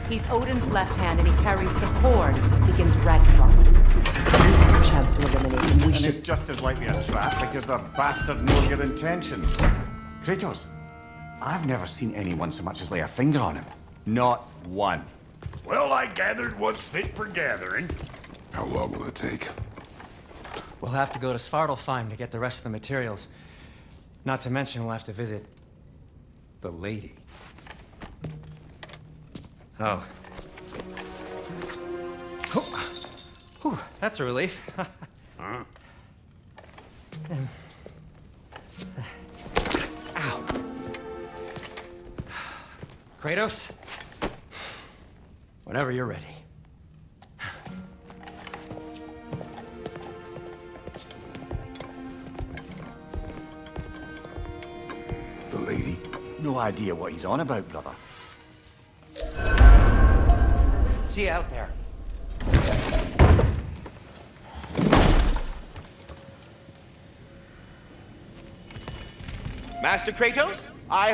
He's Odin's left hand, and he carries the cord that begins Ragnarok. We have a chance to eliminate him. We And should... it's just as likely a trap because the bastard knows your intentions. Kratos, I've never seen anyone so much as lay a finger on him. Not one. Well, I gathered what's fit for gathering. How long will it take? We'll have to go to Svartalfheim to get the rest of the materials. Not to mention we'll have to visit... the lady. Oh. Whew, that's a relief. Huh? Ow. Kratos? Whenever you're ready. The lady? No idea what he's on about, brother. See you out there. Master Kratos, I